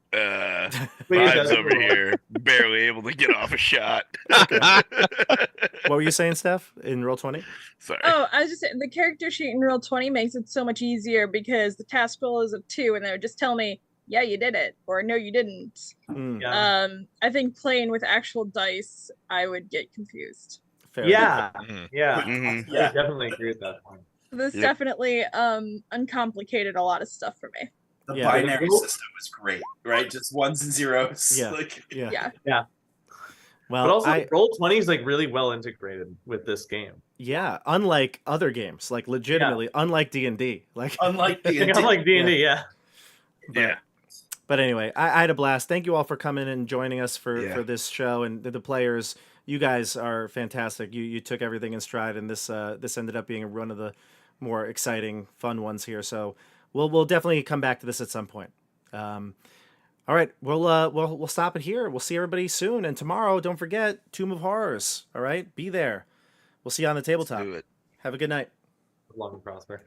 Vibes over here, barely able to get off a shot. What were you saying, Steph? In Roll20? Sorry. Oh, I was just saying the character sheet in Roll20 makes it so much easier because the task roll is of 2, and they would just tell me, "Yeah, you did it," or "No, you didn't." Yeah. I think playing with actual dice, I would get confused. Fair Yeah. Mhm. Yeah. Mhm. I definitely agree with that point. This definitely uncomplicated a lot of stuff for me. The Yeah. binary system was great, right? Just ones and zeros. Yeah. Like, Yeah. Yeah. Well, But also, Roll20 is like really well integrated with this game. yeah, unlike other games, like legitimately, unlike D&D, like unlike the I'm like D&D, yeah. Yeah. But anyway, I had a blast. Thank you all for coming and joining us for this show, and the players. You guys are fantastic. You took everything in stride, and this ended up being one of the more exciting, fun ones here. So we'll definitely come back to this at some point. All right, we'll stop it here. We'll see everybody soon, and tomorrow, don't forget Tomb of Horrors. All right, be there. We'll see you on the tabletop. Do it. Have a good night. Long and prosper.